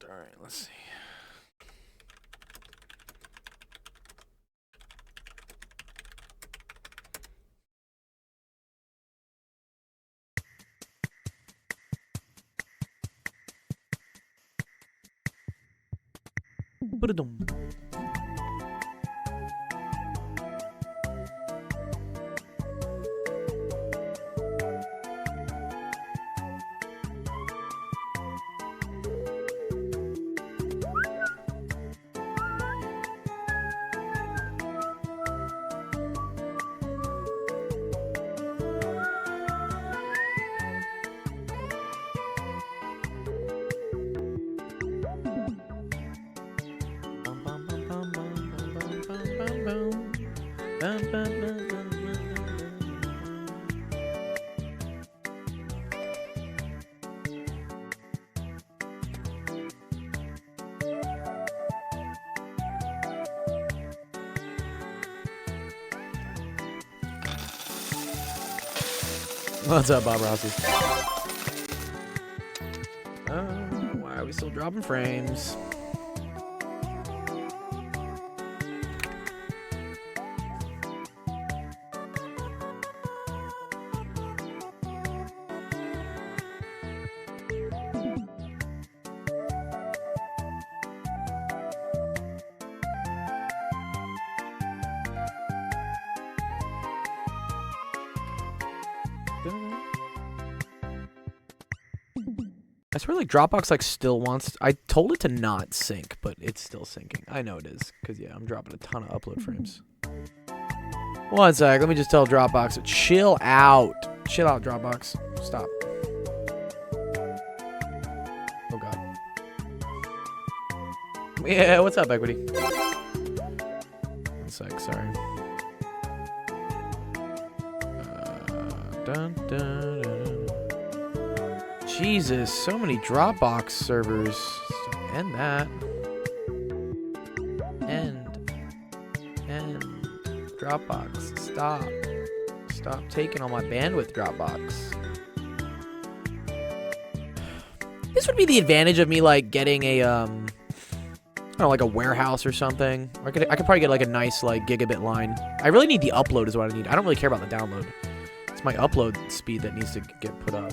All right, let's see. Ba-da-dum. Bum, bum, bum, bum, bum, bum, bum, bum, bum, bum. Bum, bum, bum, bum, bum, bum, bum. What's up, Bob Rossi? Why are we still dropping frames? I swear, like, Dropbox, like, still wants... I told it to not sync, but it's still syncing. I know it is, because, yeah, I'm dropping a ton of upload frames. One sec, let me just tell Dropbox to chill out. Chill out, Dropbox. Stop. Oh, God. Yeah, what's up, Equity? One sec, sorry. Dun, dun, dun. Jesus, so many Dropbox servers. End that. End. Dropbox. Stop. Stop taking all my bandwidth, Dropbox. This would be the advantage of me, like, getting a, I don't know, like a warehouse or something. I could probably get, like, a nice, like, gigabit line. I really need the upload is what I need. I don't really care about the download. It's my upload speed that needs to get put up.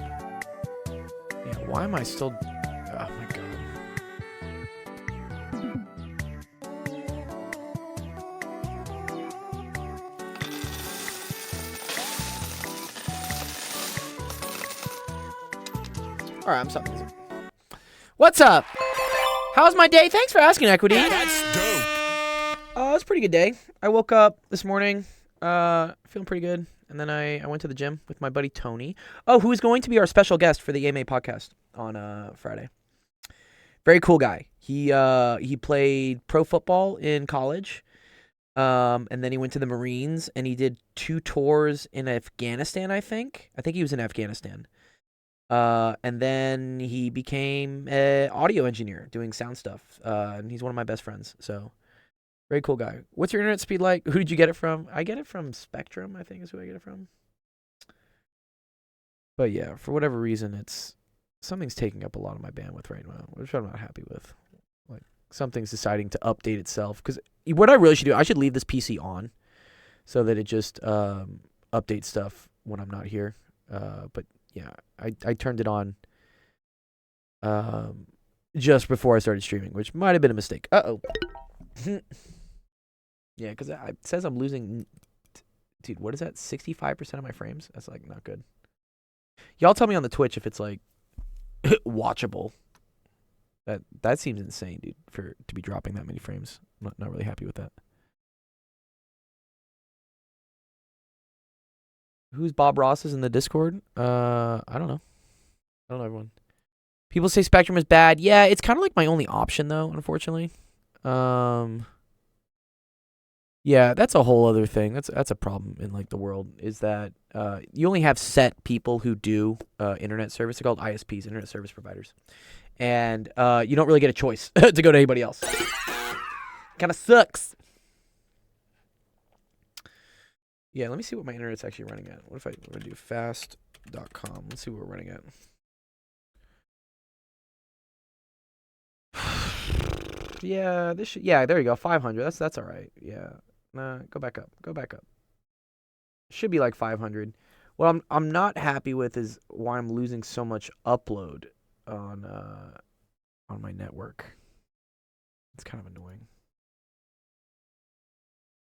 Yeah, why am I still... Oh, my God. All right, I'm stopping music. What's up? How's my day? Thanks for asking, Equity. That's dope. It was a pretty good day. I woke up this morning, feeling pretty good. And then I went to the gym with my buddy Tony. Oh, who is going to be our special guest for the AMA podcast on Friday. Very cool guy. He played pro football in college. And then he went to the Marines and he did 2 tours in Afghanistan, I think. I think he was in Afghanistan. And then he became an audio engineer doing sound stuff. And he's one of my best friends. So very cool guy. What's your internet speed like? Who did you get it from? I get it from Spectrum, I think is who I get it from. But yeah, for whatever reason, something's taking up a lot of my bandwidth right now, which I'm not happy with. Like, something's deciding to update itself. Because what I really should do, I should leave this PC on so that it just updates stuff when I'm not here. But yeah, I turned it on just before I started streaming, which might have been a mistake. Uh-oh. Yeah, because it says I'm losing... Dude, what is that? 65% of my frames? That's, like, not good. Y'all tell me on the Twitch if it's, like, watchable. That seems insane, dude, to be dropping that many frames. I'm not really happy with that. Who's Bob Ross is in the Discord? I don't know. I don't know everyone. People say Spectrum is bad. Yeah, it's kind of like my only option, though, unfortunately. Yeah, that's a whole other thing. That's a problem in, like, the world, is that you only have set people who do internet service. They're called ISPs, internet service providers. And you don't really get a choice to go to anybody else. Kind of sucks. Yeah, let me see what my internet's actually running at. What if I'm going to do fast.com? Let's see what we're running at. Yeah, this should, yeah, there you go. 500. That's all right. Yeah. Nah, go back up. Go back up. Should be like 500. What I'm not happy with is why I'm losing so much upload on my network. It's kind of annoying.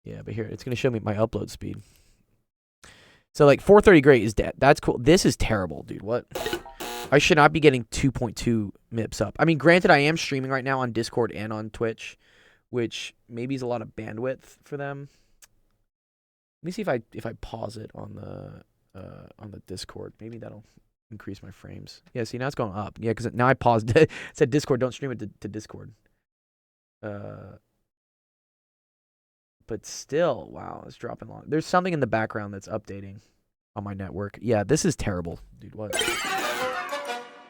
Yeah, but here it's gonna show me my upload speed. So like 430 great is dead. That's cool. This is terrible, dude. What? I should not be getting 2.2 MIPS up. I mean, granted, I am streaming right now on Discord and on Twitch, which maybe is a lot of bandwidth for them. Let me see if I pause it on the Discord. Maybe that'll increase my frames. Yeah, see, now it's going up. Yeah, because now I paused it. It said Discord, don't stream it to Discord. But still, wow, it's dropping long. There's something in the background that's updating on my network. Yeah, this is terrible, dude. What?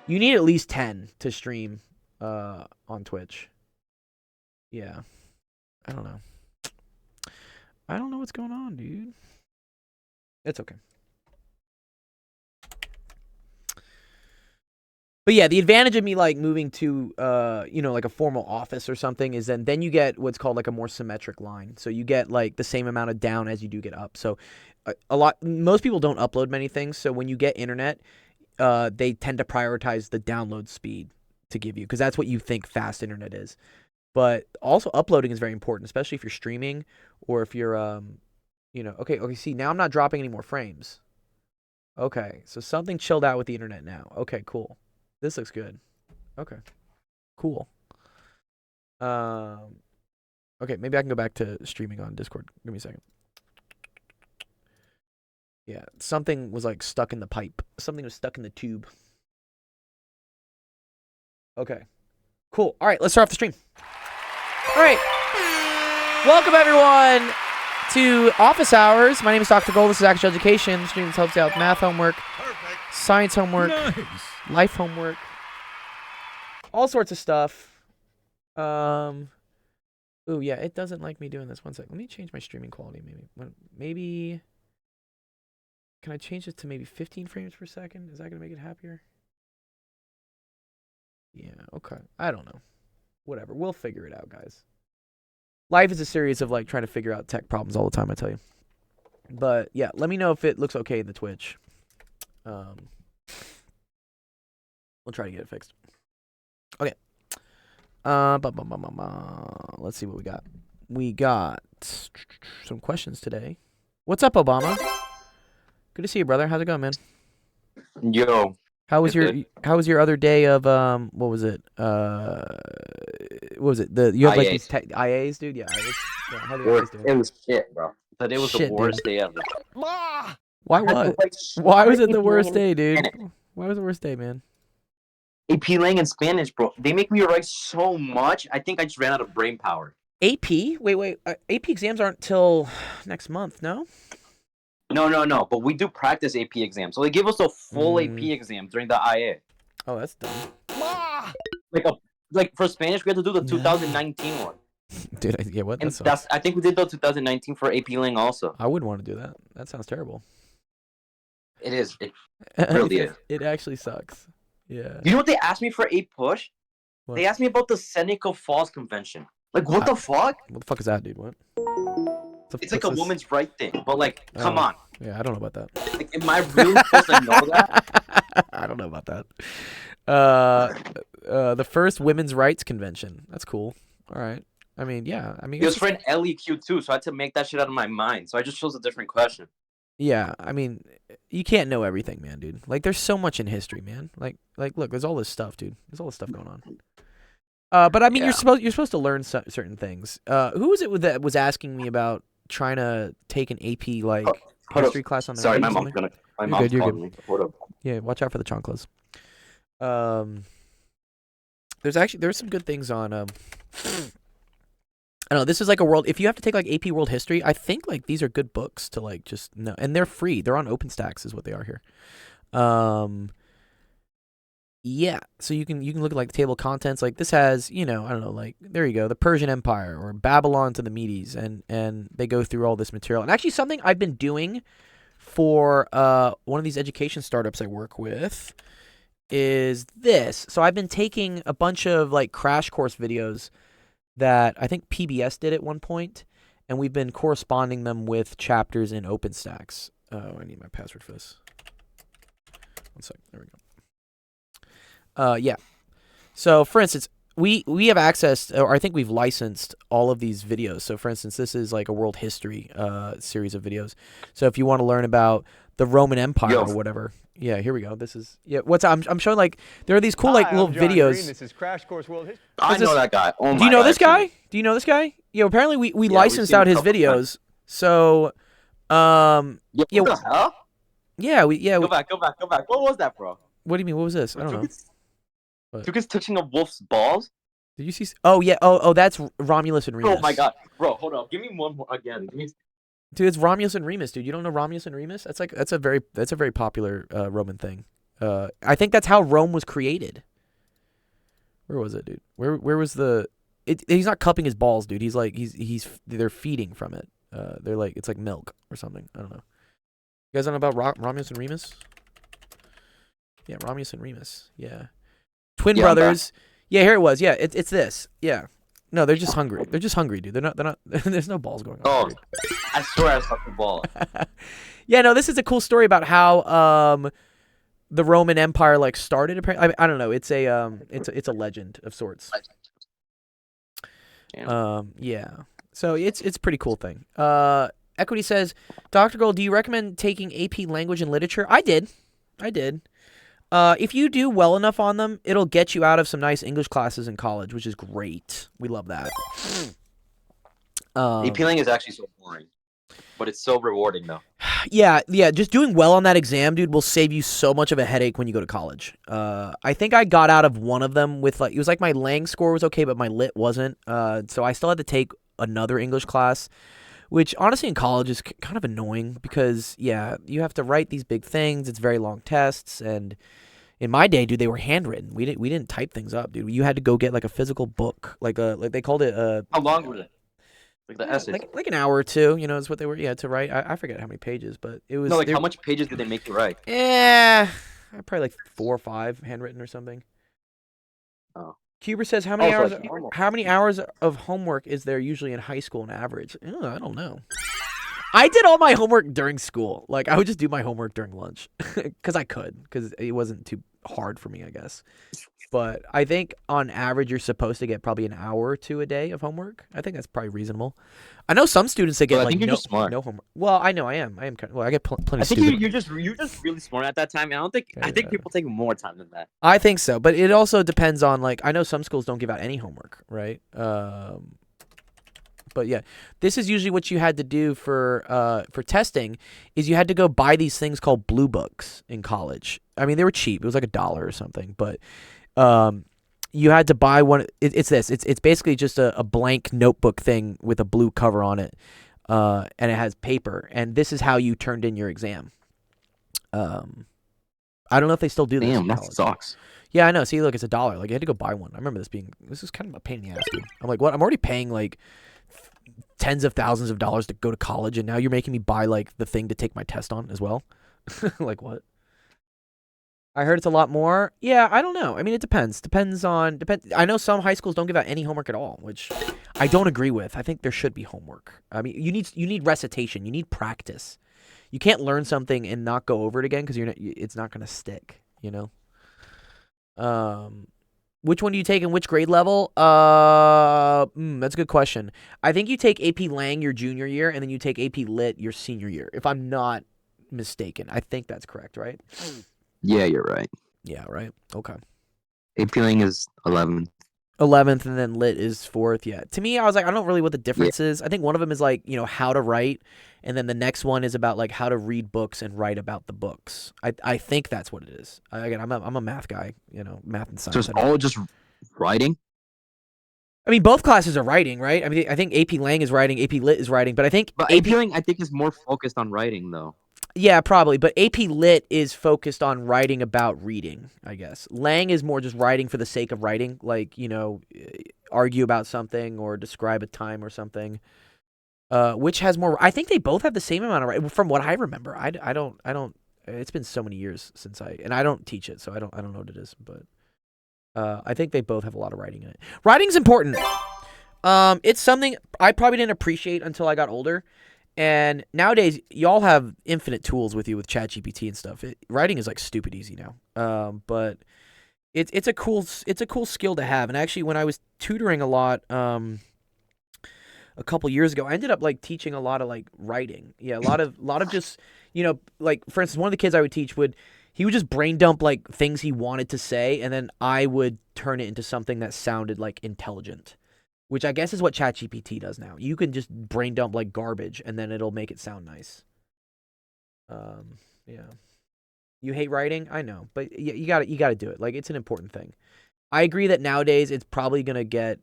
You need at least 10 to stream on Twitch. Yeah. I don't know. I don't know what's going on, dude. It's okay. But yeah, the advantage of me like moving to like a formal office or something is then you get what's called like a more symmetric line. So you get like the same amount of down as you do get up. So most people don't upload many things. So when you get internet, they tend to prioritize the download speed to give you because that's what you think fast internet is. But also uploading is very important, especially if you're streaming or if you're okay, see, now I'm not dropping any more frames. Okay, so something chilled out with the internet now. Okay, cool. This looks good. Okay. Cool. Okay, maybe I can go back to streaming on Discord. Give me a second. Yeah, something was like stuck in the pipe. Something was stuck in the tube. Okay. Cool. All right, let's start off the stream. All right. Welcome, everyone, to Office Hours. My name is Dr. Gold. This is Actual Education. The students helps you out with math homework, science homework, life homework, all sorts of stuff. Ooh, yeah, it doesn't like me doing this. One sec. Let me change my streaming quality. Maybe. Can I change this to maybe 15 frames per second? Is that gonna make it happier? Yeah. Okay. I don't know. Whatever. We'll figure it out, guys. Life is a series of like trying to figure out tech problems all the time, I tell you. But yeah, let me know if it looks okay in the Twitch. We'll try to get it fixed. Okay. Let's see what we got. We got some questions today. What's up, Obama? Good to see you, brother. How's it going, man? Yo. How was your other day of what was it? What was it? You have like these IAs, dude? Yeah, IAs. Yeah, how do IAs do? It was shit, bro. Today was the worst day ever. Why what? Why was it the worst day, dude? Why was it the worst day, man? AP Lang and Spanish, bro. They make me write so much. I think I just ran out of brain power. AP? Wait. AP exams aren't till next month, no? No. But we do practice AP exams. So they give us a full AP exam during the IA. Oh, that's dumb. Like for Spanish, we had to do the 2019 one. Dude, yeah, what? And I think we did the 2019 for AP Lang also. I wouldn't want to do that. That sounds terrible. It is. It really is. It actually sucks. Yeah. You know what they asked me for AP Push? What? They asked me about the Seneca Falls Convention. Like, what the fuck? What the fuck is that, dude? What? It's like a woman's right thing, but like, come on. Yeah, I don't know about that. Like, am I really supposed to know that? I don't know about that. The first women's rights convention. That's cool. All right. I mean, yeah. I mean, it was for an LEQ too, so I had to make that shit out of my mind. So I just chose a different question. Yeah, I mean, you can't know everything, man, dude. Like, there's so much in history, man. Like, look, there's all this stuff, dude. There's all this stuff going on. But I mean, you're supposed to learn certain things. Who was it that was asking me about trying to take an AP like history class on their Sorry, my mom's calling me. Hold up. Yeah, watch out for the chanclas. There's some good things on I don't know, this is like a world, if you have to take like AP World History, I think like these are good books to like just know, and they're free. They're on OpenStax is what they are here. Yeah, so you can look at like the table of contents. Like this has, I don't know, like there you go, the Persian Empire or Babylon to the Medes, and they go through all this material. And actually something I've been doing for one of these education startups I work with is this. So I've been taking a bunch of like crash course videos that I think PBS did at one point, and we've been corresponding them with chapters in OpenStax. Oh, I need my password for this. One sec. There we go. Yeah. So, for instance, we have access, or I think we've licensed all of these videos. So, for instance, this is like a world history series of videos. So, if you want to learn about the Roman Empire or whatever, yeah, here we go. This is I'm showing like there are these cool like little videos. Green. This is Crash Course World History. I know that guy. Oh my God. Do you know this guy? Do you know this guy? Apparently we licensed out his videos. So, yeah. What the hell? Yeah, Go back. What was that, bro? What do you mean? What was this? I don't know. Tuca's touching a wolf's balls? Did you see? Oh, yeah. Oh, that's Romulus and Remus. Oh, my God. Bro, hold on. Give me one more again. Dude, it's Romulus and Remus, dude. You don't know Romulus and Remus? That's a very popular Roman thing. I think that's how Rome was created. Where was it, dude? Where was the... he's not cupping his balls, dude. He's like... They're feeding from it. They're like... It's like milk or something. I don't know. You guys don't know about Romulus and Remus? Yeah, Romulus and Remus. Yeah. Twin brothers. Yeah, here it was. Yeah, it's this. Yeah. No, they're just hungry. They're just hungry, dude. They're not there's no balls going on. Oh, dude. I swear I sucked the ball. Yeah, no, this is a cool story about how the Roman Empire like started. Apparently, I don't know. It's a legend of sorts. Yeah. So it's a pretty cool thing. Equity says, Dr. Gold, do you recommend taking AP Language and Literature? I did. If you do well enough on them, it'll get you out of some nice English classes in college, which is great. We love that. AP Lang is actually so boring, but it's so rewarding, though. Yeah. Just doing well on that exam, dude, will save you so much of a headache when you go to college. I think I got out of one of them with it was like my Lang score was okay, but my Lit wasn't. So I still had to take another English class, which honestly in college is kind of annoying because, yeah, you have to write these big things. It's very long tests, and in my day, dude, they were handwritten. We didn't type things up, dude. You had to go get like a physical book, like they called it. How long were they? Like the essays? Like an hour or two, is what they were. Yeah, to write. I forget how many pages, but it was. No, how much pages did they make you write? Yeah, probably like 4 or 5 handwritten or something. Oh. Cuber says how many hours of homework is there usually in high school on average? I don't know. I did all my homework during school. Like I would just do my homework during lunch because it wasn't too hard for me, I guess. But I think on average you're supposed to get probably an hour or 2 a day of homework. I think that's probably reasonable. I know some students that get no homework. Well, I know I am kind of. Well, I get plenty. I think you're just really smart at that time. I think people take more time than that. I think so, but it also depends on like I know some schools don't give out any homework, right? But yeah, this is usually what you had to do for testing is you had to go buy these things called blue books in college. I mean, they were cheap. It was like $1 or something, but you had to buy one. It's basically just a blank notebook thing with a blue cover on it, and it has paper. And this is how you turned in your exam. I don't know if they still do this. Damn, that sucks. Yeah, I know. See, look, it's $1. Like, you had to go buy one. I remember this is kind of a pain in the ass, dude. I'm like, what? I'm already paying like tens of thousands of dollars to go to college, and now you're making me buy like the thing to take my test on as well. Like what? I heard it's a lot more. Yeah, I don't know. I mean, it depends. I know some high schools don't give out any homework at all, which I don't agree with. I think there should be homework. I mean, you need recitation. You need practice. You can't learn something and not go over it again because it's not going to stick. Which one do you take in which grade level? That's a good question. I think you take AP Lang your junior year, and then you take AP Lit your senior year, if I'm not mistaken. I think that's correct, right? Yeah, you're right. Yeah, right. Okay. AP Lang is 11th. 11th, and then Lit is 4th. Yeah. To me, I was like, I don't know really what the difference is. I think one of them is like, how to write, and then the next one is about like how to read books and write about the books. I think that's what it is. Again, I'm a math guy, math and science. So it's all just writing? I mean, both classes are writing, right? I mean, I think AP Lang is writing, AP Lit is writing, but I think AP Lang I think is more focused on writing though. Yeah, probably. But AP Lit is focused on writing about reading, I guess. Lang is more just writing for the sake of writing, like, argue about something or describe a time or something. Which has more... I think they both have the same amount of writing, from what I remember. I don't... It's been so many years since and I don't teach it, so I don't know what it is, but I think they both have a lot of writing in it. Writing's important. It's something I probably didn't appreciate until I got older. And nowadays, y'all have infinite tools with you with ChatGPT and stuff. Writing is like stupid easy now. But it's a cool skill to have. And actually, when I was tutoring a lot, a couple years ago, I ended up like teaching a lot of like writing. Yeah, a lot of just like for instance, one of the kids I would teach he would just brain dump like things he wanted to say, and then I would turn it into something that sounded like intelligent, which I guess is what ChatGPT does now. You can just brain dump like garbage, and then it'll make it sound nice. Yeah. You hate writing, I know, but you got to do it. Like it's an important thing. I agree that nowadays it's probably gonna get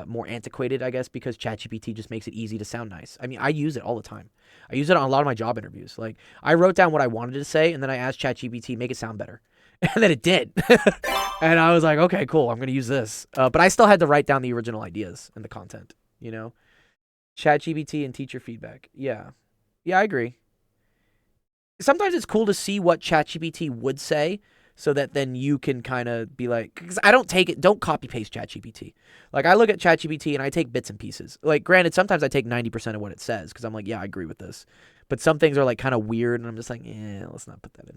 more antiquated, I guess, because ChatGPT just makes it easy to sound nice. I mean, I use it all the time. I use it on a lot of my job interviews. Like, I wrote down what I wanted to say, and then I asked ChatGPT make it sound better, and then it did. And I was like, okay, cool, I'm gonna use this. But I still had to write down the original ideas and the content. ChatGPT and teacher feedback. Yeah, yeah, I agree. Sometimes it's cool to see what ChatGPT would say so that then you can kind of be like, because I don't copy paste ChatGPT. Like, I look at ChatGPT and I take bits and pieces. Like, granted, sometimes I take 90% of what it says because I'm like, yeah, I agree with this. But some things are like kind of weird and I'm just like, let's not put that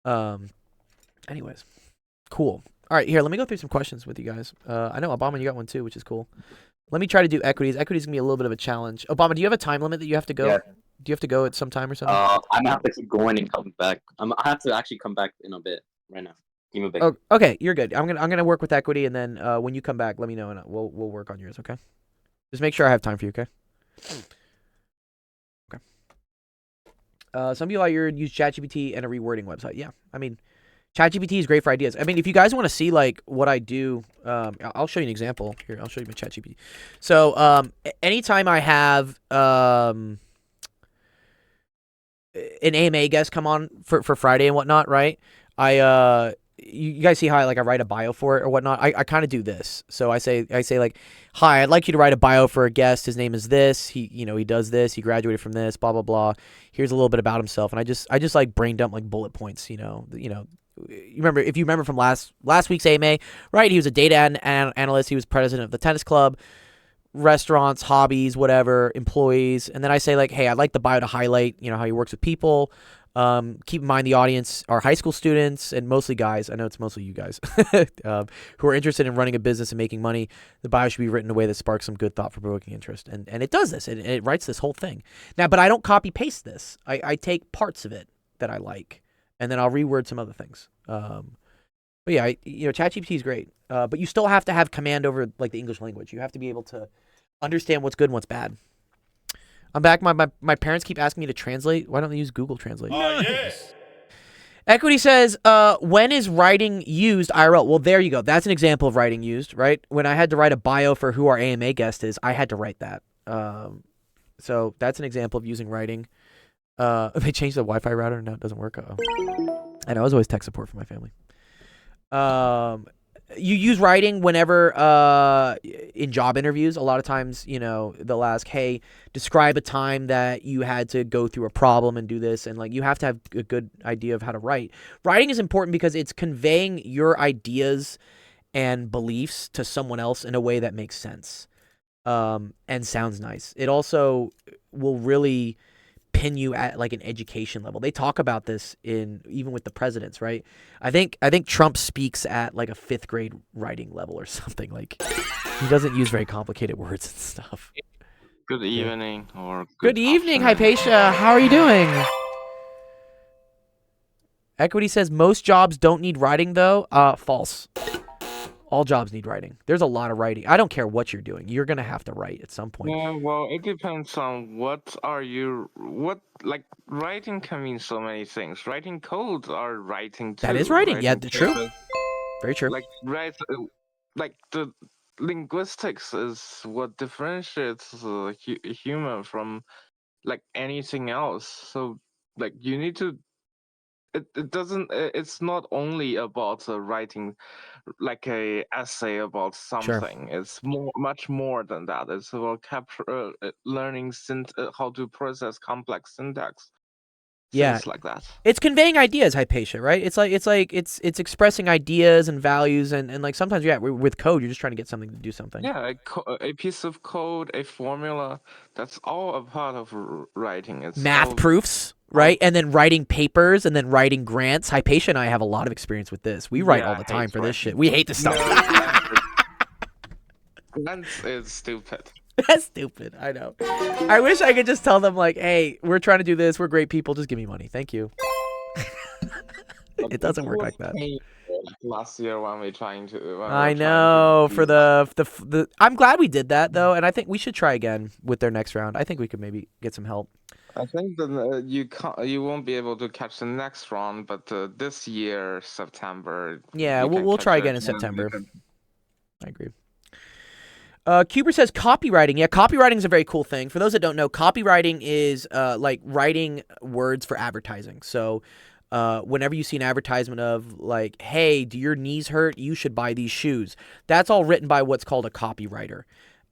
in. Anyways, cool. All right, here, let me go through some questions with you guys. I know, Obama, you got one too, which is cool. Let me try to do equities. Equities going to be a little bit of a challenge. Obama, do you have a time limit that you have to go? Yeah. Do you have to go at some time or something? I'm gonna have to keep going and come back. I have to actually come back in a bit right now. Give me a bit. Oh, okay, you're good. I'm gonna work with equity, and then when you come back, let me know, and we'll work on yours. Okay. Just make sure I have time for you. Okay. Okay. Some people out here use ChatGPT and a rewording website. Yeah, I mean, ChatGPT is great for ideas. I mean, if you guys want to see like what I do, I'll show you an example here. I'll show you my ChatGPT. So, anytime I have an AMA guest come on for Friday and whatnot, right? You guys see how I write a bio for it or whatnot. I kind of do this. So I say like, hi, I'd like you to write a bio for a guest. His name is this. He does this. He graduated from this. Blah blah blah. Here's a little bit about himself, and I just like brain dump like bullet points. If you remember from last week's AMA, right? He was a data analyst. He was president of the tennis club. Restaurants, hobbies, whatever, employees, and then I say like, hey, I'd like the bio to highlight, how he works with people. Keep in mind the audience are high school students and mostly guys. I know it's mostly you guys who are interested in running a business and making money. The bio should be written in a way that sparks some good thought-provoking interest, and it does this. It writes this whole thing now, but I don't copy paste this. I take parts of it that I like, and then I'll reword some other things. But yeah, ChatGPT is great, but you still have to have command over like the English language. You have to be able to understand what's good and what's bad. I'm back. My parents keep asking me to translate. Why don't they use Google Translate? Yes. Equity says, when is writing used IRL? Well, there you go. That's an example of writing used, right? When I had to write a bio for who our AMA guest is, I had to write that. So that's an example of using writing. They changed the Wi-Fi router and now it doesn't work. And I was always tech support for my family. You use writing whenever in job interviews. A lot of times, they'll ask, hey, describe a time that you had to go through a problem and do this. And like, you have to have a good idea of how to write. Writing is important because it's conveying your ideas and beliefs to someone else in a way that makes sense and sounds nice. It also will really pin you at like an education level. They talk about this even with the presidents, right? I think Trump speaks at like a 5th grade writing level or something. Like, he doesn't use very complicated words and stuff. Good evening or Good evening, afternoon. Hypatia. How are you doing? Equity says most jobs don't need writing though. False. All jobs need writing. There's a lot of writing. I don't care what you're doing. You're gonna have to write at some point. Yeah, well, it depends on writing can mean so many things. Writing codes are writing too. That is writing. Yeah, Writing true. papers, Very true. like the linguistics is what differentiates a human from like anything else. So like you need to. It doesn't. It's not only about writing like a essay about Sure. something. It's much more than that. It's about learning how to process complex syntax. Yeah. things like that. It's conveying ideas, Hypatia, right? It's expressing ideas and values, and like sometimes, yeah, with code, you're just trying to get something to do something. Yeah, a piece of code, a formula, that's all a part of writing. It's Math how, proofs, right? And then writing papers, and then writing grants. Hypatia and I have a lot of experience with this. We write Yeah, all the I time hate for this writing. shit. We hate this stuff. Grants is stupid. That's stupid. I know. I wish I could just tell them like, "Hey, we're trying to do this. We're great people. Just give me money. Thank you." It doesn't work like that. Last year when we trying to. When we I were trying to know. do For that. the I'm glad we did that though, and I think we should try again with their next round. I think we could maybe get some help. I think that you won't be able to catch the next round, but this year September. Yeah, you can we'll catch try it, again in and September. you can- I agree. Cuber says copywriting. Yeah, copywriting is a very cool thing. For those that don't know, copywriting is like writing words for advertising. So whenever you see an advertisement of like, hey, do your knees hurt? You should buy these shoes. That's all written by what's called a copywriter.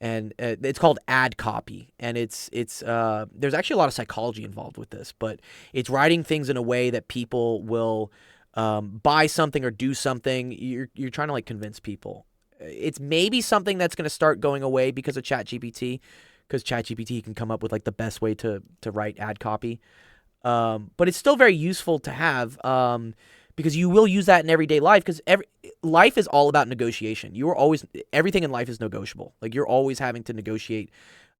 And it's called ad copy. And it's there's actually a lot of psychology involved with this, but it's writing things in a way that people will buy something or do something. You're trying to like convince people. It's maybe something that's going to start going away because of ChatGPT, because ChatGPT can come up with like the best way to write ad copy. But it's still very useful to have because you will use that in everyday life, because life is all about negotiation. Everything in life is negotiable. Like you're always having to negotiate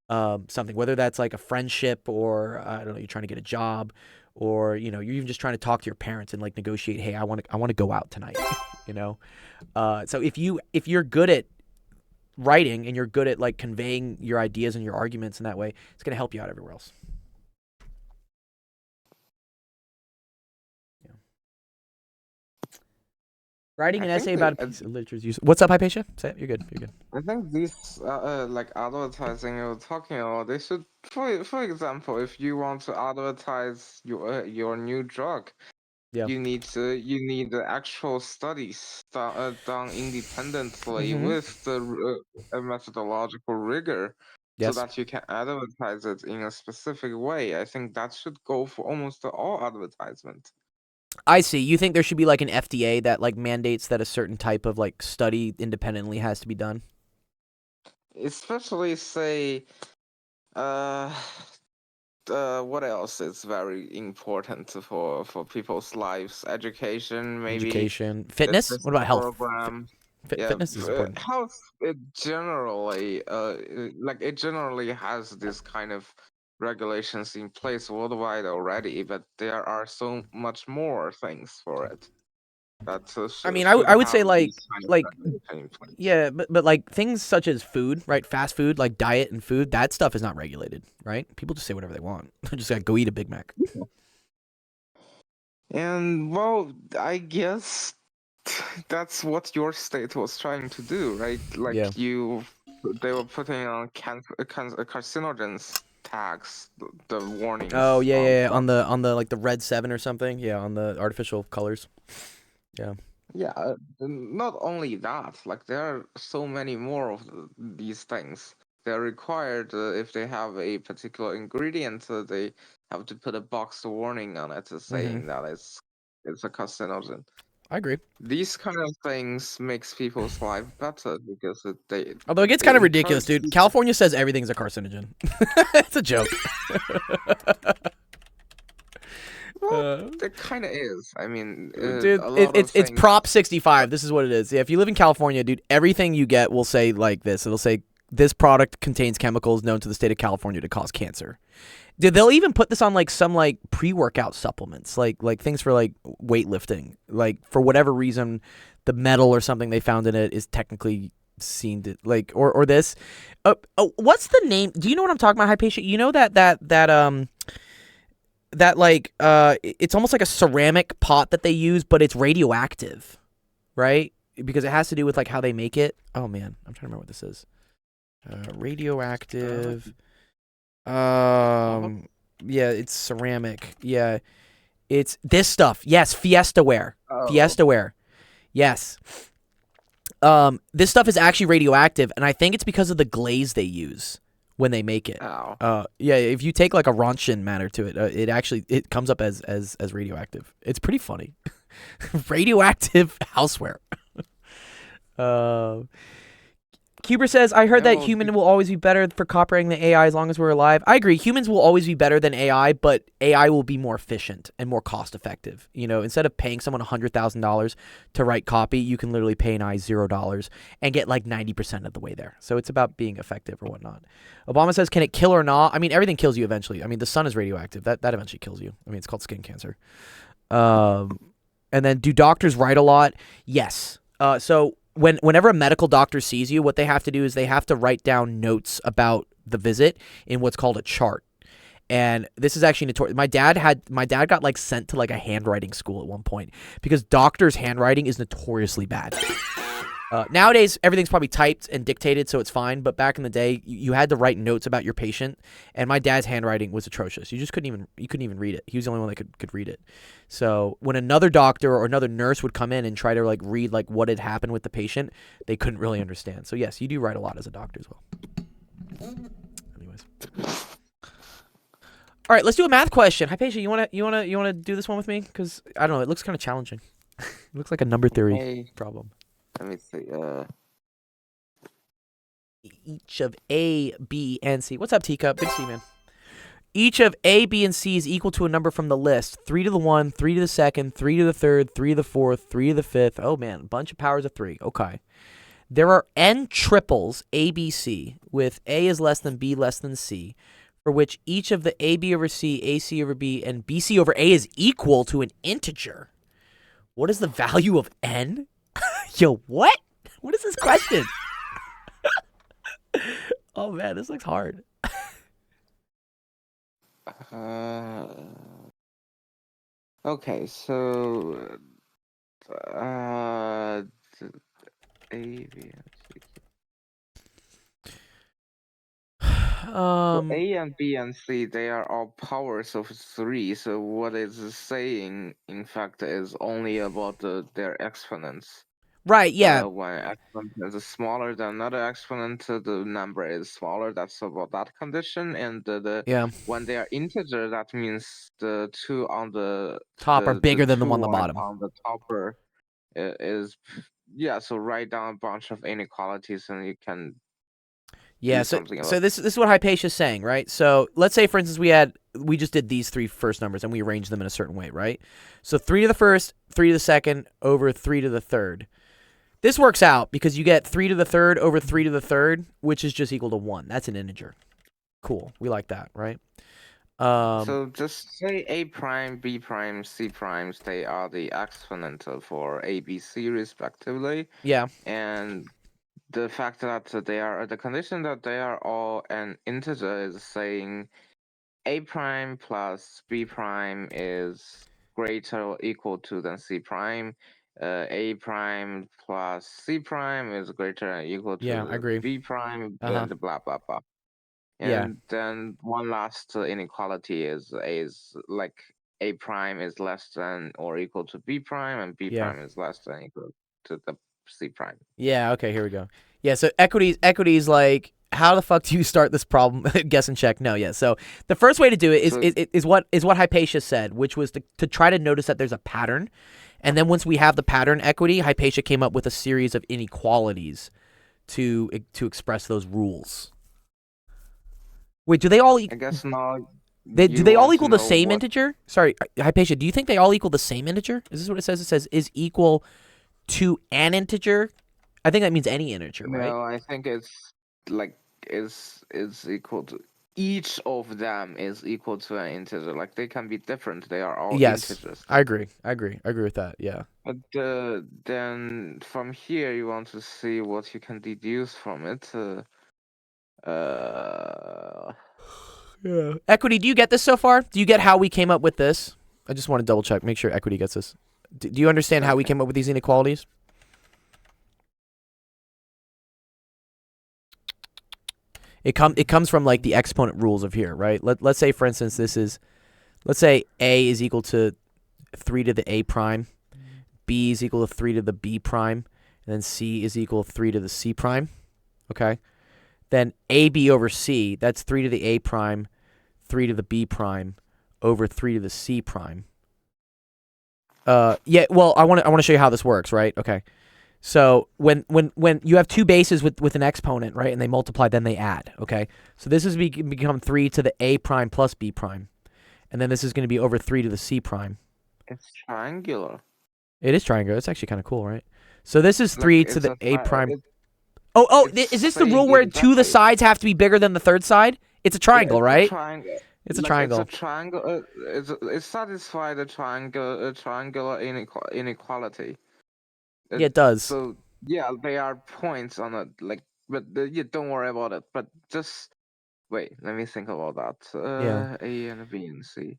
something, whether that's like a friendship or I don't know, you're trying to get a job, or you're even just trying to talk to your parents and like negotiate, hey, I want to go out tonight. So if you're good at writing and you're good at like conveying your ideas and your arguments in that way, it's going to help you out everywhere else. Yeah. Writing an essay about a piece of literature is useful. What's up, Hypatia? Say it. You're good. I think these like advertising you're talking about, they should, for example, if you want to advertise your new drug, Yeah. you need the actual studies done independently with the methodological rigor, Yes. so that you can advertise it in a specific way. I think that should go for almost all advertisement. I see. You think there should be like an FDA that like mandates that a certain type of like study independently has to be done? Especially say, what else is very important for people's lives? Education, maybe. Education, fitness. Business What about health? program. Fitness is important. Health, it generally, it generally has this kind of regulations in place worldwide already, but there are so much more things for it. That I mean, I would say like in place. yeah, but like things such as food, right? Fast food, like diet and food, that stuff is not regulated, right? People just say whatever they want. Just gotta go eat a Big Mac. And well, I guess that's what your state was trying to do, right? Like Yeah. they were putting on carcinogens tags, the warnings. Oh yeah, on the like the red 7 or something. Yeah, on the artificial colors. Yeah. Yeah, not only that, like there are so many more of these things. They're required if they have a particular ingredient, they have to put a box warning on it saying that it's a carcinogen. I agree. These kind of things makes people's life better because Although it gets kind of ridiculous, dude. California says everything's a carcinogen. It's a joke. Well, it kind of is. I mean, dude, a lot of it's things... Prop 65. This is what it is. Yeah, if you live in California, dude, everything you get will say like this. It'll say this product contains chemicals known to the state of California to cause cancer. Dude, they'll even put this on like some like pre-workout supplements, like things for like weightlifting. Like for whatever reason, the metal or something they found in it is technically seen to like or this. What's the name? Do you know what I'm talking about, Hypatia? You know that like it's almost like a ceramic pot that they use, but it's radioactive, right? Because it has to do with like how they make it. Oh man, I'm trying to remember what this is. Radioactive. Yeah, it's ceramic. Yeah, it's this stuff. Yes, Fiestaware. Fiestaware. Yes. This stuff is actually radioactive, and I think it's because of the glaze they use when they make it. Ow. Yeah, if you take like a Rontgen matter to it, it comes up as radioactive. It's pretty funny. Radioactive houseware. Kuber says, I heard Yeah, that well, human will always be better for copying the AI as long as we're alive. I agree. Humans will always be better than AI, but AI will be more efficient and more cost effective. You know, instead of paying someone $100,000 to write copy, you can literally pay an AI $0 and get like 90% of the way there. So it's about being effective or whatnot. Obama says, can it kill or not? I mean, everything kills you eventually. I mean, the sun is radioactive. That eventually kills you. I mean, it's called skin cancer. And then do doctors write a lot? Yes. So whenever a medical doctor sees you, what they have to do is they have to write down notes about the visit in what's called a chart. And this is actually notorious. My dad got like sent to like a handwriting school at one point because doctors' handwriting is notoriously bad. Nowadays, everything's probably typed and dictated, so it's fine. But back in the day, you had to write notes about your patient, and my dad's handwriting was atrocious. You couldn't even read it. He was the only one that could read it. So when another doctor or another nurse would come in and try to like read like what had happened with the patient, they couldn't really understand. So yes, you do write a lot as a doctor as well. Anyways, all right, let's do a math question. Hypatia, you wanna do this one with me? Because I don't know, it looks kind of challenging. It looks like a number theory Hey, problem. let me see. Each of A, B, and C. What's up, Teacup? Good to see you, man. Each of A, B, and C is equal to a number from the list. 3 to the 1, 3 to the 2nd, 3 to the 3rd, 3 to the 4th, 3 to the 5th. Oh, man. A bunch of powers of 3. Okay. There are n triples, A, B, C, with A is less than B less than C, for which each of the AB over C, AC over B, and BC over A is equal to an integer. What is the value of n? Yo, what? What is this question? Oh, man, this looks hard. Okay, so the A, B, and C. So A and B and C, they are all powers of 3. So what it's saying, in fact, is only about their exponents. Right, yeah. When exponent is smaller than another exponent, the number is smaller. That's about that condition. And Yeah. when they are integer, that means the 2 on the Top are bigger than the 2 one on the bottom. on the topper is, yeah. So write down a bunch of inequalities, and you can Yeah, do so something so about this is what Hypatia's saying, right? So let's say, for instance, we just did these 3 first numbers and we arranged them in a certain way, right? So 3 to the 1st, 3 to the 2nd over 3 to the 3rd. This works out because you get 3 to the 3rd over 3 to the 3rd, which is just equal to 1. That's an integer. Cool. We like that, right? So just say A prime, B prime, C primes, they are the exponent for A, B, C respectively. Yeah. And the fact that the condition that they are all an integer is saying A prime plus B prime is greater or equal to than C prime. A prime plus C prime is greater or equal Yeah, I to agree. B prime, Uh-huh. and blah blah blah. Yeah. And then one last inequality is like A prime is less than or equal to B prime, and B Yeah. prime is less than or equal to the C prime. Yeah, okay, here we go. Yeah, so equity is like, how the fuck do you start this problem? Guess and check. No, yeah. So the first way to do it is what Hypatia said, which was to try to notice that there's a pattern. And then once we have the pattern equity, Hypatia came up with a series of inequalities to express those rules. Wait, do they all I guess now do they all want to equal the know same what- integer? Sorry, Hypatia, do you think they all equal the same integer? Is this what it says? It says is equal to an integer. I think that means any integer, right? No, I think it's like is equal to each of them is equal to an integer. Like they can be different. They are all Yes, integers. I agree with that. Yeah. But then from here you want to see what you can deduce from it. Yeah. Equity, do you get this so far? Do you get how we came up with this? I just want to double check, make sure Equity gets this. Do you understand how we Okay. came up with these inequalities? It comes from like the exponent rules of here, right? Let's say, for instance, let's say A is equal to 3 to the A prime, B is equal to 3 to the B prime, and then C is equal to 3 to the C prime. Okay. then AB over C, that's 3 to the A prime, 3 to the B prime, over 3 to the C prime. Yeah, well, I want to show you how this works, right? Okay. So when you have two bases with an exponent, right, and they multiply, then they add, okay? So this is become 3 to the A prime plus B prime. And then this is going to be over 3 to the C prime. It's triangular. It is triangular. It's actually kind of cool, right? So this is 3 to the A prime. Is this the rule where two of the sides have to be bigger than the third side? It's a triangle, right? It's a triangle. It's a triangle. It satisfies the triangular inequality. Yeah, it does. So yeah, there are points on it, like, but you don't worry about it. But just wait, let me think about that. Yeah. A and B and C.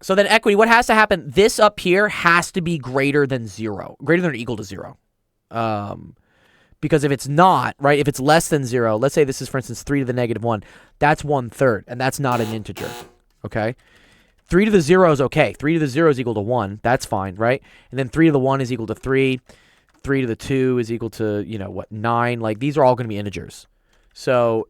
So then equity, what has to happen? This up here has to be greater than 0, greater than or equal to 0. Because if it's not, right, if it's less than 0, let's say this is, for instance, 3 to the negative 1, that's 1/3, and that's not an integer, okay? 3 to the 0 is okay. 3 to the 0 is equal to 1. That's fine, right? And then 3 to the 1 is equal to 3. 3 to the 2 is equal to, 9. Like, these are all going to be integers. So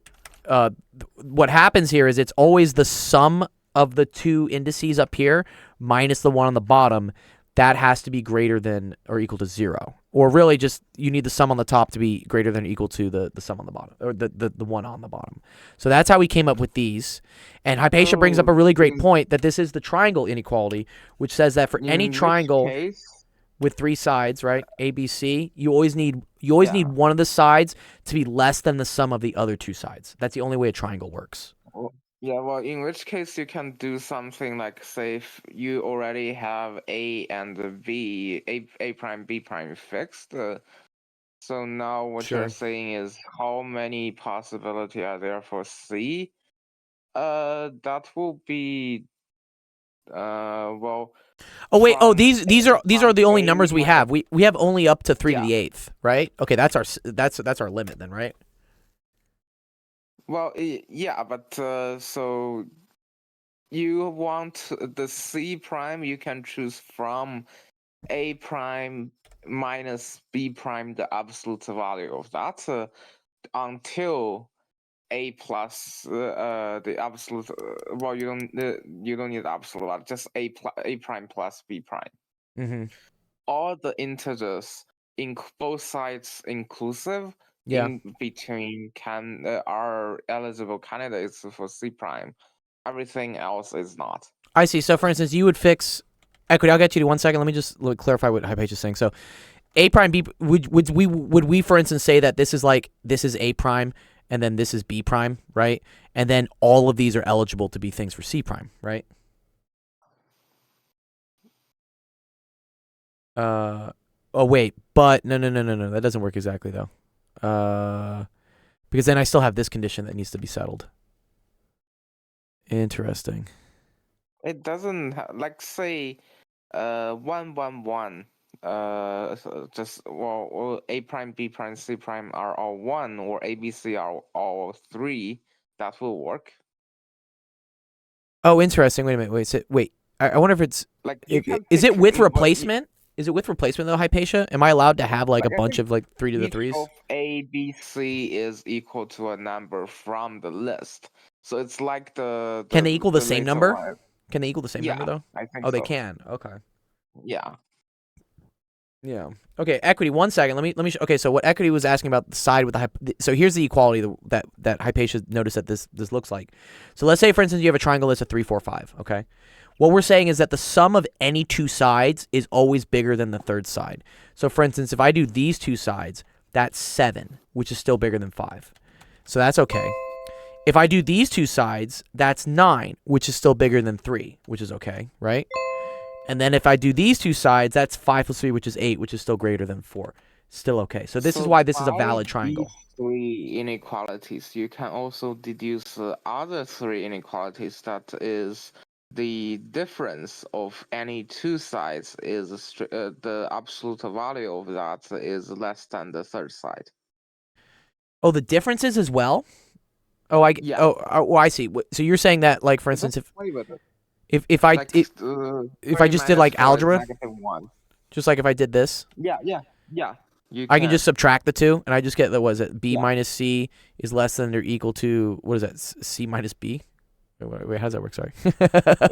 what happens here is it's always the sum of the two indices up here minus the one on the bottom. That has to be greater than or equal to 0. Or really just you need the sum on the top to be greater than or equal to the sum on the bottom, or the one on the bottom. So that's how we came up with these. And Hypatia brings up a really great point that this is the triangle inequality, which says that for any triangle with 3 sides, right, A, B, C, you always need one of the sides to be less than the sum of the other 2 sides. That's the only way a triangle works. Yeah, well, in which case you can do something like, say, if you already have A and B, A prime, B prime fixed. So now what you're saying is how many possibilities are there for C? That will be, well. Oh wait, these are the only numbers we have. We have only up to 3 to the 8th, right? Okay, that's our limit then, right? Well, yeah, but so you want the C prime, you can choose from A prime minus B prime, the absolute value of that, until A plus the absolute. Well, you don't need absolute value, just A prime plus B prime. Mm-hmm. All the integers in both sides inclusive. Yeah. In between are eligible candidates for C prime. Everything else is not. I see. So for instance, you would fix equity. I'll get you to 1 second. Let me just clarify what Hypatia is saying. So A prime B, would we for instance say that this is A prime and then this is B prime, right? And then all of these are eligible to be things for C prime, right? Oh wait, but no. That doesn't work exactly though. Because then I still have this condition that needs to be settled. Interesting. It doesn't like, say 1 1 1. Just A prime, B prime, C prime are all 1, or A, B, C are all 3. That will work. Oh, interesting. Wait a minute. Wait. I wonder if it's like. Is it with replacement? Is it with replacement though, Hypatia? Am I allowed to have like a bunch of like 3 to the 3s? Of A, B, C is equal to a number from the list. So it's like the can they equal the same number? One. Can they equal the same number though? I think so. They can. Okay. Yeah. Yeah. Okay. Equity. 1 second. Let me. Okay. So what equity was asking about the side with so here's the equality that Hypatia noticed that this looks like. So let's say for instance you have a triangle that's a 3, 4, 5. Okay. What we're saying is that the sum of any 2 sides is always bigger than the third side. So for instance, if I do these 2 sides, that's 7, which is still bigger than 5. So that's okay. If I do these 2 sides, that's 9, which is still bigger than 3, which is okay, right? And then if I do these 2 sides, that's 5 plus 3, which is 8, which is still greater than 4. Still okay. So this is why this is a valid triangle. These 3 inequalities, you can also deduce other 3 inequalities. That is, the difference of any 2 sides is the absolute value of that is less than the third side. Oh, the differences as well? Oh, I see. So you're saying that, like, for instance, if I just did like algebra, just like if I did this. Yeah. You I can just can. subtract the two, and I just get the what is it? B Yeah. minus C is less than or equal to what is that? C minus B. Wait, how does that work? Sorry.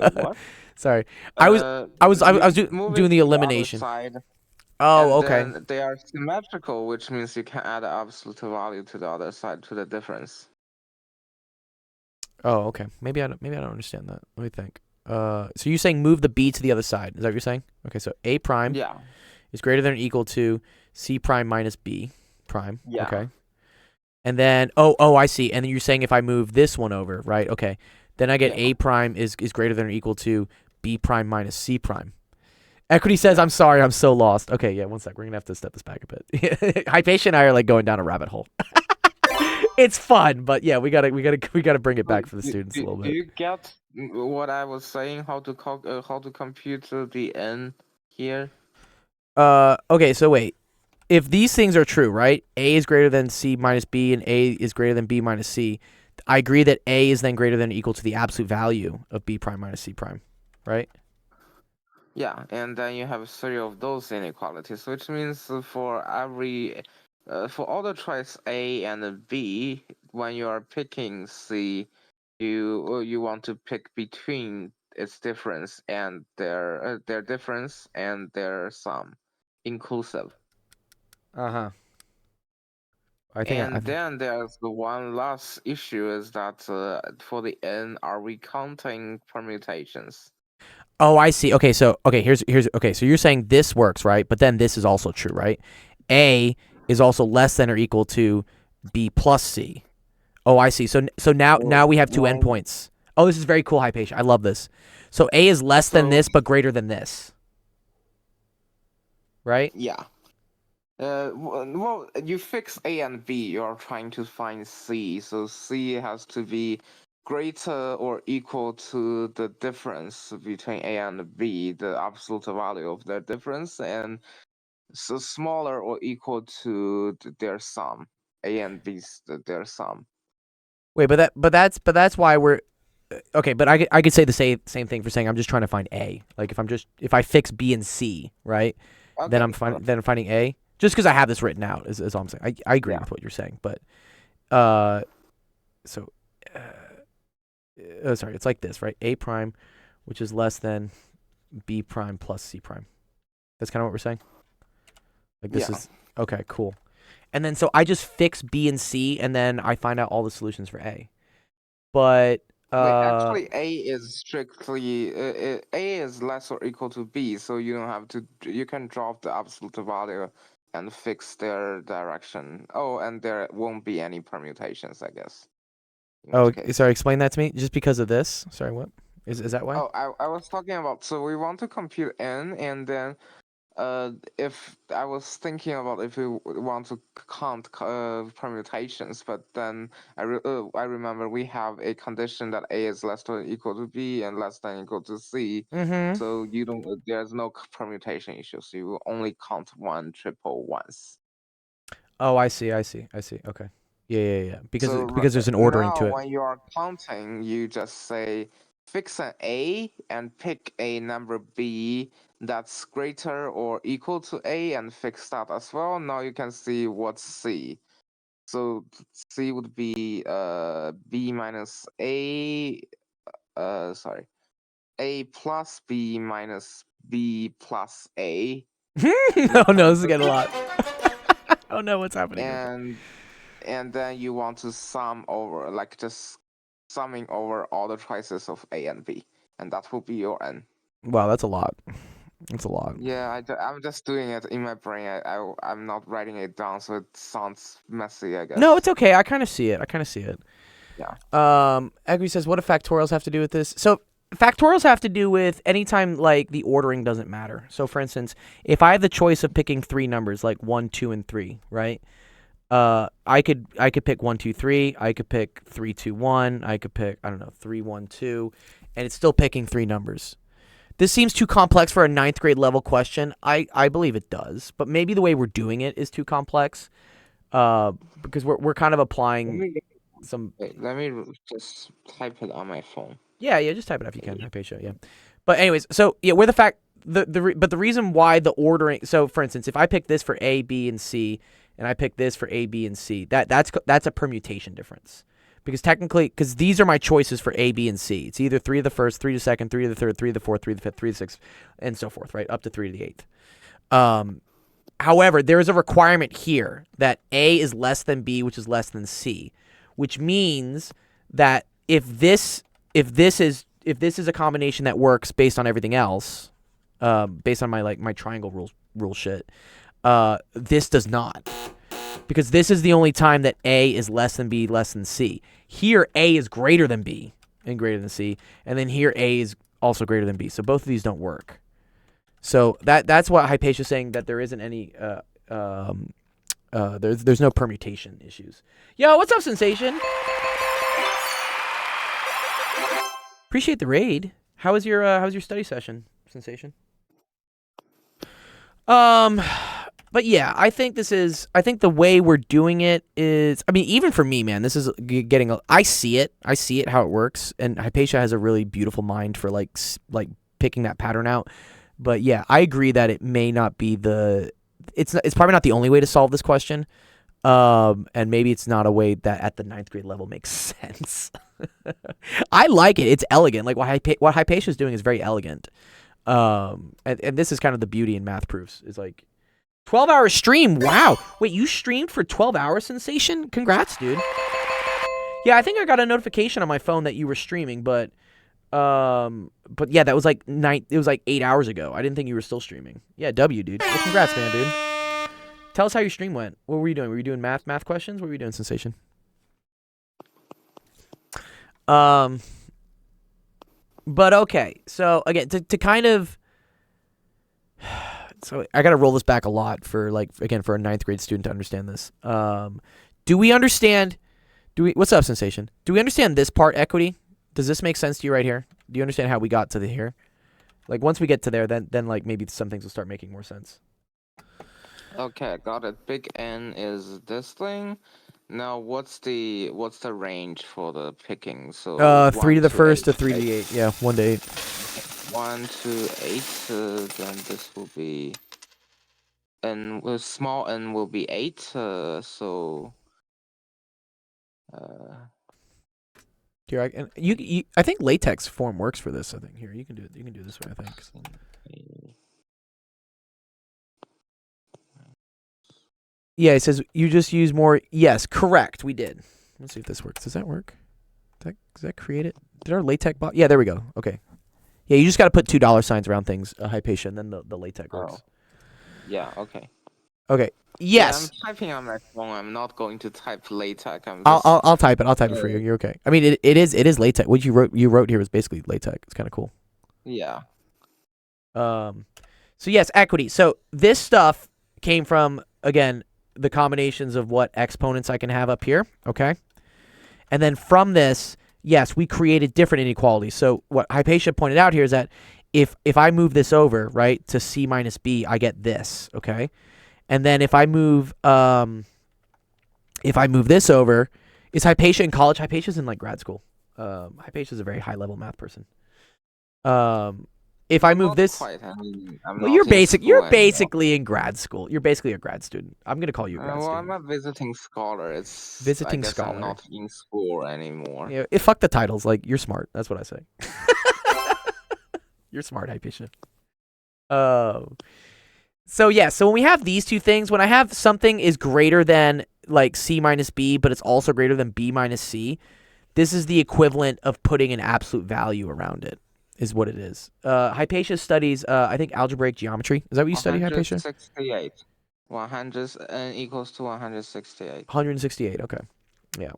Wait, what? Sorry. I was You move doing it the to the other elimination. side, Oh, and okay. then they are symmetrical, which means you can add absolute value to the other side to the difference. Oh, okay. Maybe I don't understand that. Let me think. So you're saying move the B to the other side. Is that what you're saying? Okay, so A prime Yeah. is greater than or equal to C prime minus B prime. Yeah. Okay. And then oh, I see. And then you're saying if I move this one over, right? Okay. Then I get Yeah. A prime is greater than or equal to B prime minus C prime. Equity says, Yeah. "I'm sorry, I'm so lost." Okay, yeah, one sec. We're gonna have to step this back a bit. Hypatia and I are like going down a rabbit hole. It's fun, but yeah, we gotta bring it back for the students a little Do bit. you get what I was saying? How to compute the n here? Okay, so wait. If these things are true, right? A is greater than C minus B, and A is greater than B minus C. I agree that A is then greater than or equal to the absolute value of B prime minus C prime, right? Yeah, and then you have three of those inequalities, which means for all the choice A and B, when you are picking C, you want to pick between its difference and their difference and their sum, inclusive. Uh-huh. I think I And then there's the one last issue is that for the n, are we counting permutations? Oh, I see. Okay, so here's okay, so you're saying this works, right? But then this is also true, right? A is also less than or equal to B plus C. Oh, I see. So now we have two Well, endpoints. Oh, this is very cool, Hypatia. I love this. So A is less than so this but greater than this. Right? yeah. Well, you fix A and B, you're trying to find C, so C has to be greater or equal to the difference between A and B, the absolute value of their difference, and so smaller or equal to their sum, A and B's their sum. Wait, but that's why we're okay, but I could say the same thing for saying I'm just trying to find A. Like if I fix B and C, right? Then Okay, I'm finding A. Just because I have this written out is all I'm saying. I agree yeah, with what you're saying, but uh so uh, sorry, it's like this, right? A prime, which is less than B prime plus C prime. That's kind of what we're saying. Like this yeah. is okay, cool. And then so I just fix B and C, and then I find out all the solutions for A. But Wait, actually, A is strictly A is less or equal to B, so you don't have to. You can drop the absolute value and fix their direction. Oh, and there won't be any permutations, I guess. In which oh, case. sorry, explain that to me. Just because of this. Sorry, what? Is that why? Oh, I was talking about. So we want to compute n, and then if I was thinking about if we want to count permutations, but then I remember we have a condition that A is less than equal to B and less than equal to C. Mm-hmm. So you don't. There's no permutation issue. So you will only count one triple once. Oh, I see. Okay. Yeah. Because So there's an ordering now to it. when you are counting, you just say fix an A and pick a number B that's greater or equal to A and fix that as well. Now you can see what's C. So C would be B minus A sorry, A plus B minus B plus A. Oh no, this is getting a lot. Oh no, what's happening here? and and then you want to sum over, like just summing over all the choices of A and B, and that will be your n. Wow, that's a lot. That's a lot. Yeah, I'm just doing it in my brain. I'm not writing it down, so it sounds messy, I No, guess. it's okay. I kind of see it. Yeah. Egri says, what do factorials have to do with this? So factorials have to do with anytime like the ordering doesn't matter. So for instance, if I have the choice of picking three numbers like 1, 2, and 3, right? I could pick 1, 2, 3. I could pick 3, 2, 1. I could pick 3, 1, 2, and it's still picking three numbers. This seems too complex for a ninth grade level question. I believe it does, but maybe the way we're doing it is too complex. Because we're kind of Let applying me some. wait, let me just type it on my phone. Yeah, just type it if you can. Hypatia, yeah. But anyways, so yeah, where the but the reason why the ordering. So for instance, if I pick this for A, B, and C, and I pick this for A, B, and C, that's a permutation difference. Because technically, because these are my choices for A, B, and C. It's either 3 to the first, 3 to the second, 3 to the third, 3 to the fourth, 3 to the fifth, 3 to the sixth, and so forth, right? Up to 3 to the eighth. However, there is a requirement here that A is less than B, which is less than C, which means that if this is a combination that works based on everything else, based on my triangle rule shit, this does not. Because this is the only time that A is less than B, less than C. Here, A is greater than B and greater than C. And then here, A is also greater than B. So both of these don't work. So that's what Hypatia is saying, that there isn't any, there's no permutation issues. Yo, what's up, Sensation? Appreciate the raid. How was your study session, Sensation? But yeah, I think the way we're doing it is, I mean, even for me, man, this is getting, I see it how it works, and Hypatia has a really beautiful mind for like picking that pattern out. But yeah, I agree that it may not be it's probably not the only way to solve this question. And maybe it's not a way that at the 9th grade level makes sense. I like it. It's elegant. Like what Hypatia is doing is very elegant. And this is kind of the beauty in math proofs, is like 12-hour stream. Wow. Wait, you streamed for 12 hours, Sensation? Congrats, dude. Yeah, I think I got a notification on my phone that you were streaming, but yeah, that was like it was like 8 hours ago. I didn't think you were still streaming. Yeah, W, dude. Well, congrats, man, dude. Tell us how your stream went. What were you doing? Were you doing math questions? What were you doing, Sensation? But okay. So again, to kind of, so I got to roll this back a lot for a 9th grade student to understand this. Do we understand? What's up, Sensation? Do we understand this part, equity? Does this make sense to you right here? Do you understand how we got to here? Like once we get to there, then like maybe some things will start making more sense. Okay, got it. Big N is this thing. Now, what's the range for the picking? So 3 to the first to 3 to the 8. Yeah, 1 to 8. 1 to 8. Then this will be, and with small n will be 8. So. Here, I think latex form works for this. I think here you can do it. You can do this way. I think. Yeah, it says you just use more. Yes, correct. We did. Let's see if this works. Does that work? Does that create it? Did our latex box? Yeah, there we go. Okay. Yeah, you just got to put $2 signs around things, Hypatia, and then the latex works. Yeah. Okay. Okay. Yes. Yeah, I'm typing on my phone. I'm not going to type latex. I'll type it. I'll type it for you. You're okay. I mean, it is latex. What you wrote here was basically latex. It's kind of cool. Yeah. So yes, equity. So this stuff came from, again, the combinations of what exponents I can have up here. Okay. And then from this, yes, we created different inequalities. So what Hypatia pointed out here is that if I move this over, right, to C minus B, I get this. Okay. And then if I move this over, is Hypatia in college? Hypatia's in like grad school. Hypatia's a very high level math person. If I move this, you're basically in grad school. You're basically a grad student. I'm gonna call you a grad student. I'm a visiting scholar. Visiting scholar. I'm not in school anymore. Yeah, fuck the titles. Like, you're smart. That's what I say. You're smart, Hypatia. So yeah, so when we have these two things, when I have something is greater than like C minus B, but it's also greater than B minus C, this is the equivalent of putting an absolute value around it, is what it is. Hypatia studies, I think, algebraic geometry. Is that what you study, Hypatia? 168. 100 n equals to 168. 168, okay. Yeah.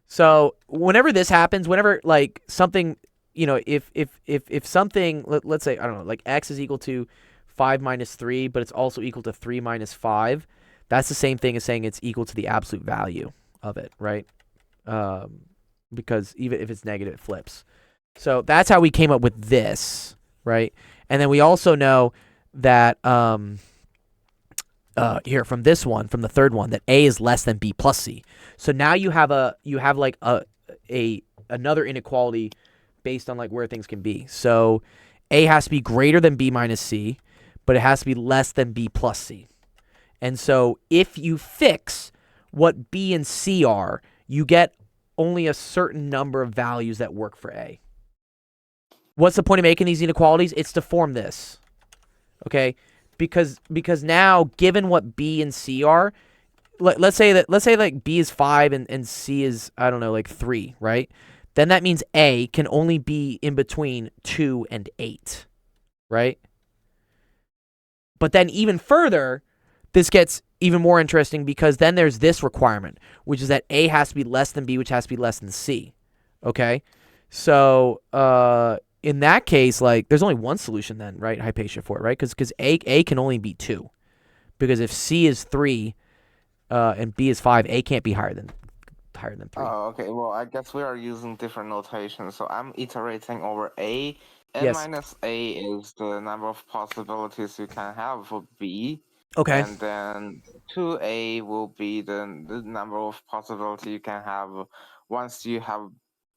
So whenever this happens, whenever like something, you know, if something, let's say, I don't know, like x is equal to 5 minus 3, but it's also equal to 3 minus 5, that's the same thing as saying it's equal to the absolute value of it, right? Because even if it's negative, it flips. So that's how we came up with this, right? And then we also know that here from this one, from the third one, that A is less than B plus C. So now you have like another inequality based on like where things can be. So A has to be greater than B minus C, but it has to be less than B plus C. And so if you fix what B and C are, you get only a certain number of values that work for A. What's the point of making these inequalities? It's to form this. Okay? Because now, given what B and C are, let's say like B is 5 and C is, I don't know, like 3, right? Then that means A can only be in between 2 and 8, right? But then even further, this gets even more interesting because then there's this requirement, which is that A has to be less than B, which has to be less than C. Okay? So in that case, like, there's only one solution then, right, Hypatia, for it, right? Because A can only be 2. Because if C is 3 and B is 5, A can't be higher than 3. Oh, okay. Well, I guess we are using different notations. So I'm iterating over A. N Yes. minus A is the number of possibilities you can have for B. Okay. And then 2A will be the number of possibility you can have once you have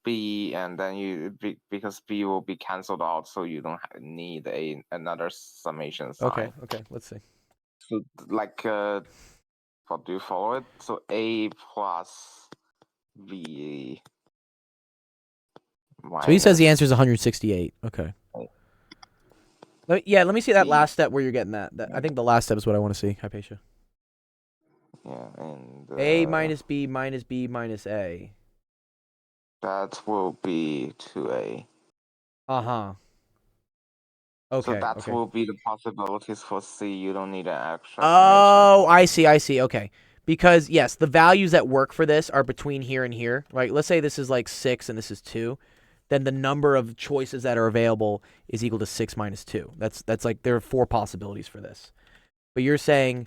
B, and then because B will be cancelled out, so you don't need another summation sign. Okay. Let's see. So like, what do you follow it? So A plus B. So he says the minus- answer is 168. Okay. Let me see that last step where you're getting that. I think the last step is what I want to see, Hypatia. Yeah, and A minus B minus B minus A. that will be 2A. Uh-huh. Okay. So that okay. will be the possibilities for C. You don't need an extra. Oh, I see. Okay. Because, yes, the values that work for this are between here and here, right? Let's say this is like 6 and this is 2. Then the number of choices that are available is equal to 6 minus 2. That's like, there are 4 possibilities for this. But you're saying,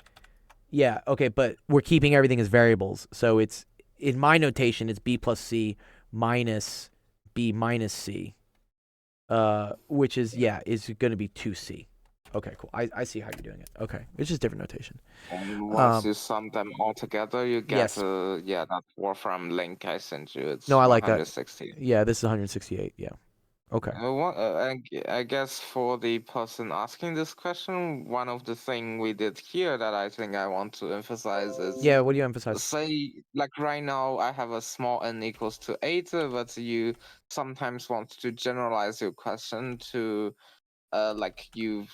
yeah, okay, but we're keeping everything as variables. So it's, in my notation, it's B plus C minus B minus C, which is, is going to be 2C. Okay, cool. I see how you're doing it. Okay, it's just different notation. And once you sum them all together, you get yes. that Wolfram link I sent you. It's No, I like that. 160. Yeah, this is 168. Yeah. Okay. I guess for the person asking this question, one of the things we did here that I think I want to emphasize is, Yeah, what do you emphasize? say, like right now I have a small n equals to 8, but you sometimes want to generalize your question to like you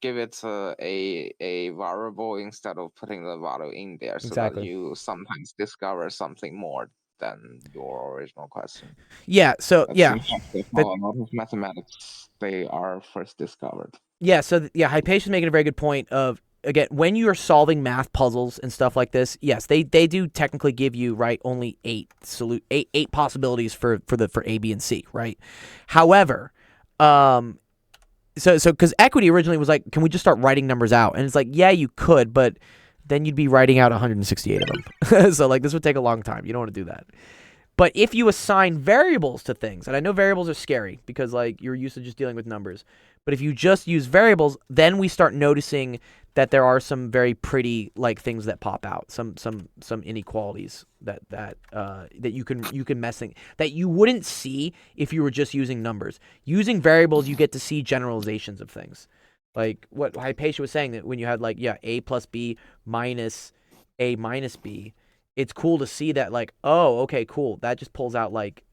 give it a variable instead of putting the value in there, so that you sometimes discover something more than your original question. Yeah. So That's in fact a lot of mathematics they are first discovered. Yeah. So Hypatia's making a very good point of, again, when you are solving math puzzles and stuff like this, yes, they do technically give you, right, only eight possibilities for A, B, and C, right? However, so because equity originally was like, can we just start writing numbers out? And it's like, yeah, you could, but then you'd be writing out 168 of them. So like, this would take a long time. You don't want to do that. But if you assign variables to things, and I know variables are scary because like you're used to just dealing with numbers, but if you just use variables, then we start noticing that there are some very pretty like things that pop out, some inequalities that you can mess things that you wouldn't see if you were just using numbers. Using variables, you get to see generalizations of things, like what Hypatia was saying, that when you had like A plus B minus A minus B, it's cool to see that, like, oh, okay, cool, that just pulls out like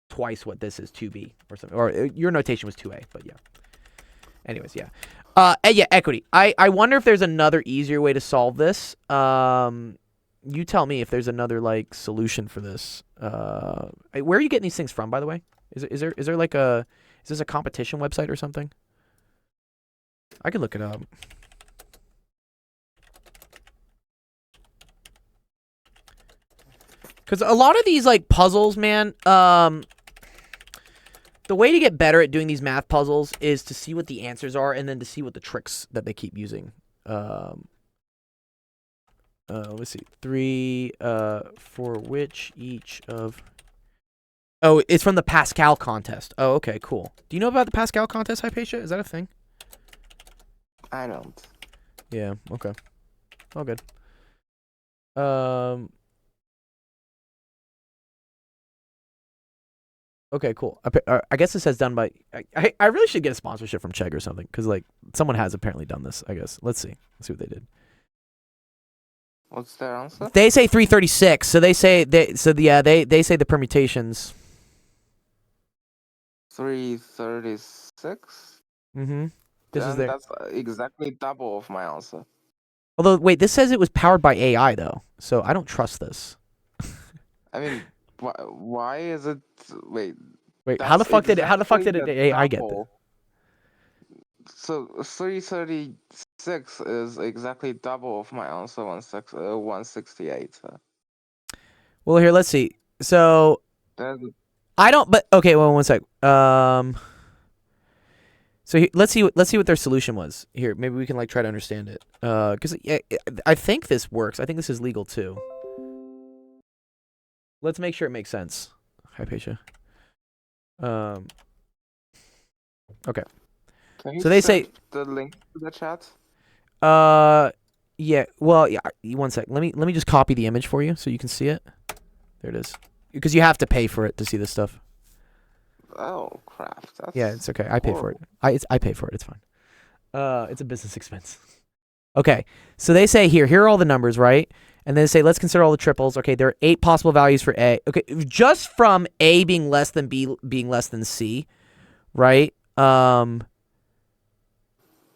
twice what this is, 2B or something, or your notation was 2A, but yeah. Anyways, yeah. Equity. I wonder if there's another easier way to solve this. You tell me if there's another like solution for this. Where are you getting these things from, by the way? Is there like is this a competition website or something? I could look it up. Because a lot of these like puzzles, man, the way to get better at doing these math puzzles is to see what the answers are and then to see what the tricks that they keep using. Let's see. 3 for which each of... Oh, it's from the Pascal contest. Oh, okay, cool. Do you know about the Pascal contest, Hypatia? Is that a thing? I don't. Yeah, okay. All good. Okay, cool. I guess this says done by. I really should get a sponsorship from Chegg or something because like someone has apparently done this. I guess. Let's see. Let's see what they did. What's their answer? They say 336. So they say they say the permutations. 336. Mm-hmm. This is Then their. that's exactly double of my answer. Although wait, this says it was powered by AI though, so I don't trust this. I mean, why is it? Wait, Wait, how the fuck did exactly the the AI get this? double. So 336 is exactly double of my answer, 168. Well, here let's see. So That's I don't. But okay, well, one sec. So let's see what their solution was. Here, maybe we can like try to understand it. Because I think this works. I think this is legal too. Let's make sure it makes sense. Hypatia. Okay. Can you So they say- send the link to the chat? Yeah. Well, yeah. One sec. Let me just copy the image for you so you can see it. There it is. Because you have to pay for it to see this stuff. Oh crap! That's Yeah, it's okay. I pay for it. horrible. I pay for it. It's fine. It's a business expense. Okay. So they say here are all the numbers, right? And then they say let's consider all the triples. Okay, there are 8 possible values for A. Okay, just from A being less than B being less than C, right?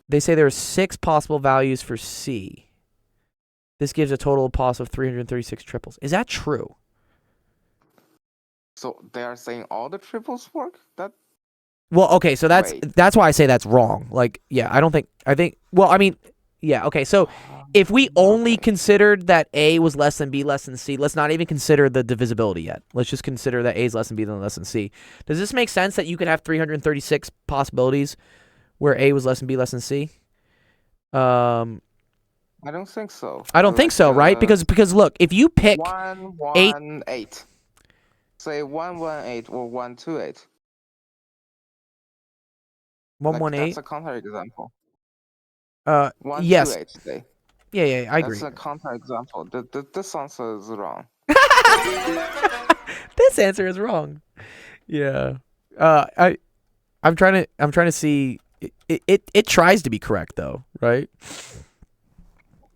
They say there are 6 possible values for C. This gives a total of 336 triples. Is that true? So they are saying all the triples work? Well, okay, so Wait. that's why I say that's wrong. Like, yeah, I think well, I mean, yeah, okay. So if we only Okay. considered that A was less than B less than C, let's not even consider the divisibility yet. Let's just consider that A is less than B than less than C. Does this make sense that you could have 336 possibilities where A was less than B less than C? I don't think so. I don't think so, right? Because look, if you pick 118. Say 118 or 128. Like, 118, that's a counterexample. yes. 128 say. Yeah, I agree. That's a counterexample. This answer is wrong. This answer is wrong. Yeah. I'm trying to see it tries to be correct though, right?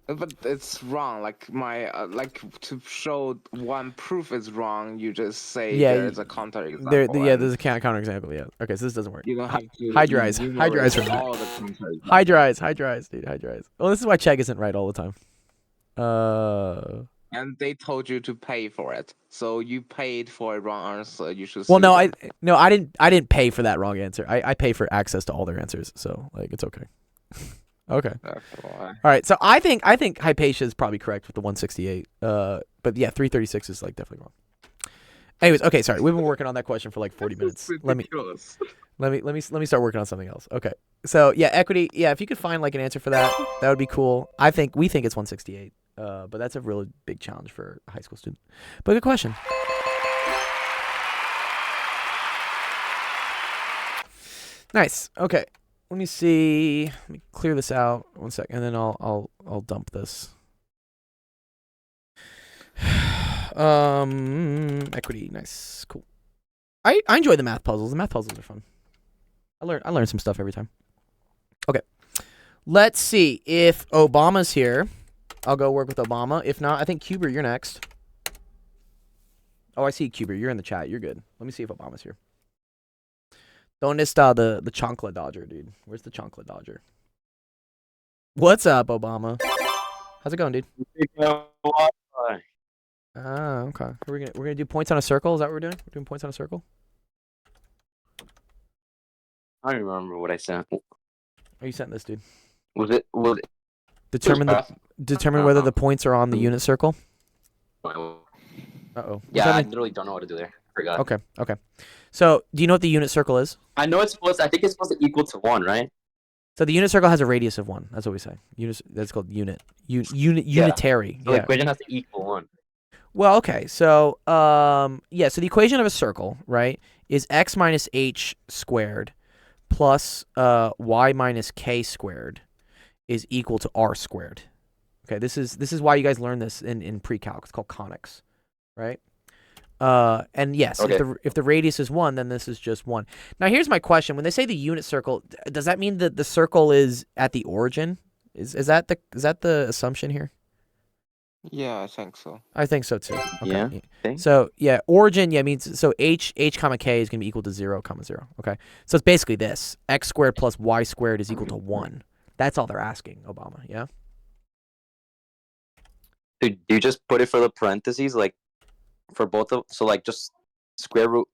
But it's wrong. Like like to show one proof is wrong, you just say Yeah, there's a counterexample. There's a counterexample. Yeah. Okay, so this doesn't work. You don't have to hide your eyes. enumerate Hide your eyes from that. all the counterexamples. Hide your eyes, dude. Hide your eyes. Well, this is why Chegg isn't right all the time. And they told you to pay for it, so you paid for a wrong answer. You should. Well, sue no, them. I didn't pay for that wrong answer. I pay for access to all their answers, so like it's okay. Okay. That's why. All right. So I think Hypatia is probably correct with the 168. But yeah, 336 is like definitely wrong. Anyways, okay, sorry. We've been working on that question for like 40 minutes. Let me start working on something else. Okay. So yeah, equity. Yeah, if you could find like an answer for that, that would be cool. We think it's 168. But that's a really big challenge for a high school student. But good question. Nice. Okay. Let me see. Let me clear this out 1 second, and then I'll dump this. Equity. Nice. Cool. I enjoy the math puzzles. The math puzzles are fun. I learn some stuff every time. Okay. Let's see if Obama's here. I'll go work with Obama. If not, I think Cuber, you're next. Oh, I see Cuber. You're in the chat. You're good. Let me see if Obama's here. Don't está the Chancla Dodger, dude. Where's the Chancla Dodger? What's up, Obama? How's it going, dude? Ah, okay. We're gonna do points on a circle. Is that what we're doing? We're doing points on a circle. I don't remember what I sent. Oh, you sent this, dude. Was it? Determine whether the points are on the unit circle. Uh-oh. Yeah, I literally don't know what to do there. Forgot. Okay. So, do you know what the unit circle is? I know I think it's supposed to equal to 1, right? So the unit circle has a radius of 1. That's what we say. That's called unit. Unitary. So the Yeah. equation has to equal 1. Well, okay. So, yeah. So the equation of a circle, right, is x minus h squared plus y minus k squared is equal to r squared. Okay. This is why you guys learn this in pre-calc. It's called conics, right? And yes, Okay. if the radius is 1, then this is just 1. Now here's my question: when they say the unit circle, does that mean that the circle is at the origin? Is that the assumption here? Yeah, I think so. I think so too. Okay. Yeah. Okay. So yeah, origin means so h comma k is gonna be equal to 0 comma 0. Okay. So it's basically this: x squared plus y squared is equal to 1. That's all they're asking, Obama. Yeah. Do you just put it for the parentheses, like for both of? So like just square root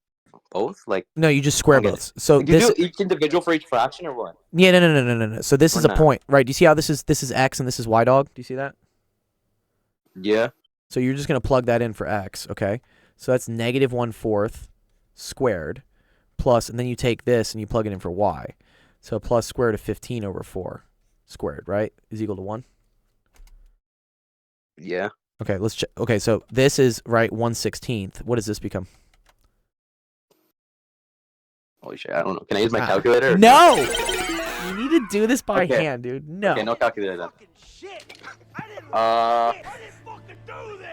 both, like No, you just square Okay. both. So you this. do each individual for each fraction or what? Yeah, no. So this Or is a not? point, right? Do you see how this is x and this is y dog? Do you see that? Yeah. So you're just going to plug that in for x, okay? So that's negative 1/4 squared plus, and then you take this and you plug it in for y. So plus square root of 15 over 4 squared, right, is equal to 1. Yeah. Okay, let's check. Okay, so this is, right, 1/16. What does this become? Holy shit! I don't know. Can I use my Ah. calculator? No! You need to do this by Okay. hand, dude. No. Okay, no calculator then.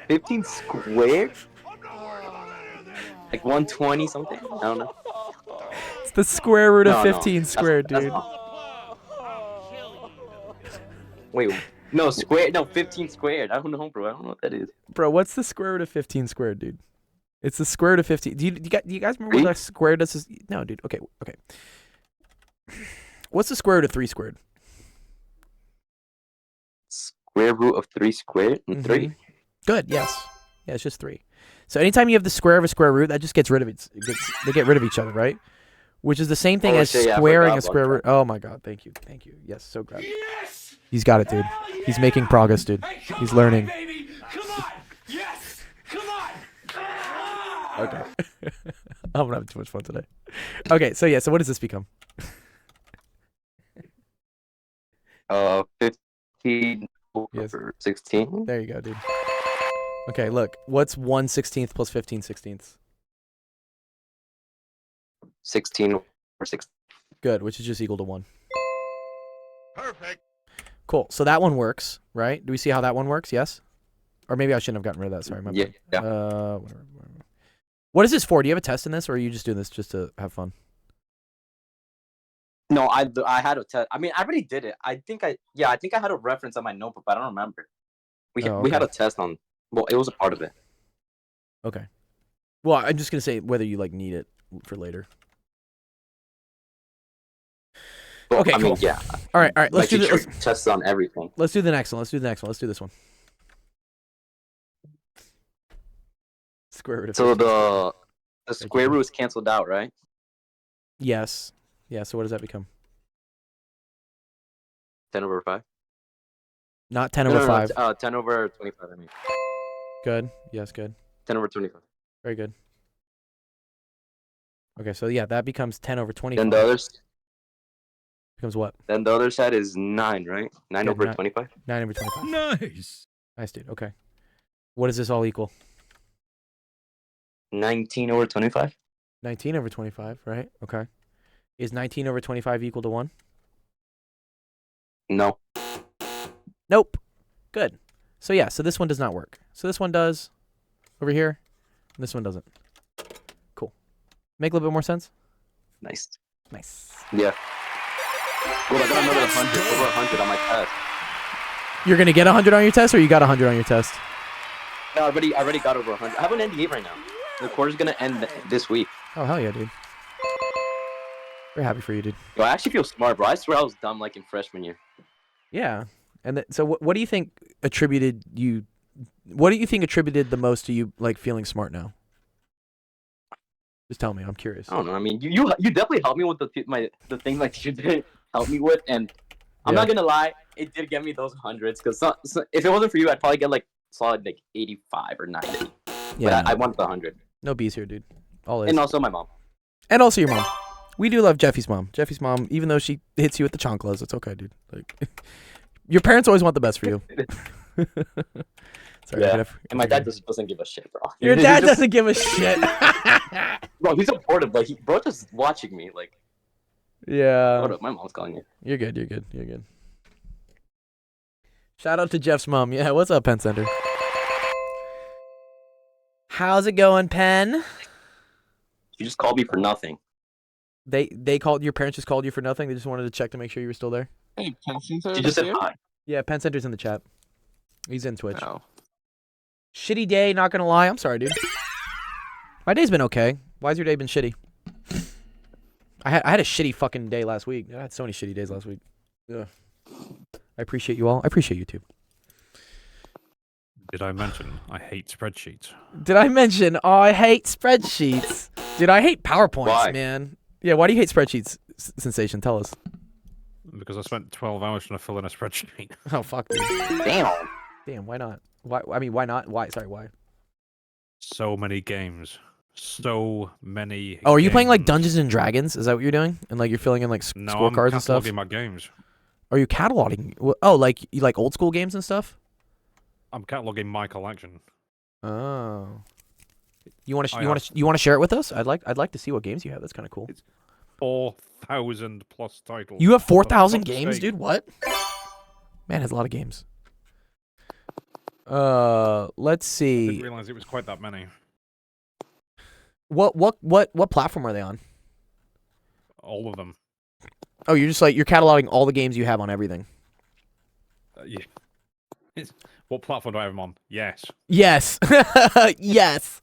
15 squared? Like 120 something? I don't know. It's the square root of No, 15 that's- squared, that's dude. wrong. Wait, no, squared? No, 15 squared. I don't know, bro. I don't know what that is. Bro, what's the square root of 15 squared, dude? It's the square root of 15. Do you guys remember what Three? the square root is? No, dude. Okay. What's the square root of 3 squared? Square root of 3 squared and 3? Good. Yes. Yeah, it's just 3. So anytime you have the square of a square root, that just gets rid of it. They get rid of each other, right? Which is the same thing Oh, as shit, yeah, I squaring forgot a square about root. Oh my god. Thank you. Yes, so glad. He's got it, dude. He's making progress, dude. He's learning. Okay. I'm having too much fun today. Okay, so yeah, so what does this become? 15 Yes. over 16? There you go, dude. Okay, look. What's 1/16 plus 15/16? 16 over 16. Good, which is just equal to 1. Perfect. Cool. So that one works, right? Do we see how that one works? Yes? Or maybe I shouldn't have gotten rid of that. Sorry, my Yeah. bad. Whatever. What is this for? Do you have a test in this, or are you just doing this just to have fun? No, I had a test. I mean, I already did it. I think I had a reference on my notebook, but I don't remember. We had a test on. Well, it was a part of it. Okay. Well, I'm just gonna say whether you like need it for later. Well, Okay, I mean, cool. yeah. All right. Let's Like do you this. should test on everything. Let's do the next one. Let's do this one. Square root of So 15. the square root is canceled out, right? Yes. Yeah. So what does that become? 10 over 5. Not 10 No, over no, 5. 10 over 25. I mean, Good. Yes. Good. 10 over 25. Very good. Okay. So yeah, that becomes 10 over 25. Then the others. Becomes what? Then the other side is 9, right? 9 Yeah, over 9. 25. 9 over 25. Nice. Nice, dude. Okay. What does this all equal? 19 over 25. 19 over 25, right? Okay. Is 19 over 25 equal to 1? No. Nope. Good. So yeah, so this one does not work. So this one does over here, and this one doesn't. Cool. Make a little bit more sense? Nice. Nice. Yeah. Well, I got another 100 over 100 on my test. You're going to get 100 on your test, or you got 100 on your test? No, I already got over 100. I have an NDA right now. The quarter's gonna end this week. Oh, hell yeah, dude. Very happy for you, dude. Yo, I actually feel smart, bro. I swear I was dumb like in freshman year. Yeah. And so what do you think attributed the most to you like feeling smart now? Just tell me. I'm curious. I don't know. I mean, you definitely helped me with the thing like you did help me with, and I'm Yeah. not gonna lie, it did get me those hundreds. Cause if it wasn't for you, I'd probably get like solid like 85 or 90. Yeah. But I wanted the 100, No B's here, dude. All is. and also my mom. And also your mom. We do love Jeffy's mom. Jeffy's mom, even though she hits you with the chanclas, it's okay, dude. Like, your parents always want the best for you. Sorry, Yeah. And my dad doesn't give a shit, bro. Your He's dad just- doesn't give a shit. Bro, he's supportive, but bro just watching me like. Yeah. Hold up, my mom's calling you. You're good. You're good. Shout out to Jeff's mom. Yeah, what's up, Penn Center? How's it going, Pen? You just called me for nothing. They called your parents just called you for nothing. They just wanted to check to make sure you were still there. Hey, Penn She just said hi. Yeah, Pen Center's in the chat. He's in Twitch. Oh. Shitty day, not gonna lie. I'm sorry, dude. My day's been okay. Why's your day been shitty? I had a shitty fucking day last week. I had so many shitty days last week. Ugh. I appreciate you all. I appreciate you too. Did I mention I hate spreadsheets? Did I mention? Oh, I hate spreadsheets. Dude, I hate PowerPoints, Why? man. Yeah, why do you hate spreadsheets? Sensation, tell us. Because I spent 12 hours trying to fill in a spreadsheet. Oh fuck, dude. Damn. Damn, why not? Why? I mean, why not? Why? Sorry, why? So many games. So many. Oh, are you playing like games. Dungeons and Dragons? Is that what you're doing? And like you're filling in like No, scorecards I'm and stuff? cataloging my games. Are you cataloging? Oh, like you like old school games and stuff? I'm cataloging my collection. Oh. You want I to you want to share it with us? I'd like to see what games you have. That's kind of cool. 4,000 plus titles. You have For 4,000 fuck's games, sake. dude? What? Man has a lot of games. Let's I didn't see. realize it was quite that many. What platform are they on? All of them. Oh, you're just like you're cataloging all the games you have on everything. Yeah. What platform do I have them on? Yes. Yes. Yes.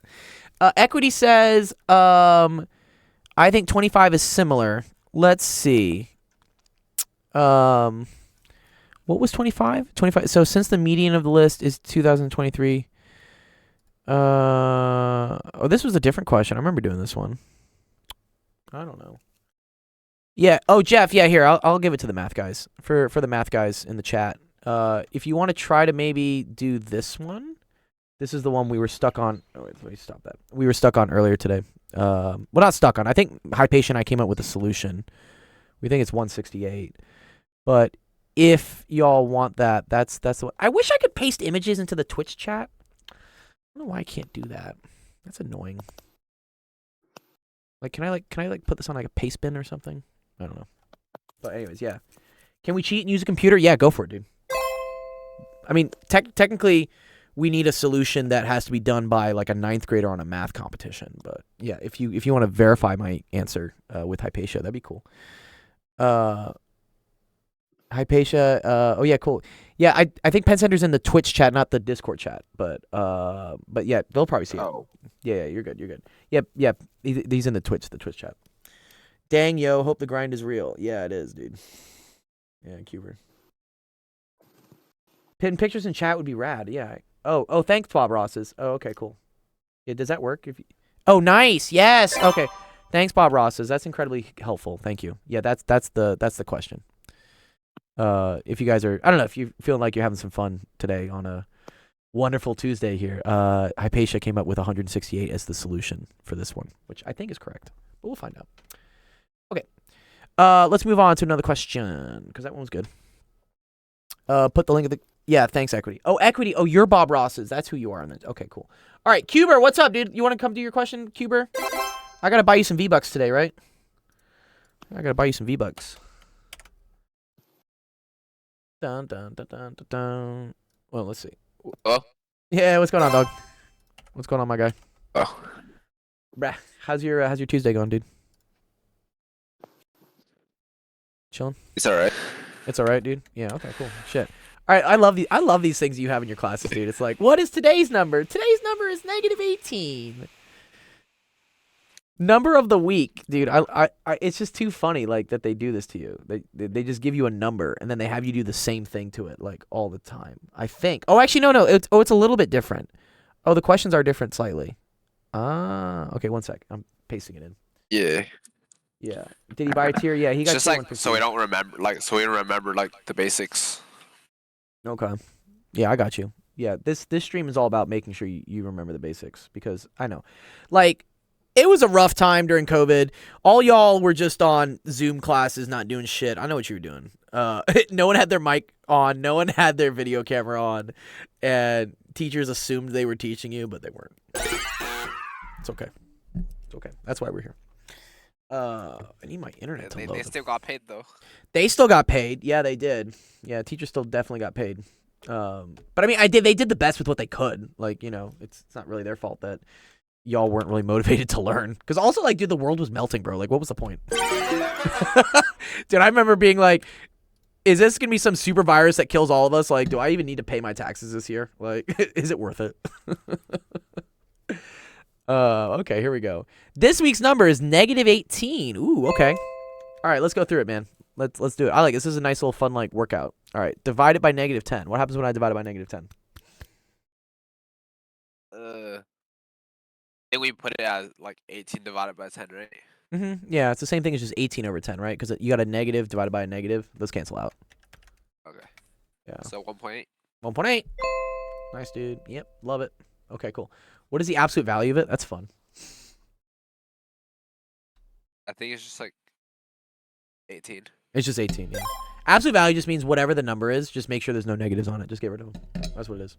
Equity says I think 25 is similar. Let's see. What was 25? 25. So since the median of the list is 2023. Oh, this was a different question. I remember doing this one. I don't know. Yeah. Oh, Jeff. Yeah. Here, I'll give it to the math guys for the math guys in the chat. If you want to try to maybe do this one, this is the one we were stuck on. Oh, wait, let me stop that. We were stuck on earlier today. Well, not stuck on. I think Hypatia and I came up with a solution. We think it's 168. But if y'all want that, that's the one. I wish I could paste images into the Twitch chat. I don't know why I can't do that. That's annoying. Like, can I put this on like a paste bin or something? I don't know. But anyways, yeah. Can we cheat and use a computer? Yeah, go for it, dude. I mean, technically, we need a solution that has to be done by like a 9th grader on a math competition. But yeah, if you want to verify my answer with Hypatia, that'd be cool. Hypatia. Oh yeah, cool. Yeah, I think Penn Center's in the Twitch chat, not the Discord chat. But yeah, they'll probably see it. Oh. Yeah, you're good. You're good. Yep. He's in the Twitch chat. Dang, yo, hope the grind is real. Yeah, it is, dude. Yeah, Cuber. Pin pictures in chat would be rad. Yeah. Oh, thanks, Bob Rosses. Oh, okay, cool. Yeah, does that work? Oh, nice. Yes. Okay. Thanks, Bob Rosses. That's incredibly helpful. Thank you. Yeah, that's the question. If you guys are, I don't know, if you feel like you're having some fun today on a wonderful Tuesday here, Hypatia came up with 168 as the solution for this one, which I think is correct, but we'll find out. Okay. Let's move on to another question because that one was good. Put the link at the. Yeah, thanks, Equity. Oh, Equity. Oh, you're Bob Ross's. That's who you are. Okay, cool. All right, Cuber, what's up, dude? You want to come do your question, Cuber? I got to buy you some V-Bucks today, right? I got to buy you some V-Bucks. Dun, dun, dun, dun, dun, dun. Well, let's see. Hello? Yeah, what's going on, dog? What's going on, my guy? Oh, Bruh, how's your Tuesday going, dude? Chilling? it's alright. It's all right, dude. Yeah. Okay. Cool. Shit. All right. I love these things you have in your classes, dude. It's like, what is today's number? Today's number is -18. Number of the week, dude. It's just too funny, like that they do this to you. They just give you a number and then they have you do the same thing to it, like all the time. I think. Oh, actually, no. It's a little bit different. Oh, the questions are different slightly. Okay. 1 sec. I'm pasting it in. Yeah. Yeah. Did he buy a tier? Yeah, he It's got just tier like 1 for so we free. don't remember like the basics. Okay. Yeah, I got you. Yeah, this stream is all about making sure you remember the basics because I know. Like, it was a rough time during COVID. All y'all were just on Zoom classes, not doing shit. I know what you were doing. No one had their mic on. No one had their video camera on. And teachers assumed they were teaching you, but they weren't. It's okay. It's okay. That's why we're here. I need my internet to They load. still got paid though. They still got paid. Yeah, they did. Yeah, teachers still definitely got paid. But I mean, they did the best with what they could. Like, you know, it's not really their fault that y'all weren't really motivated to learn. Because also, like, dude, the world was melting, bro. Like, what was the point? Dude, I remember being like, is this gonna be some super virus that kills all of us? Like, do I even need to pay my taxes this year? Like, is it worth it? Okay, here we go. This week's number is -18. Ooh, okay. All right, let's go through it, man. Let's do it. I like this. This is a nice little fun like workout. All right, divide it by -10. What happens when I divide it by -10? I think we put it as like 18 divided by 10, right? Yeah, it's the same thing as just 18 over 10, right? Because you got a negative divided by a negative. Those cancel out. Okay. Yeah. So 1.8. 1.8. Nice, dude. Yep, love it. Okay, cool. What is the absolute value of it? That's fun. I think it's just like 18. It's just 18, yeah. Absolute value just means whatever the number is, just make sure there's no negatives on it. Just get rid of them. That's what it is.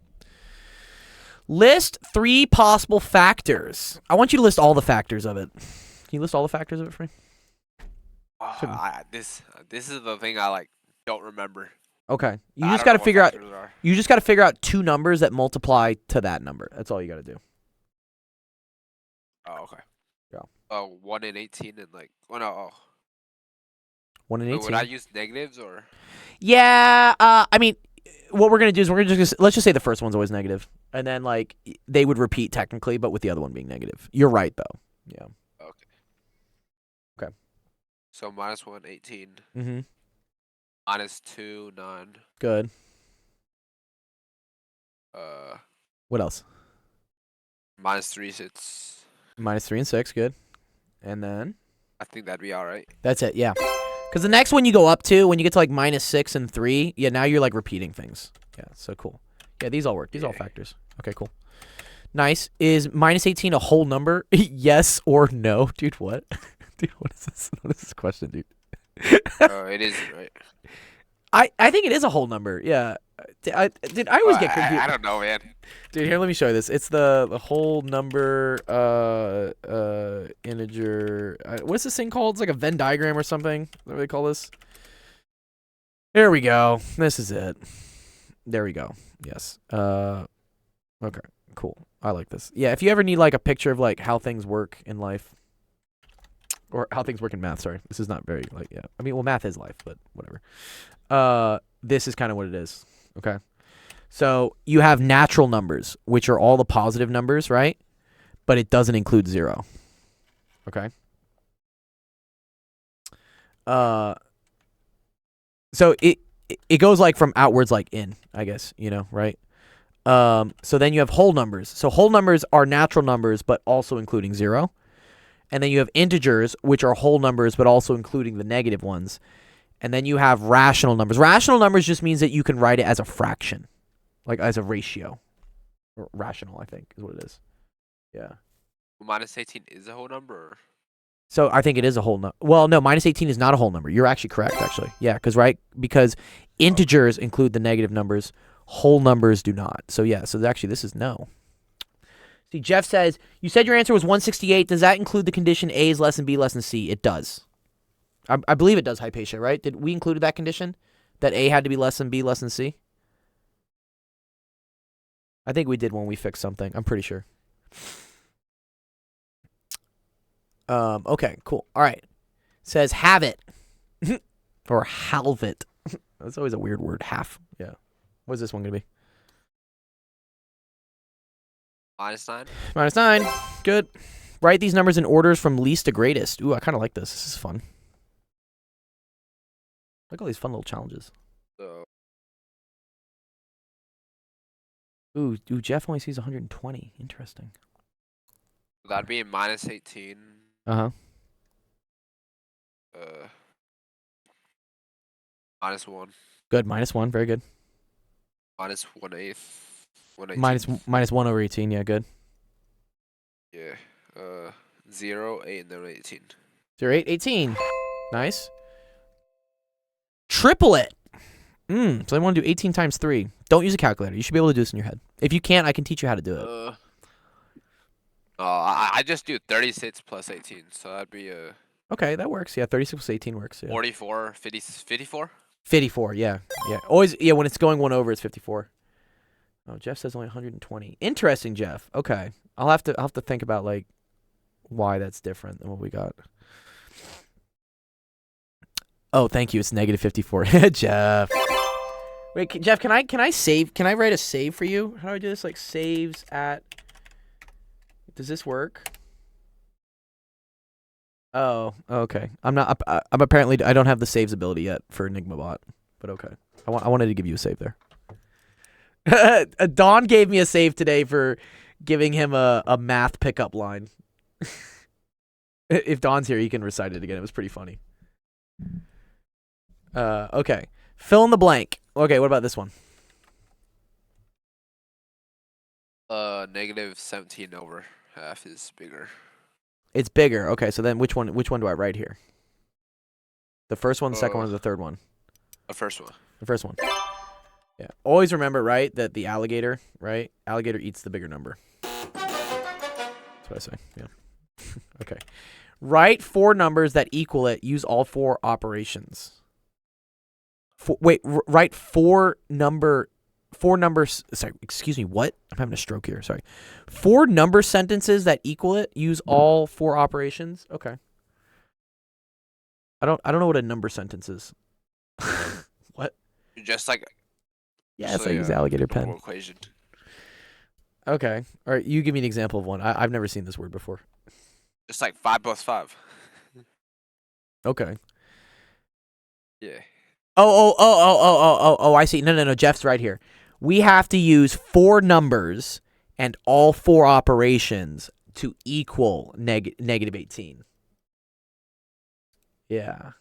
List 3 possible factors. I want you to list all the factors of it. Can you list all the factors of it for me? This is the thing I like don't remember. Okay. You I just don't got to know what figure out factors are. you just got to figure out 2 numbers that multiply to that number. That's all you got to do. Oh, okay. Yeah. Oh, 1 and 18 and like oh. 1 and Wait, 18. would I use negatives or? Yeah, I mean, what we're gonna do is we're gonna just let's just say the first one's always negative, and then like they would repeat technically, but with the other one being negative. You're right though. Yeah. Okay. Okay. So -1, 18. Mm-hmm. -2, 9. Good. What else? -3, 6. -3 and 6. Good. And then I think that'd be all right. that's it. Yeah. Because the next one you go up to, when you get to like -6 and 3, yeah, now you're like repeating things. Yeah. So cool. Yeah, these all work. These are all factors. Okay, cool. Nice. Is -18 a whole number? Yes or no, dude? What? Dude, what is this? What is this question, dude? It is right. I think it is a whole number. Yeah. I always get confused. I don't know, man. Dude, here, let me show you this. It's the whole number integer. What's this thing called? It's like a Venn diagram or something. Is that what they call this? There we go. This is it. There we go. Yes. Okay. Cool. I like this. Yeah, if you ever need like a picture of like how things work in life, or how things work in math, sorry. This is not very like, yeah. I mean, well, math is life, but whatever. This is kind of what it is. Okay. So you have natural numbers, which are all the positive numbers, right? But it doesn't include 0. Okay. So it goes like from outwards like in, I guess, you know, right? So then you have whole numbers. So whole numbers are natural numbers, but also including 0. And then you have integers, which are whole numbers, but also including the negative ones. And then you have rational numbers. Rational numbers just means that you can write it as a fraction, like as a ratio. Or rational, I think, is what it is. Yeah. -18 is a whole number? Or? So I think it is a whole number. Well, no, -18 is not a whole number. You're actually correct, actually. Yeah, because integers include the negative numbers. Whole numbers do not. So yeah, so actually this is no. See, Jeff says, you said your answer was 168. Does that include the condition A is less than B less than C? It does. I believe it does, Hypatia, right? Did we included that condition? That A had to be less than B less than C? I think we did when we fixed something. I'm pretty sure. Okay, cool. All right. Says have it. Or halve it. That's always a weird word. Half. Yeah. What is this one going to be? -9. -9. Good. Write these numbers in orders from least to greatest. Ooh, I kind of like this. This is fun. Look at all these fun little challenges. So Ooh, Jeff only sees 120. Interesting. that'd be -18. Uh-huh. -1. Good. -1. Very good. -1/8. 1/18. -1 over 18. Yeah, good. Yeah. 0, 8, and then 18. 0, 8, 18. Nice. Triple it. So I want to do 18 times 3. Don't use a calculator. You should be able to do this in your head. If you can't, I can teach you how to do it. I just do 36 plus 18, so that'd be Okay, that works. Yeah, 36 plus 18 works. Yeah. 44, 54. 54. Yeah. Always. Yeah, when it's going 1 over, it's 54. Oh, Jeff says only 120. Interesting, Jeff. Okay, I'll have to think about like why that's different than what we got. Oh, thank you. It's negative 54. Jeff. Wait, Jeff, can I save? Can I write a save for you? How do I do this? Like saves at. Does this work? Oh, okay. I'm apparently I don't have the saves ability yet for EnigmaBot, but okay. I wanted to give you a save there. Don gave me a save today for giving him a math pickup line. If Don's here, he can recite it again. It was pretty funny. Okay. Fill in the blank. Okay, what about this one? Negative 17 over half is bigger. It's bigger. Okay, so then which one do I write here? The first one, the second one, or the third one? The first one. The first one. Yeah. Always remember, right, that the alligator, right? Alligator eats the bigger number. That's what I say. Yeah. Okay. Write 4 numbers that equal it. Use all 4 operations. Write 4 numbers. Sorry, excuse me. What? I'm having a stroke here. Sorry. 4 number sentences that equal it. Use all 4 operations. Okay. I don't know what a number sentence is. What? Just like. Yeah, it's like his alligator pen. Equation. Okay. All right. You give me an example of one. I've never seen this word before. Just like 5 plus 5. Okay. Yeah. Oh, I see. No. Jeff's right here. We have to use 4 numbers and all 4 operations to equal negative 18. Yeah.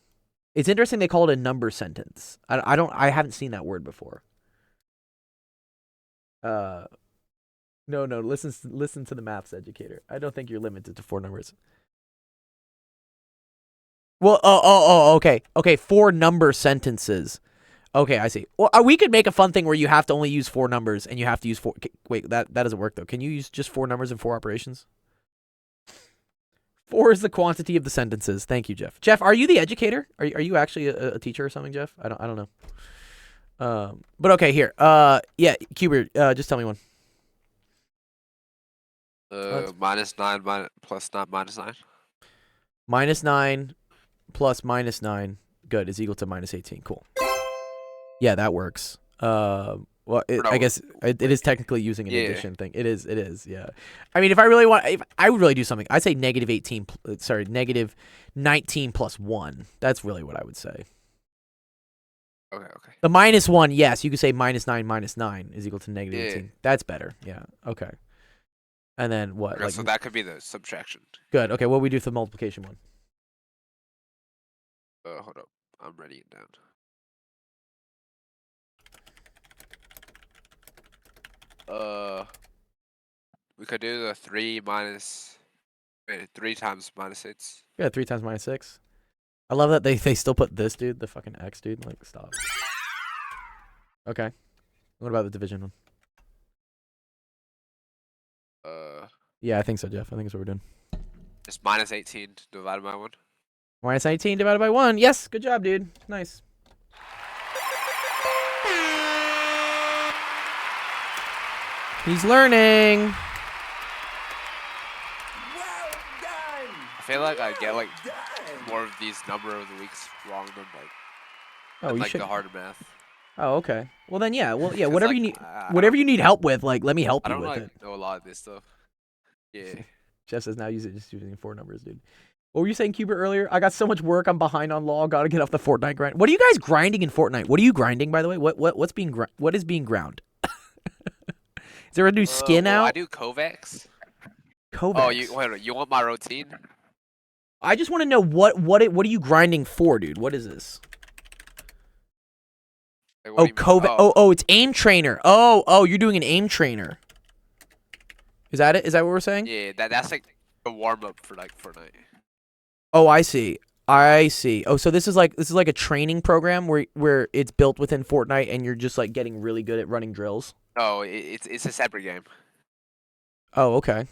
It's interesting they call it a number sentence. I haven't seen that word before. No, listen to the maths educator. I don't think you're limited to 4 numbers. Well, okay. Okay, 4 number sentences. Okay, I see. Well, we could make a fun thing where you have to only use 4 numbers and you have to use 4. Wait, that doesn't work though. Can you use just 4 numbers and 4 operations? 4 is the quantity of the sentences. Thank you, Jeff. Jeff, are you the educator? Are you actually a teacher or something, Jeff? I don't know. But okay, here. Yeah, Cuber, just tell me one. Minus 9 plus 9 minus 9. Minus 9 plus minus 9, good, is equal to minus 18. Cool. Yeah, that works. Well, I guess it is technically using an addition thing. It is. Yeah. I mean, if I would really do something, I'd say negative 19 plus 1. That's really what I would say. Okay. The minus 1, yes, you could say minus 9 is equal to negative 18. That's better. Yeah. Okay. And then what? Okay, so that could be the subtraction. Good. Okay, what do we do for the multiplication one? Hold up. I'm writing it down. We could do the 3 times minus 6. Yeah, 3 times minus 6. I love that they still put this dude, the fucking X dude. Like, stop. Okay. What about the division one? Yeah, I think so, Jeff. I think that's what we're doing. It's minus 18 divided by 1. Minus 19 divided by 1. Yes, good job, dude. Nice. He's learning. Well done. I feel like I get like more of these number of the weeks wrong than like should. the harder math. Oh, okay. Well then, yeah. Well, yeah. 'Cause, Whatever like, you need, I whatever you need help with, like, let me help I you don't with like it. know a lot of this stuff. Yeah. Jeff says now use it just using 4 numbers, dude. What were you saying, Cuber, earlier? I got so much work. I'm behind on law. Got to get off the Fortnite grind. What are you guys grinding in Fortnite? What are you grinding, by the way? What is being ground? Is there a new skin well, out? I do Kovacs. Kovacs. Oh, you want my routine? I just want to know what are you grinding for, dude? What is this? Like, Oh, what do you mean? Kovac. Oh, it's aim trainer. Oh, you're doing an aim trainer. Is that it? Is that what we're saying? Yeah, that's like a warm up for like Fortnite. Oh, I see. Oh, so this is like a training program where it's built within Fortnite and you're just like getting really good at running drills. Oh, it's a separate game. Oh, okay.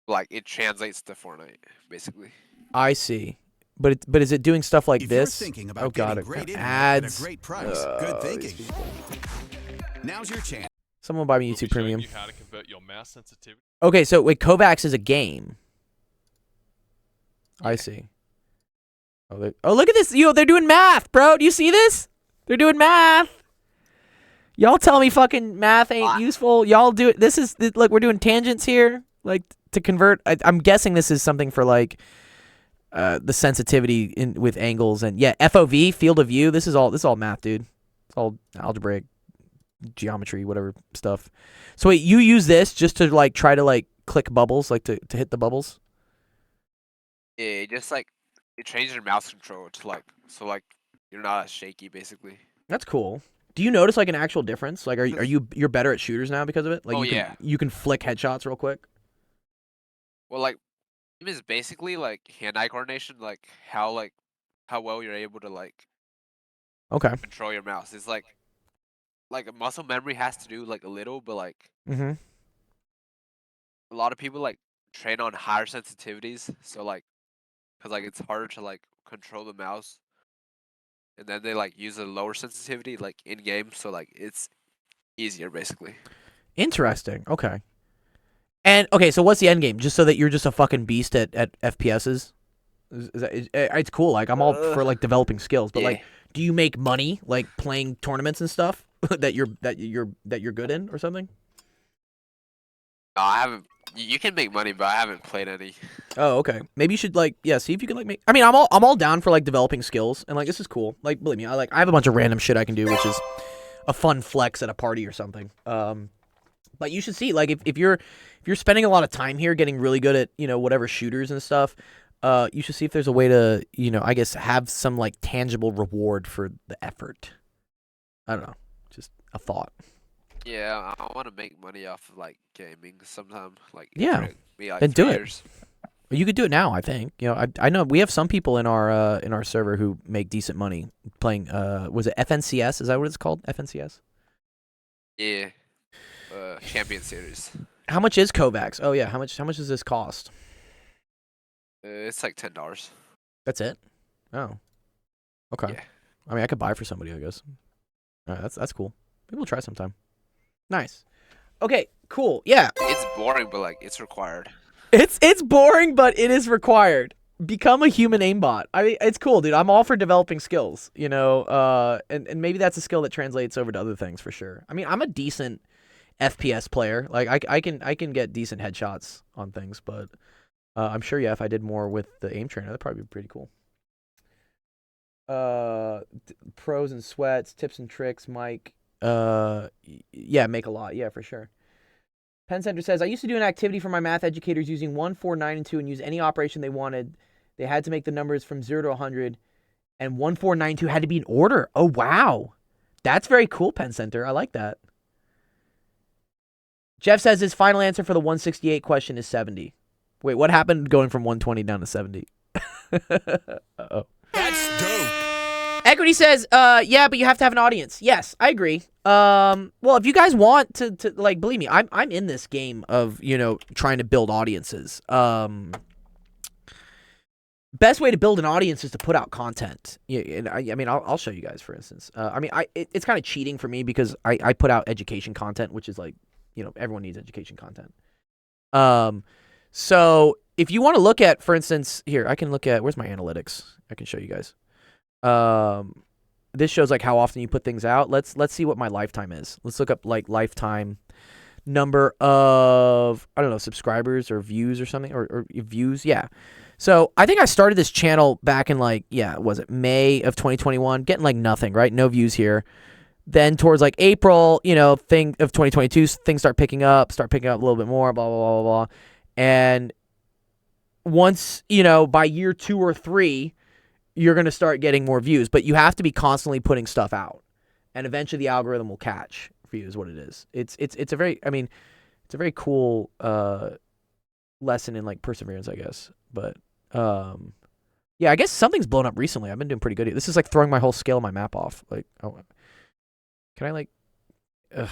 Like it translates to Fortnite, basically. I see. But is it doing stuff like If this? you're thinking about Oh god, getting great internet ads. at a great price, good thinking. Now's your chance. Someone buy me We'll be YouTube showing Premium. you how to convert your mouse sensitivity. Okay, so wait, Kovacs is a game. I see. Oh, look at this. They're doing math, bro. Do you see this? They're doing math. Y'all tell me fucking math ain't useful. Y'all do it. Look, we're doing tangents here, like to convert. I'm guessing this is something for like the sensitivity with angles and yeah, FOV, field of view. This is all math, dude. It's all algebraic, geometry, whatever stuff. So wait, you use this just to like try to like click bubbles, like to hit the bubbles? Yeah, just like it changes your mouse control to like so like you're not as shaky basically. That's cool. Do you notice like an actual difference? Like, you're better at shooters now because of it? Like, you can flick headshots real quick. Well, like it is basically like hand-eye coordination, like how well you're able to like control your mouse. It's like muscle memory has to do like a little, but like a lot of people like train on higher sensitivities, so like because like it's harder to like control the mouse, and then they like use a lower sensitivity like in game, so like it's easier basically. Interesting. Okay. And okay, so what's the end game? Just so that you're just a fucking beast at FPSs? It's cool. Like I'm all for like developing skills, but like, do you make money like playing tournaments and stuff that you're good in or something? No, I haven't. You can make money, but I haven't played any. Oh, okay. Maybe you should like see if you can like make. I mean, I'm all down for like developing skills and like this is cool. Like believe me, I have a bunch of random shit I can do, which is a fun flex at a party or something. But you should see like if you're spending a lot of time here getting really good at whatever shooters and stuff, you should see if there's a way to I guess have some like tangible reward for the effort. I don't know, just a thought. Yeah, I want to make money off of like gaming sometime. Like yeah, like, and do it. You could do it now. I think I know we have some people in our server who make decent money playing. Was it FNCS? Is that what it's called? FNCS. Yeah. Champion Series. How much is Kovacs? Oh yeah, how much does this cost? It's like $10. That's it? Oh. Okay. Yeah. I mean, I could buy for somebody, I guess. All right, that's cool. Maybe we'll try sometime. Nice. Okay, cool. Yeah. It's boring, but like it's required. It's boring, but it is required. Become a human aimbot. I mean, it's cool, dude. I'm all for developing skills, and maybe that's a skill that translates over to other things for sure. I mean, I'm a decent FPS player. Like I can get decent headshots on things, but I'm sure if I did more with the aim trainer, that'd probably be pretty cool. Pros and sweats, tips and tricks, Mike. Yeah, make a lot. Yeah, for sure. Penn Center says, I used to do an activity for my math educators using 1, 4, 9, and 2 and use any operation they wanted. They had to make the numbers from 0 to 100, and 1, 4, 9, 2 had to be in order. Oh, wow. That's very cool, Penn Center. I like that. Jeff says his final answer for the 168 question is 70. Wait, what happened going from 120 down to 70? Uh-oh. That's dope. Equity says, yeah, but you have to have an audience. Yes, I agree. Well, if you guys want to like, believe me, I'm in this game of, trying to build audiences. Best way to build an audience is to put out content. Yeah, and I mean, I'll show you guys, for instance. I mean, it's kind of cheating for me because I put out education content, which is like, everyone needs education content. So if you want to look at, for instance, here, I can look at, where's my analytics? I can show you guys. This shows like how often you put things out. Let's see what my lifetime is. Let's look up like lifetime number of, I don't know, subscribers or views or something, or views. Yeah. So I think I started this channel back in like, was it May of 2021? Getting like nothing, right? No views here. Then towards like April, thing of 2022, things start picking up a little bit more, blah, blah, blah, blah, blah. And once, by year 2 or 3, you're going to start getting more views, but you have to be constantly putting stuff out, and eventually the algorithm will catch for you is what it is. It's a very, I mean, it's a very cool lesson in like perseverance, I guess. But yeah, I guess something's blown up recently. I've been doing pretty good. This is like throwing my whole scale of my map off. Like, can I like, I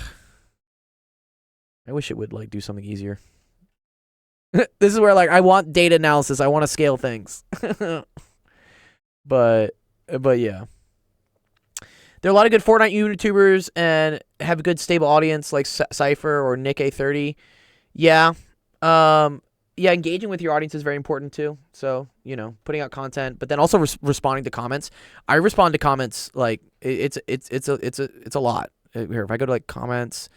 wish it would like do something easier. This is where like I want data analysis. I want to scale things. But yeah. there are a lot of good Fortnite YouTubers and have a good stable audience like Cypher or Nick A30. Yeah. Yeah, engaging with your audience is very important too. So, you know, putting out content, but then also responding to comments. I respond to comments like it's a lot. Here, if I go to like comments,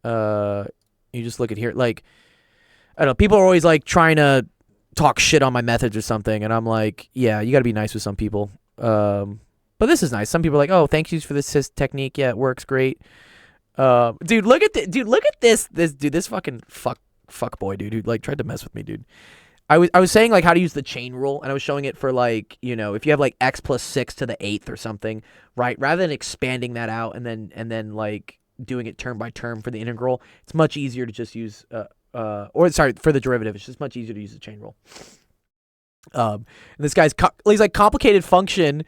you just look at here. Like, I don't know, people are always like trying to talk shit on my methods or something, and I'm like, yeah, you got to be nice with some people. But this is nice. Some people are like, oh, thank you for this technique. Yeah, it works great. Dude, look at this. This fucking fuck boy, dude, who like tried to mess with me, dude. I was saying like how to use the chain rule, and I was showing it for like, you know, if you have like x plus 6 to the 8th or something, right? Rather than expanding that out and then like doing it term by term for the integral, it's much easier to just use or sorry, for the derivative, it's just much easier to use the chain rule. And this guy's he's like complicated function.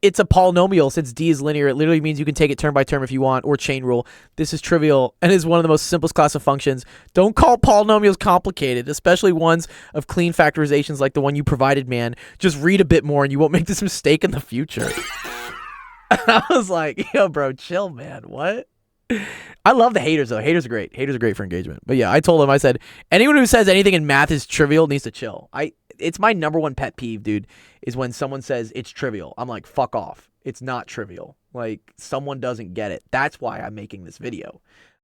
It's a polynomial since D is linear. It literally means you can take it term by term if you want, or chain rule. This is trivial and is one of the most simplest class of functions. Don't call polynomials complicated, especially ones of clean factorizations like the one you provided, man. Just read a bit more and you won't make this mistake in the future. I was like, yo, bro, chill, man. What? I love the haters, though. Haters are great. Haters are great for engagement. But yeah, I told him, I said, anyone who says anything in math is trivial needs to chill. It's my number one pet peeve, dude, is when someone says it's trivial. I'm like, fuck off. It's not trivial. Like, someone doesn't get it. That's why I'm making this video.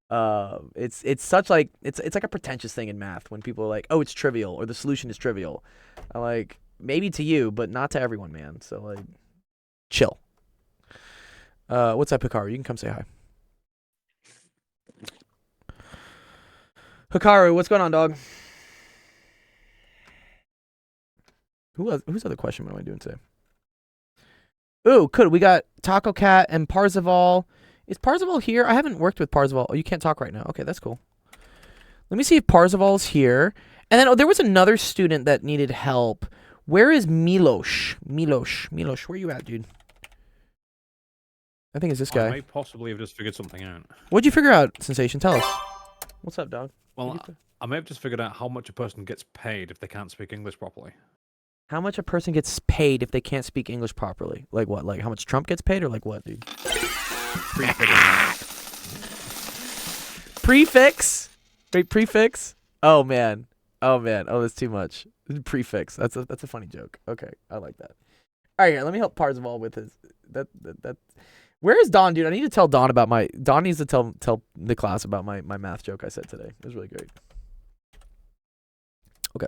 It's such like, it's like a pretentious thing in math when people are like, oh, it's trivial, or the solution is trivial. I'm like, maybe to you, but not to everyone, man. So, like, chill. What's up, Hikaru? You can come say hi. Hikaru, what's going on, dog? Whose other question what am I doing today? Ooh, we got Taco Cat and Parzival. Is Parzival here? I haven't worked with Parzival. Oh, you can't talk right now. Okay, that's cool. Let me see if Parzival's here. And then there was another student that needed help. Where is Milosh? Milosh, where you at, dude? I think it's this guy. I may possibly have just figured something out. What'd you figure out, Sensation? Tell us. What's up, dog? Well, I may have just figured out how much a person gets paid if they can't speak English properly. How much a person gets paid if they can't speak English properly? Like what? Like how much Trump gets paid, or like what, dude? Prefix? Wait, prefix? Oh man. Oh, that's too much. Prefix. That's a funny joke. Okay, I like that. All right, here, let me help Parzival with his that. Where is Don, dude? I need to tell Don about Don needs to tell the class about my math joke I said today. It was really great. Okay.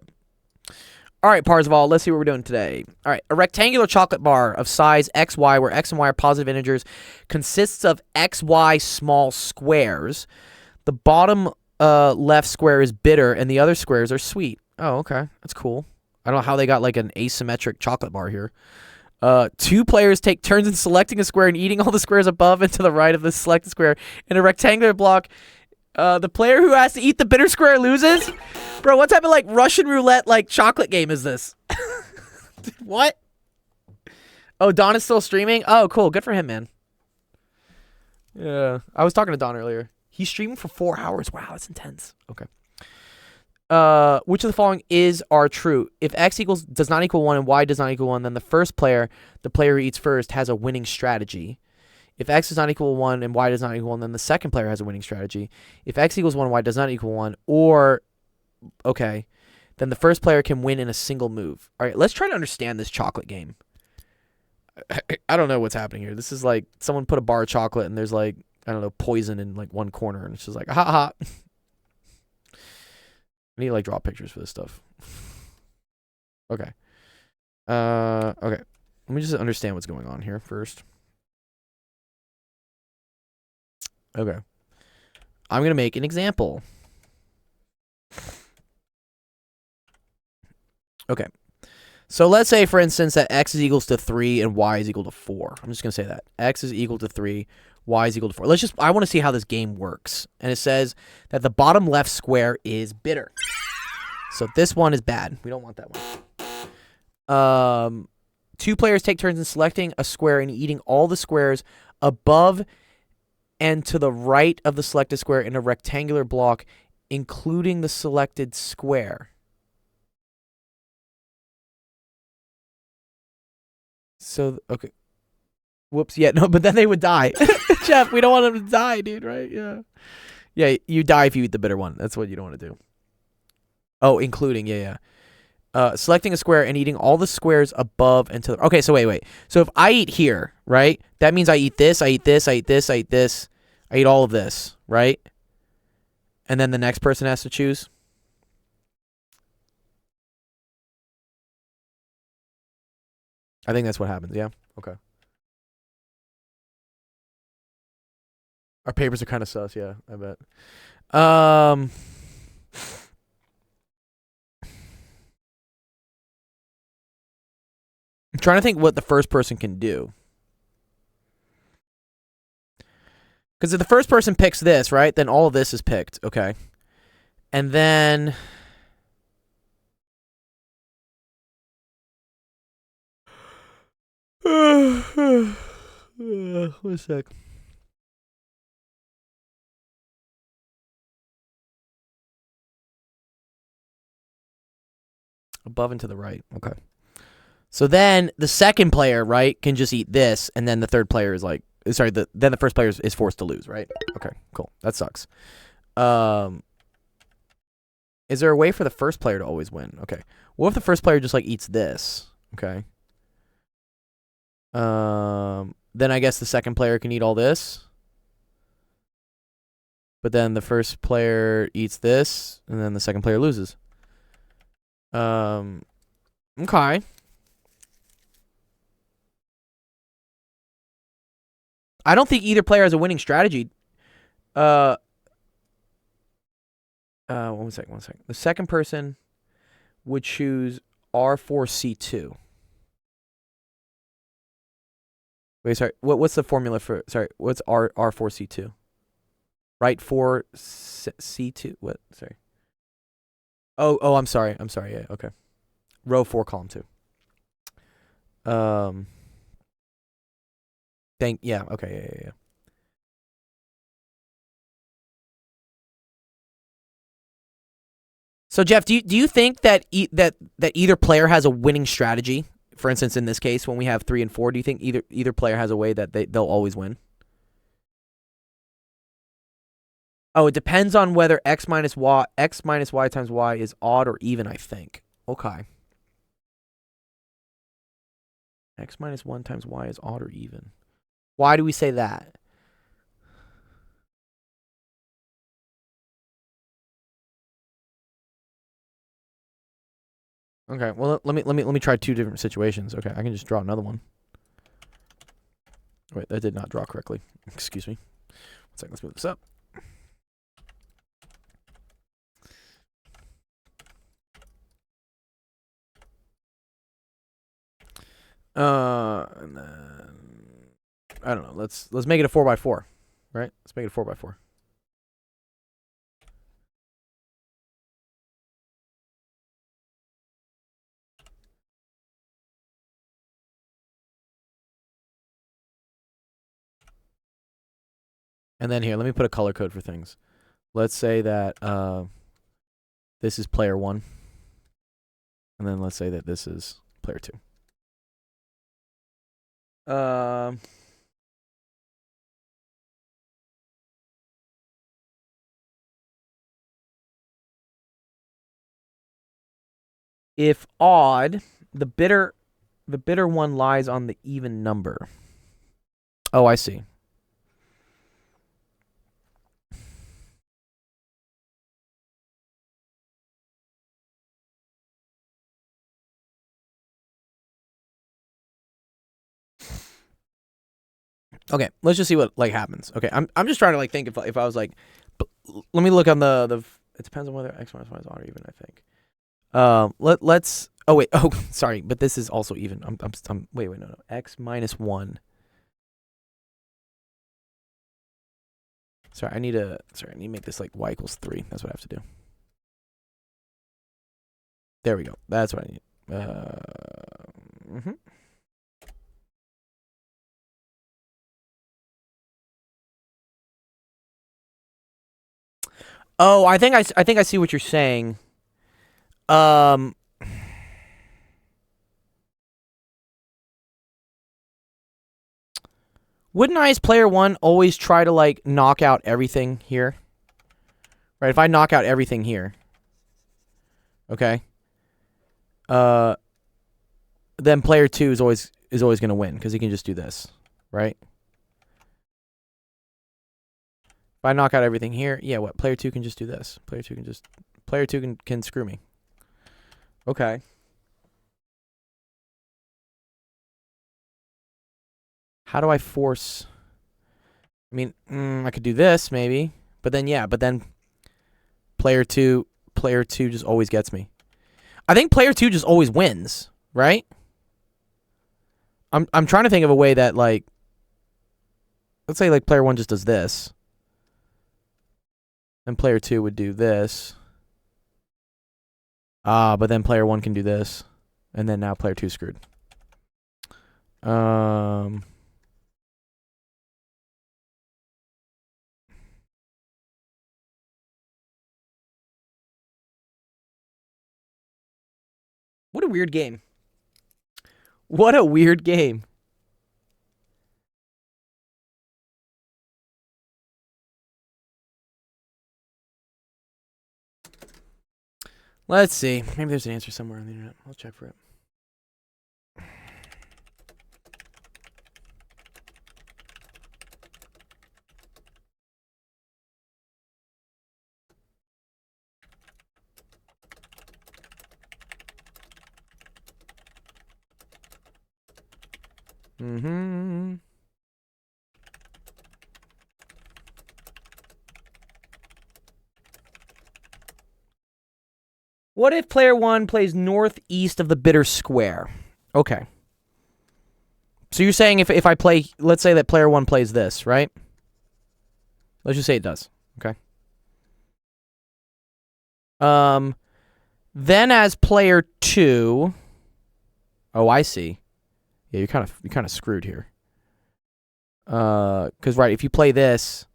All right, Parzival, let's see what we're doing today. All right, a rectangular chocolate bar of size xy, where x and y are positive integers, consists of xy small squares. The bottom left square is bitter, and the other squares are sweet. Oh, okay. That's cool. I don't know how they got like an asymmetric chocolate bar here. 2 players take turns in selecting a square and eating all the squares above and to the right of the selected square in a rectangular block. The player who has to eat the bitter square loses? Bro, what type of like Russian roulette like chocolate game is this? What? Oh, Don is still streaming? Oh, cool. Good for him, man. Yeah. I was talking to Don earlier. He's streaming for 4 hours. Wow, that's intense. Okay. Which of the following are true? If x does not equal 1 and y does not equal 1, then the first player, the player who eats first, has a winning strategy. If x does not equal 1 and y does not equal 1, then the second player has a winning strategy. If x equals 1 and y does not equal 1, then the first player can win in a single move. All right, let's try to understand this chocolate game. I don't know what's happening here. This is like someone put a bar of chocolate and there's like, I don't know, poison in like one corner, and it's just like, ha ha. I need to like draw pictures for this stuff. Okay. Okay. Let me just understand what's going on here first. Okay. I'm going to make an example. Okay. So let's say, for instance, that x is equals to 3 and y is equal to 4. I'm just going to say that. X is equal to 3, y is equal to 4. I want to see how this game works. And it says that the bottom left square is bitter. So this one is bad. We don't want that one. 2 players take turns in selecting a square and eating all the squares above and to the right of the selected square in a rectangular block, including the selected square. So, okay. Whoops. Yeah. No, but then they would die. Jeff, we don't want them to die, dude. Right? Yeah. Yeah. You die if you eat the bitter one. That's what you don't want to do. Oh, including. Yeah. Selecting a square and eating all the squares above and to the... Okay, so wait. So if I eat here, right? That means I eat this, I eat this, I eat this, I eat this. I eat all of this, right? And then the next person has to choose. I think that's what happens, yeah? Okay. Our papers are kind of sus, yeah, I bet. I'm trying to think what the first person can do. Because if the first person picks this, right, then all of this is picked. Okay. And then... One sec. Above and to the right. Okay. So then the second player, right, can just eat this, and then the third player is like... Sorry, then the first player is forced to lose, right? Okay, cool. That sucks. Is there a way for the first player to always win? Okay. What if the first player just, like, eats this? Okay. Then I guess the second player can eat all this. But then the first player eats this, and then the second player loses. Okay. I don't think either player has a winning strategy. One second. The second person would choose R4C2. Wait, sorry. What's the formula for... Sorry, what's R4C2? Right 4 C2. What? Sorry. Oh, I'm sorry. Yeah, okay. Row 4, column 2. Yeah, okay, yeah. So Jeff, do you think that that either player has a winning strategy? For instance, in this case, when we have 3 and 4, do you think either player has a way that they'll always win? Oh, it depends on whether x minus y times y is odd or even, I think. Okay. X minus 1 times y is odd or even. Why do we say that? Okay, well let me try 2 different situations. Okay, I can just draw another one. Wait, that did not draw correctly. Excuse me. 1 second, let's move this up. And then I don't know. Let's make it a 4x4, right? Let's make it a 4x4. And then here, let me put a color code for things. Let's say that this is player 1. And then let's say that this is player 2. If odd, the bitter one lies on the even number. Oh, I see. Okay, let's just see what happens. Okay, I'm just trying to think if I was like, let me look on the it depends on whether x minus y is odd or even, I think. Let's sorry, but this is also even. Wait, no. X minus 1. Sorry, I need to make this like y equals 3. That's what I have to do. There we go. That's what I need. Oh, I think I see what you're saying. Wouldn't I, as player 1, always try to, like, knock out everything here? Right, if I knock out everything here, okay, then player 2 is always going to win, because he can just do this, right? If I knock out everything here, yeah, what? Player 2 can just do this. Player 2 can screw me. Okay. How do I force... I mean, I could do this, maybe. But then player 2 just always gets me. I think player 2 just always wins, right? I'm trying to think of a way that, like... Let's say, like, player 1 just does this. Then player 2 would do this. But then player 1 can do this. And then now player 2 is screwed. What a weird game. What a weird game. Let's see. Maybe there's an answer somewhere on the internet. I'll check for it. What if player 1 plays northeast of the bitter square? Okay. So you're saying if I play, let's say that player 1 plays this, right? Let's just say it does. Okay. Then as player 2, oh, I see. Yeah, you're kind of screwed here. Because right, if you play this,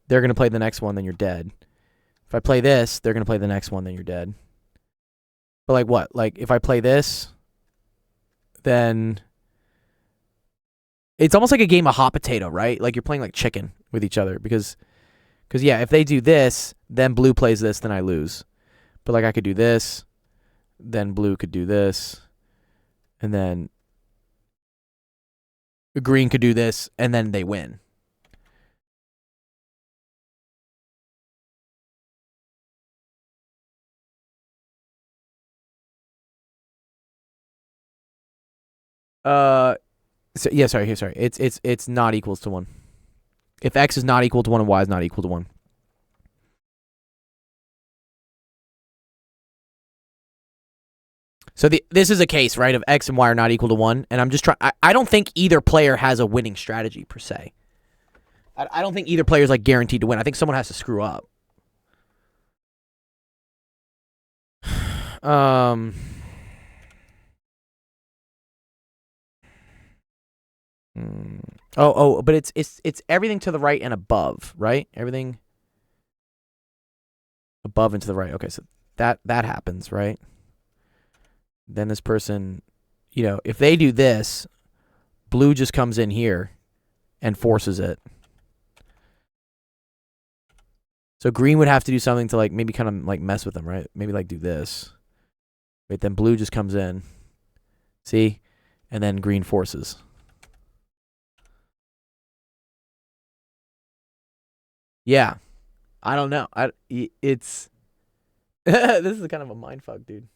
they're gonna play the next one, then you're dead. If I play this, they're gonna play the next one, then you're dead. But like what? Like if I play this, then it's almost like a game of hot potato, right? Like you're playing like chicken with each other because yeah, if they do this, then blue plays this, then I lose. But like I could do this, then blue could do this, and then green could do this, and then they win. Sorry. It's not equals to 1. If x is not equal to 1 and y is not equal to 1. So this is a case, right, of x and y are not equal to 1, and I'm just trying... I don't think either player has a winning strategy, per se. I don't think either player is, like, guaranteed to win. I think someone has to screw up. But it's everything to the right and above, right? Everything above and to the right. Okay, so that happens, right? Then this person, you know, if they do this, blue just comes in here and forces it. So green would have to do something to like maybe kind of like mess with them, right? Maybe like do this. Wait, then blue just comes in. See? And then green forces. Yeah. I don't know. It's this is kind of a mindfuck, dude.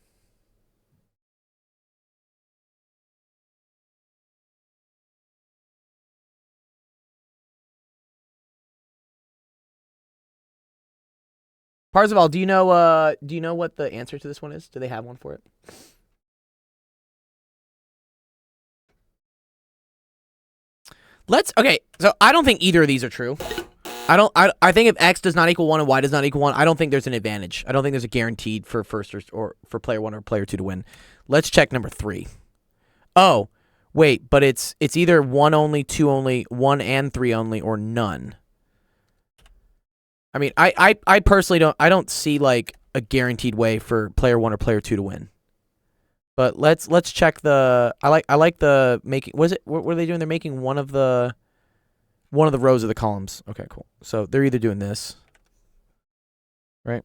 Parzival, do you know what the answer to this one is? Do they have one for it? Okay, so I don't think either of these are true. I think if x does not equal 1 and y does not equal 1, I don't think there's an advantage. I don't think there's a guaranteed for first or for player 1 or player 2 to win. Let's check number 3. Oh, wait, but it's either 1 only, 2 only, 1 and 3 only, or none. I mean, I personally don't see like a guaranteed way for player 1 or player 2 to win. But let's check the I like the making. What were they doing? They're making one of the One of the rows of the columns. Okay, cool. So they're either doing this, right?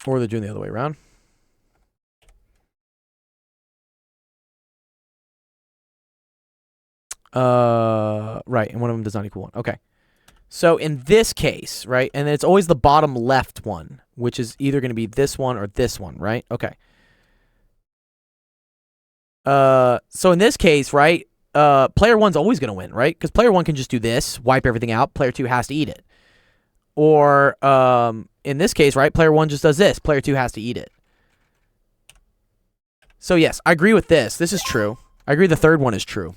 Or they're doing the other way around. Right, and one of them does not equal 1. Okay. So in this case, right, and it's always the bottom left one, which is either going to be this one or this one, right? Okay. So in this case, right, player 1's always going to win, right? Because player 1 can just do this, wipe everything out. Player 2 has to eat it. Or in this case, right, player 1 just does this. Player 2 has to eat it. So yes, I agree with this. This is true. I agree the third one is true.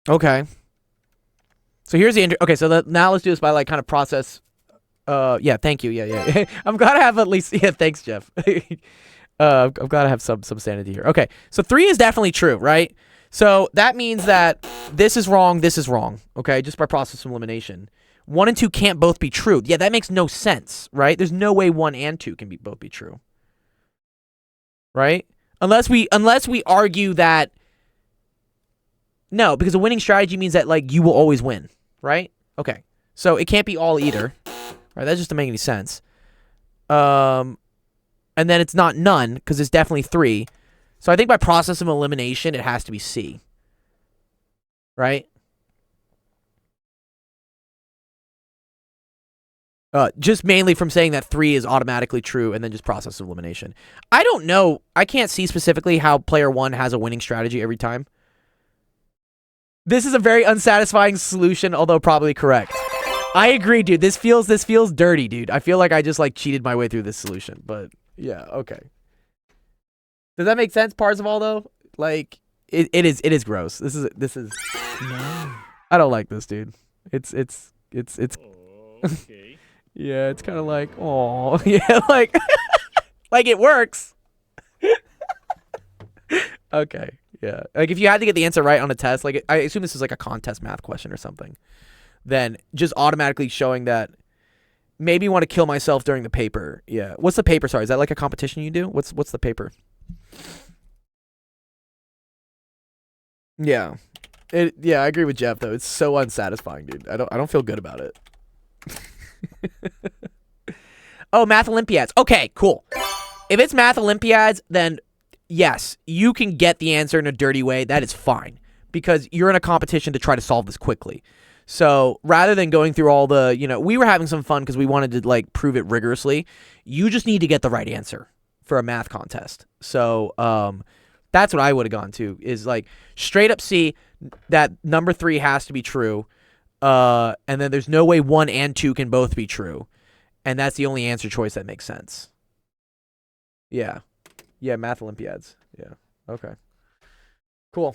Okay. So here's the okay. So now let's do this by like kind of process. Yeah. Thank you. Yeah. I'm glad I have at least. Yeah. Thanks, Jeff. I'm glad I have some sanity here. Okay. So 3 is definitely true, right? So that means that this is wrong. This is wrong. Okay. Just by process of elimination. 1 and 2 can't both be true. Yeah. That makes no sense, right? There's no way 1 and 2 can both be true. Right? Unless we argue that no, because a winning strategy means that like you will always win, right? Okay. So it can't be all either. Right? That just doesn't make any sense. And then it's not none because it's definitely 3. So I think by process of elimination it has to be C. Right? Just mainly from saying that 3 is automatically true and then just process of elimination. I don't know. I can't see specifically how player 1 has a winning strategy every time. This is a very unsatisfying solution, although probably correct. I agree, dude. This feels dirty, dude. I feel like I just like cheated my way through this solution, but yeah, okay. Does that make sense, Parzival, though? Like it is gross. This is no. I don't like this, dude. It's Okay. yeah, it's kind of like, oh, yeah, like, like it works. Okay, yeah. Like if you had to get the answer right on a test, like I assume this is like a contest math question or something, then just automatically showing that maybe want to kill myself during the paper. Yeah. What's the paper? Sorry, is that like a competition you do? What's the paper? Yeah. Yeah, I agree with Jeff though. It's so unsatisfying, dude. I don't feel good about it. Oh, Math Olympiads. Okay, cool. If it's Math Olympiads, then yes, you can get the answer in a dirty way. That is fine because you're in a competition to try to solve this quickly. So rather than going through all the, we were having some fun because we wanted to like prove it rigorously. You just need to get the right answer for a math contest. So that's what I would have gone to is like straight up C that number 3 has to be true. And then there's no way 1 and 2 can both be true. And that's the only answer choice that makes sense. Yeah. Yeah, Math Olympiads. Yeah. Okay. Cool.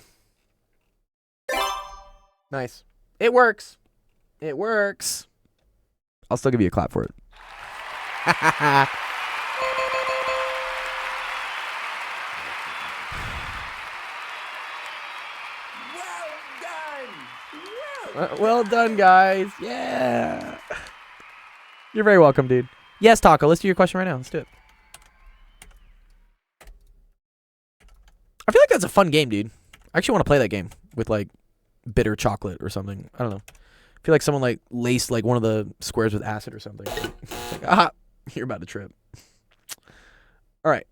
Nice. It works. It works. I'll still give you a clap for it. Well done, guys. Yeah. You're very welcome, dude. Yes, Taco. Let's do your question right now. Let's do it. I feel like that's a fun game, dude. I actually want to play that game with, like, bitter chocolate or something. I don't know. I feel like someone, like, laced, like, one of the squares with acid or something. It's like, aha, you're about to trip. All right.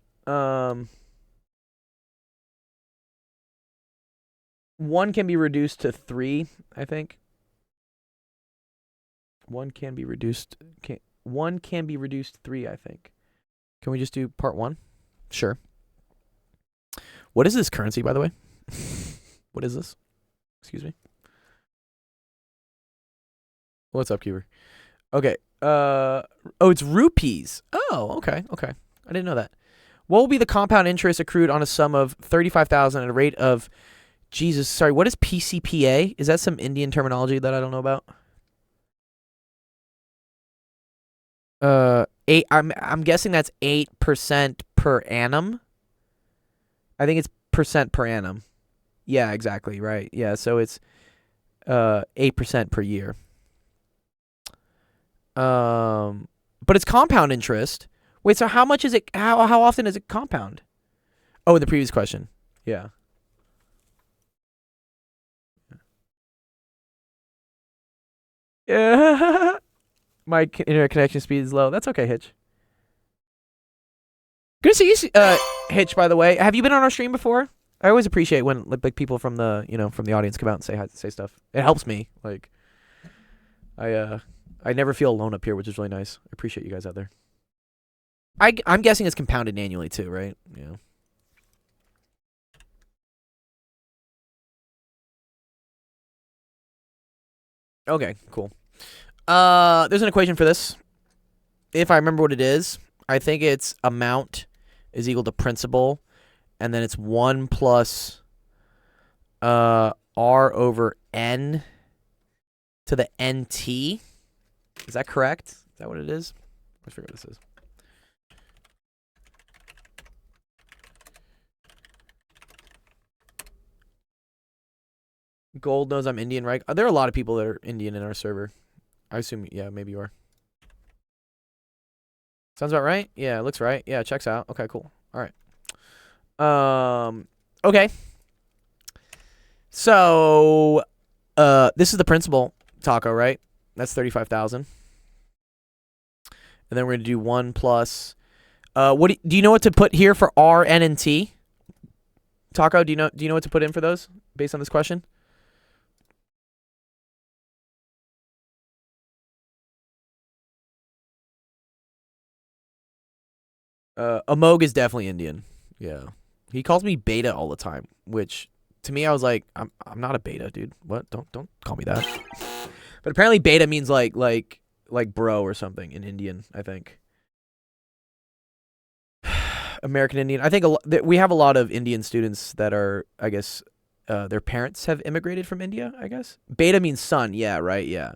1 can be reduced to 3, I think. 1 can be reduced. 1 can be reduced to 3, I think. Can we just do part 1? Sure. What is this currency, by the way? What is this? Excuse me. What's up, Keeper? Okay. Oh, it's rupees. Oh, okay. Okay. I didn't know that. What will be the compound interest accrued on a sum of $35,000 at a rate of Jesus? Sorry, what is PCPA? Is that some Indian terminology that I don't know about? I'm guessing that's 8% per annum. I think it's percent per annum. Yeah, exactly, right. Yeah, so it's 8% per year. But it's compound interest. Wait, so how much is it? How often is it compound? Oh, in the previous question. Yeah. Yeah. My internet connection speed is low. That's okay, Hitch. Good to see you, Hitch. By the way, have you been on our stream before? I always appreciate when like people from the from the audience come out and say stuff. It helps me. Like, I never feel alone up here, which is really nice. I appreciate you guys out there. I'm guessing it's compounded annually too, right? Yeah. Okay, cool. There's an equation for this. If I remember what it is, I think it's amount is equal to principal, and then it's 1 plus r over n to the nt. Is that correct? Is that what it is? Let's figure out what this is. Gold knows I'm Indian, right? There are a lot of people that are Indian in our server. I assume, yeah, maybe you are. Sounds about right? Yeah, it looks right. Yeah, it checks out. Okay, cool. All right. Okay. So, this is the principal taco, right? That's 35,000. And then we're going to do 1 plus, what do you know what to put here for R, N, and T? Taco, do you know what to put in for those based on this question? Amog is definitely Indian. Yeah. He calls me beta all the time, which to me I was like, I'm not a beta, dude. What? Don't call me that. But apparently beta means like bro or something in Indian, I think. American Indian. I think we have a lot of Indian students that are, I guess, their parents have immigrated from India, I guess. Beta means son. Yeah, right. Yeah.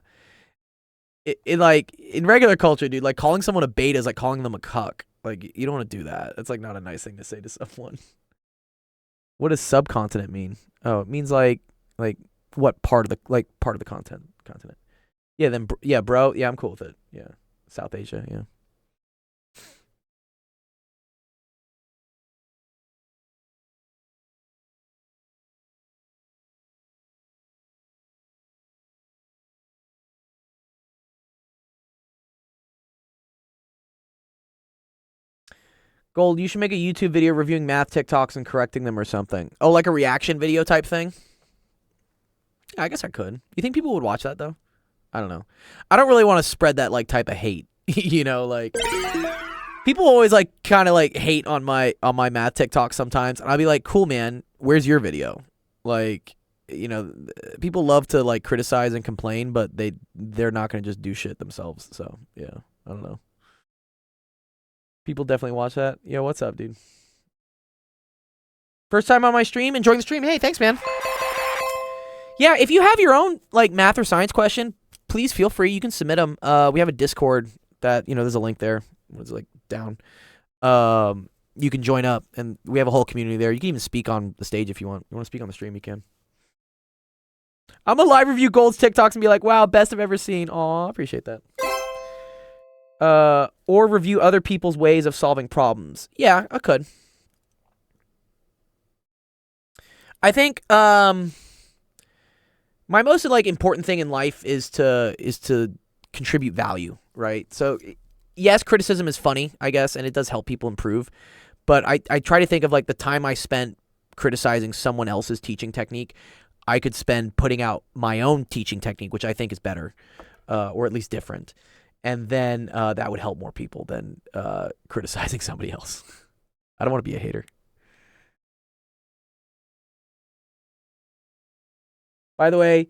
It like in regular culture, dude, like calling someone a beta is like calling them a cuck. Like, you don't want to do that. That's like not a nice thing to say to someone. What does subcontinent mean? Oh, it means like what part of the continent. Yeah, then yeah, bro. Yeah, I'm cool with it. Yeah. South Asia, yeah. Gold, you should make a YouTube video reviewing math TikToks and correcting them or something. Oh, like a reaction video type thing? Yeah, I guess I could. You think people would watch that, though? I don't know. I don't really want to spread that, like, type of hate. You know, like... People always, like, kind of, like, hate on my math TikTok sometimes. And I'll be like, cool, man. Where's your video? Like, you know, people love to, like, criticize and complain, but they're not going to just do shit themselves. So, yeah. I don't know. People definitely watch that. Yo, what's up, dude? First time on my stream, enjoying the stream. Hey, thanks, man. Yeah, if you have your own like math or science question, please feel free. You can submit them. We have a Discord that, you know, there's a link there. It's like down. You can join up, and we have a whole community there. You can even speak on the stage if you want. You want to speak on the stream, you can. I'm gonna live review Gold's TikToks and be like, wow, best I've ever seen. Aw, appreciate that. Or review other people's ways of solving problems. Yeah, I could. I think my most like important thing in life is to contribute value, right? So yes, criticism is funny, I guess, and it does help people improve. But I try to think of like the time I spent criticizing someone else's teaching technique, I could spend putting out my own teaching technique, which I think is better, or at least different. And then that would help more people than criticizing somebody else. I don't want to be a hater. By the way,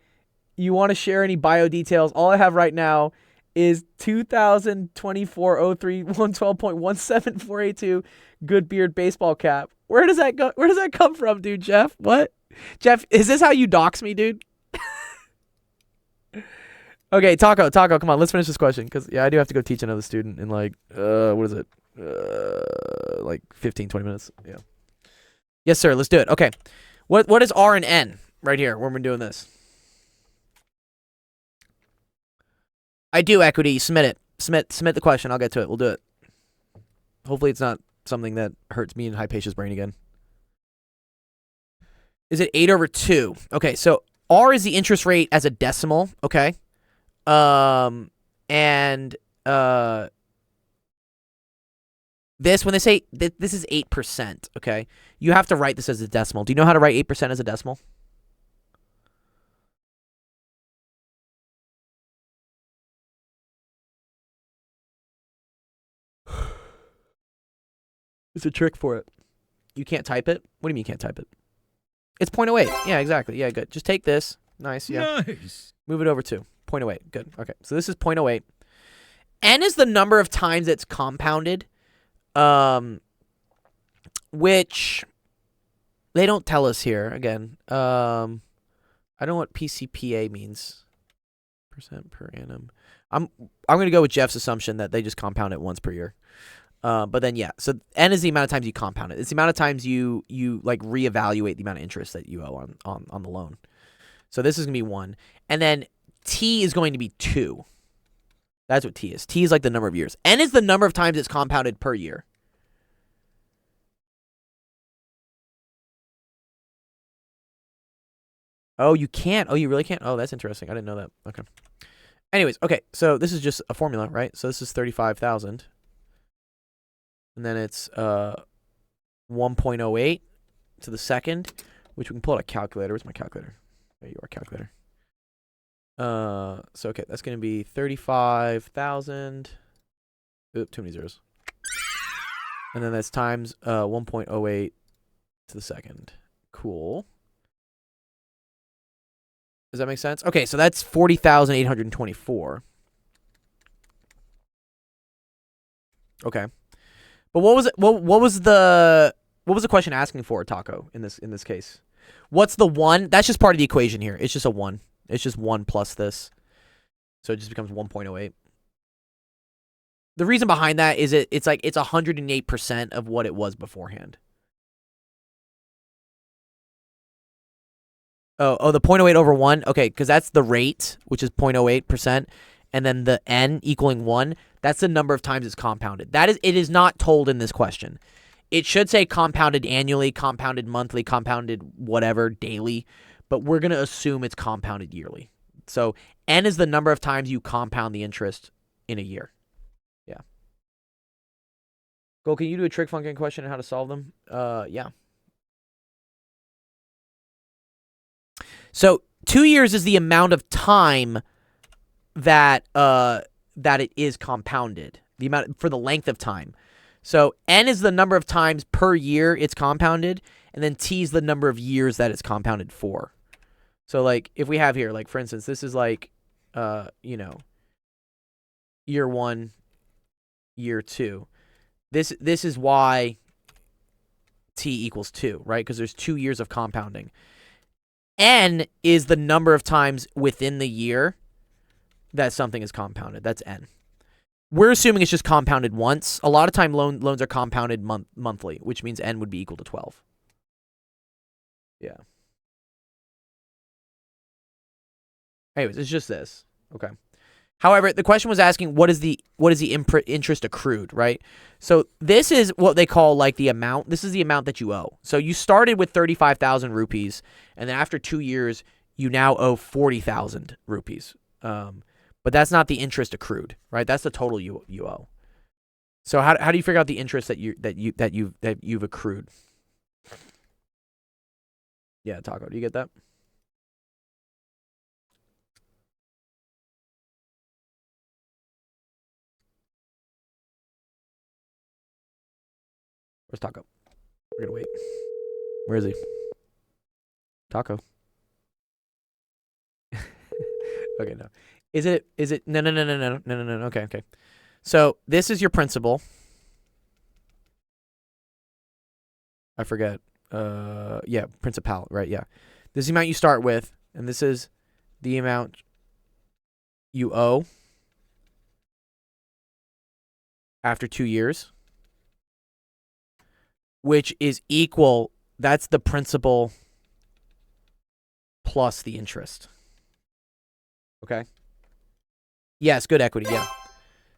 you want to share any bio details? All I have right now is 2024-03-112.17482 Good Beard baseball cap. Where does that go? Where does that come from, dude? Jeff? What? Jeff, is this how you dox me, dude? Okay, Taco, come on, let's finish this question, because, yeah, I do have to go teach another student in, like, what is it? Like 15, 20 minutes, yeah. Yes, sir, let's do it. Okay, what is R and N right here when we're doing this? I do, Equity, submit it. Submit the question. I'll get to it. We'll do it. Hopefully it's not something that hurts me and Hypatia's brain again. Is it 8 over 2? Okay, so R is the interest rate as a decimal, okay? And this, when they say this is 8%, okay? You have to write this as a decimal. Do you know how to write 8% as a decimal? It's a trick for it. You can't type it? What do you mean you can't type it? It's 0.08. Yeah, exactly. Yeah, good. Just take this. Nice, yeah. Nice. Move it over to 0.08. Good. Okay, so this is 0.08. N is the number of times it's compounded, which they don't tell us here. Again, I don't know what PCPA means. Percent per annum. I'm going to go with Jeff's assumption that they just compound it once per year. But then, yeah, so N is the amount of times you compound it. It's the amount of times you like reevaluate the amount of interest that you owe on the loan. So this is going to be 1. And then T is going to be 2. That's what T is. T is like the number of years. N is the number of times it's compounded per year. Oh, you can't. Oh, you really can't? Oh, that's interesting. I didn't know that. Okay. Anyways, okay, so this is just a formula, right? So this is 35,000. And then it's 1.08 to the second, which we can pull out a calculator. Where's my calculator? There you are, calculator. So, okay, that's going to be 35,000. Oop, too many zeros. And then that's times 1.08 to the second. Cool. Does that make sense? Okay, so that's 40,824. Okay. But what was it? What was the question asking for, Taco, in this case? What's the 1? That's just part of the equation here. It's just a 1. It's just 1 plus this. So it just becomes 1.08. The reason behind that is it's like it's 108% of what it was beforehand. Oh, the 0.08 over 1. Okay, because that's the rate, which is 0.08%, and then the N equaling 1. That's the number of times it's compounded. It is not told in this question. It should say compounded annually, compounded monthly, compounded whatever, daily, but we're going to assume it's compounded yearly. So N is the number of times you compound the interest in a year. Yeah. Go, can you do a trick function question and how to solve them? Yeah. So 2 years is the amount of time that it is compounded, the amount for the length of time. So N is the number of times per year it's compounded, and then T is the number of years that it's compounded for. So like if we have here, like for instance, this is like year 1, year 2. This is why T equals 2, right? Because there's 2 years of compounding. N is the number of times within the year that something is compounded. That's N. We're assuming it's just compounded once. A lot of time loans are compounded monthly, which means N would be equal to 12. Yeah. Anyways, it's just this. Okay. However, the question was asking what is the interest accrued, right? So this is what they call like the amount. This is the amount that you owe. So you started with 35,000 rupees, and then after 2 years, you now owe 40,000 rupees. But that's not the interest accrued, right? That's the total you owe. So how do you figure out the interest that you've accrued? Yeah, Taco, do you get that? Where's Taco? We're gonna wait. Where is he? Taco. Okay, no. Is it no. Okay. So this is your principal. I forget. Yeah, principal, right? Yeah. This is the amount you start with, and this is the amount you owe after 2 years, which is equal. That's the principal plus the interest. Okay. Yes, good equity, yeah.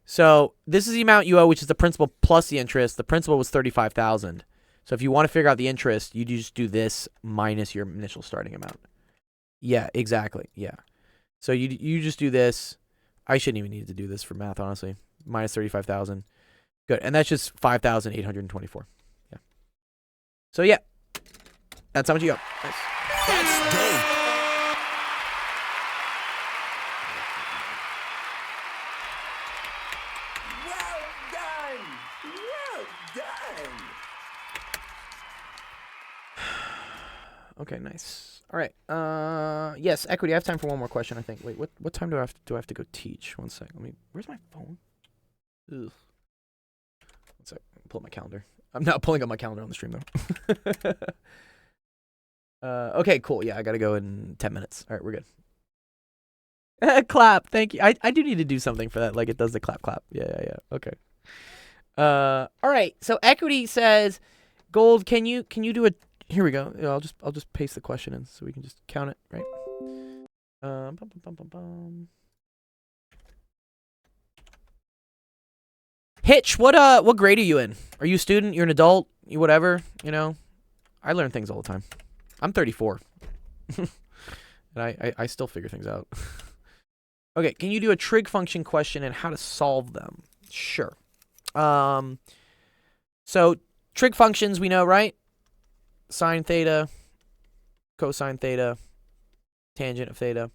So this is the amount you owe, which is the principal plus the interest. The principal was $35,000. So if you want to figure out the interest, you just do this minus your initial starting amount. Yeah, exactly. Yeah. So you just do this. I shouldn't even need to do this for math, honestly. Minus 35,000. Good. And that's just 5,824. Yeah. So yeah. That's how much you got. Nice. That's dope. Well done. Well done. Okay, nice. All right. Yes, equity. I have time for one more question, I think. Wait, what time do I have to go teach? One sec. Where's my phone? Ugh. One sec. Pull up my calendar. I'm not pulling up my calendar on the stream though. Okay, cool. Yeah, I gotta go in 10 minutes. All right, we're good. Clap. Thank you. I do need to do something for that. Like it does the clap. Yeah. Okay. All right. So equity says, Gold. Can you do a? Here we go. Yeah, I'll just paste the question in so we can just count it, right? Bum, bum, bum, bum, bum. Hitch, what grade are you in? Are you a student? You're an adult? You whatever? You know, I learn things all the time. I'm 34, and I still figure things out. Okay, can you do a trig function question and how to solve them? Sure. So trig functions we know, right? Sine theta, cosine theta, tangent of theta.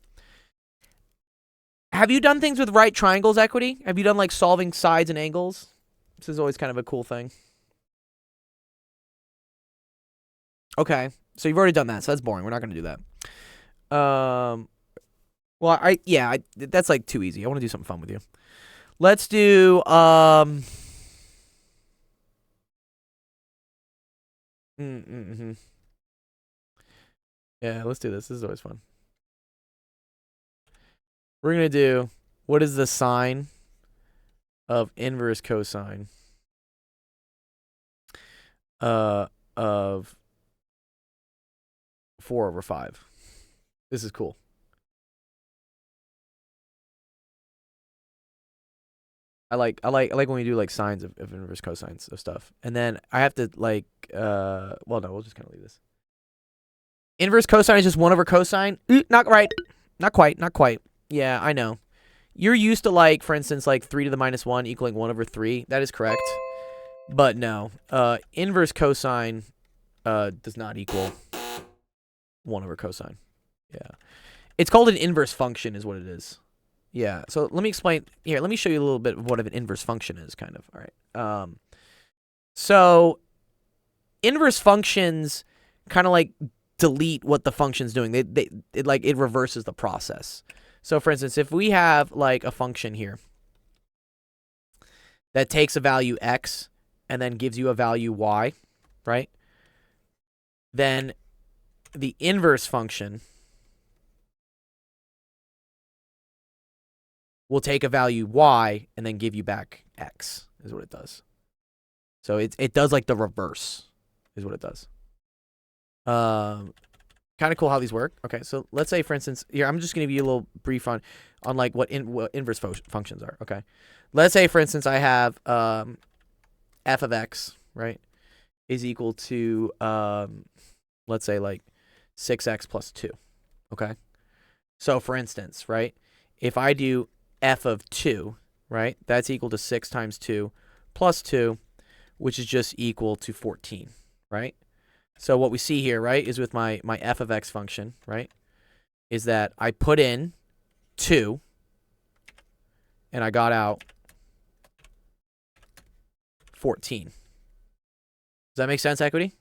Have you done things with right triangles, equity? Have you done like solving sides and angles? This is always kind of a cool thing. Okay, so you've already done that, so that's boring. We're not going to do that. Well, that's like too easy. I want to do something fun with you. Let's do Yeah, let's do this. This is always fun. We're going to do, what is the sine of inverse cosine of 4/5? This is cool. I like when we do like sines of inverse cosines of stuff. And then I have to like well no, we'll just kind of leave this. Inverse cosine is just 1/cosine. Not right. Not quite. Yeah, I know. You're used to like, for instance, like 3 to the minus 1 equaling 1/3. That is correct. But no. Inverse cosine does not equal 1/cosine. Yeah. It's called an inverse function is what it is. Yeah, so let me explain. Here, let me show you a little bit of what an inverse function is, kind of. All right. So inverse functions kind of like delete what the function's doing. It reverses the process. So for instance, if we have like a function here that takes a value x and then gives you a value y, right? Then the inverse function will take a value y and then give you back x, is what it does. So it does like the reverse, is what it does. Kind of cool how these work. Okay, so let's say, for instance, here, I'm just going to give you a little brief on like what inverse functions are, okay? Let's say, for instance, I have f of x, right, is equal to, let's say, like 6x plus 2, okay? So, for instance, right, if I do f of 2, right, that's equal to 6 times 2 plus 2, which is just equal to 14, right? So what we see here, right, is with my f of x function, right, is that I put in 2 and I got out 14. Does that make sense, equity?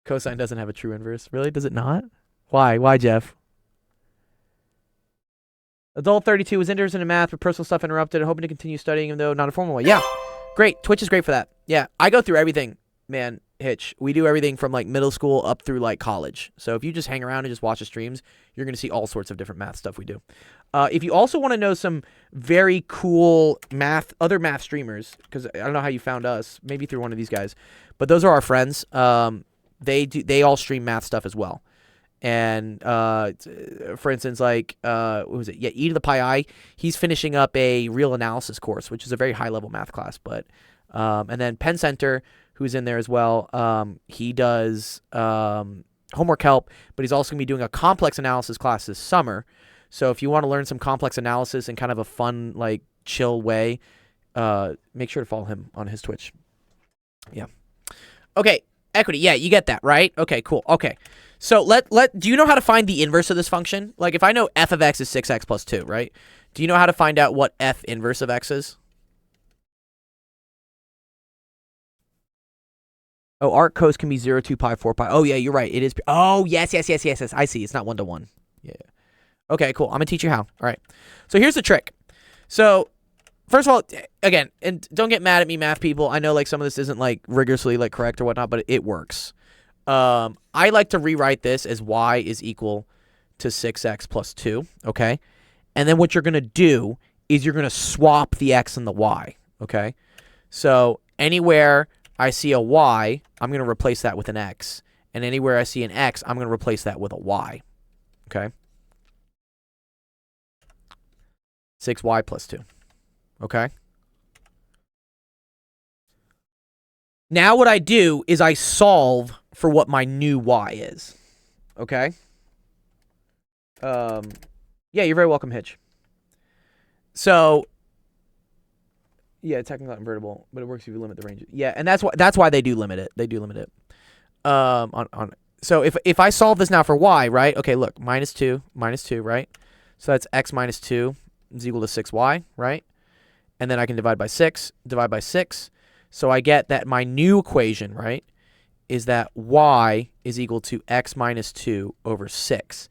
Cosine doesn't have a true inverse. Really? Does it not? Why? Why, Jeff? Adult 32 was interested in math, but personal stuff interrupted. Hoping to continue studying, even though not a formal way. Yeah, great. Twitch is great for that. Yeah, I go through everything, man. Hitch. We do everything from like middle school up through like college. So if you just hang around and just watch the streams, you're going to see all sorts of different math stuff we do. If you also want to know some very cool other math streamers, because I don't know how you found us, maybe through one of these guys, but those are our friends. They all stream math stuff as well. And for instance, like what was it? Yeah, e to the pi I. He's finishing up a real analysis course, which is a very high level math class. But and then Penn Center, who's in there as well. He does homework help, but he's also gonna be doing a complex analysis class this summer. So if you want to learn some complex analysis in kind of a fun, like chill way, make sure to follow him on his Twitch. Yeah. Okay, equity. Yeah, you get that, right? Okay, cool. Okay. So do you know how to find the inverse of this function? Like if I know f of x is 6x plus 2, right? Do you know how to find out what f inverse of x is? Oh, arc cos can be 0, 2 pi, 4 pi. Oh, yeah, you're right. It is. Oh, yes. I see. It's not 1 to 1. Yeah. Okay, cool. I'm going to teach you how. All right. So here's the trick. So first of all, again, and don't get mad at me, math people. I know like some of this isn't like rigorously like correct or whatnot, but it works. I like to rewrite this as y is equal to 6x plus 2, okay? And then what you're going to do is you're going to swap the x and the y, okay? So anywhere I see a y, I'm going to replace that with an x. And anywhere I see an x, I'm going to replace that with a y, okay? 6y plus 2, okay? Now what I do is I solve for what my new y is, okay? Yeah, you're very welcome, Hitch. So, yeah, technically not invertible, but it works if you limit the range. Yeah, and that's why they do limit it. They do limit it. So if I solve this now for y, right? Okay, look, minus 2, right? So that's x minus 2 is equal to 6y, right? And then I can divide by 6. So I get that my new equation, right, is that y is equal to x minus 2 over 6.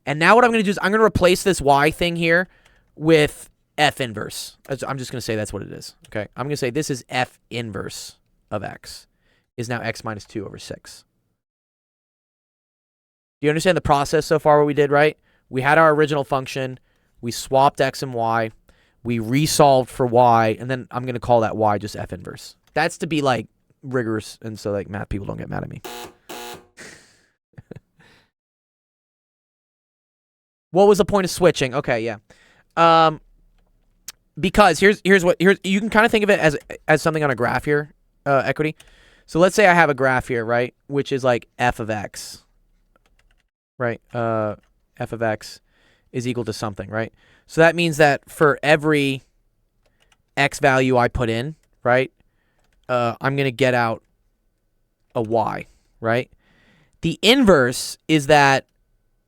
And now what I'm going to do is I'm going to replace this y thing here with f inverse. I'm just going to say that's what it is, okay? I'm going to say this is f inverse of x is now x minus 2 over 6. Do you understand the process so far, what we did, right? We had our original function. We swapped x and y. We resolved for y, and then I'm going to call that y just f inverse. That's to be, like, rigorous, and so, like, math people don't get mad at me. What was the point of switching? Okay, yeah. Because here's you can kind of think of it as something on a graph here, equity. So let's say I have a graph here, right, which is like f of x, right? F of x is equal to something, right? So that means that for every x value I put in, right, I'm going to get out a y, right? The inverse is that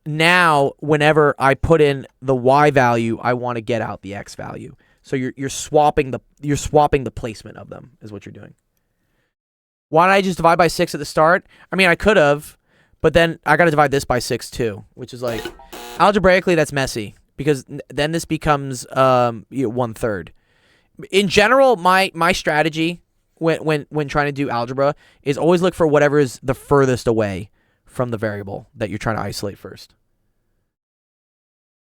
now whenever I put in the y value, I want to get out the x value. So you're swapping the placement of them is what you're doing. Why don't I just divide by 6 at the start? I mean, I could have, but then I got to divide this by 6 too, which is like algebraically that's messy because then this becomes 1/3. In general, my strategy when trying to do algebra is always look for whatever is the furthest away from the variable that you're trying to isolate first.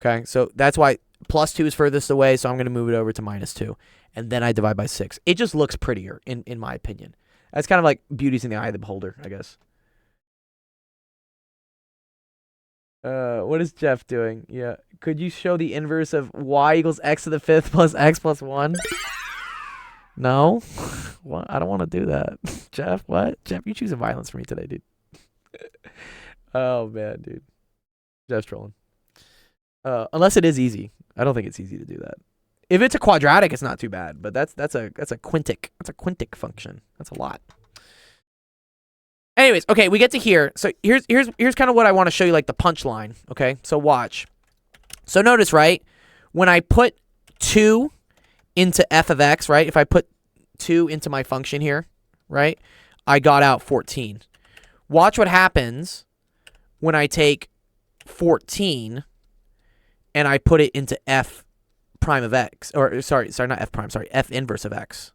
Okay, so that's why plus 2 is furthest away, so I'm going to move it over to minus 2. And then I divide by 6. It just looks prettier, in my opinion. That's kind of like beauty's in the eye of the beholder, I guess. What is Jeff doing? Yeah. Could you show the inverse of y equals x to the 5th plus x plus 1? No? What? I don't want to do that. Jeff, what? Jeff, you're choosing violence for me today, dude. Oh, man, dude. Jeff's trolling. Unless it is easy. I don't think it's easy to do that. If it's a quadratic, it's not too bad, but that's a quintic. That's a quintic function. That's a lot. Anyways, okay, we get to here. So here's kind of what I want to show you, like the punchline. Okay, so watch. So notice, right, when I put 2 into f of x, right, if I put 2 into my function here, right, I got out 14. Watch what happens when I take 14 and I put it into f prime of x, or sorry, not f prime, sorry, f inverse of x.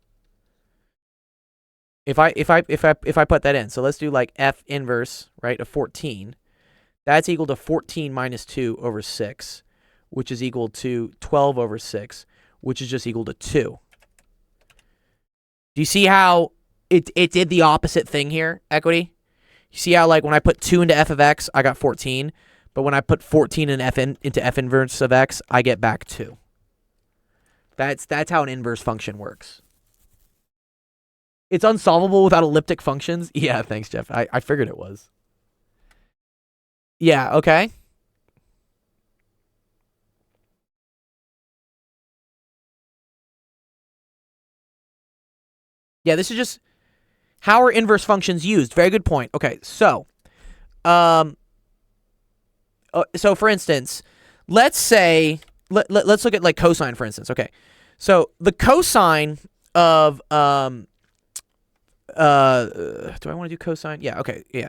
If I put that in, so let's do like f inverse, right, of 14. That's equal to 14 minus 2 over 6, which is equal to 12 over 6, which is just equal to 2. Do you see how it did the opposite thing here, equity? You see how, like, when I put 2 into f of x, I got 14, But when I put 14 into f inverse of x, I get back 2. That's how an inverse function works. It's unsolvable without elliptic functions. Yeah, thanks, Jeff. I figured it was. Yeah, okay. Yeah, this is just how are inverse functions used? Very good point. Okay, so for instance, let's say let's look at like cosine, for instance. Okay, so the cosine of do I want to do cosine? Yeah. Okay. Yeah,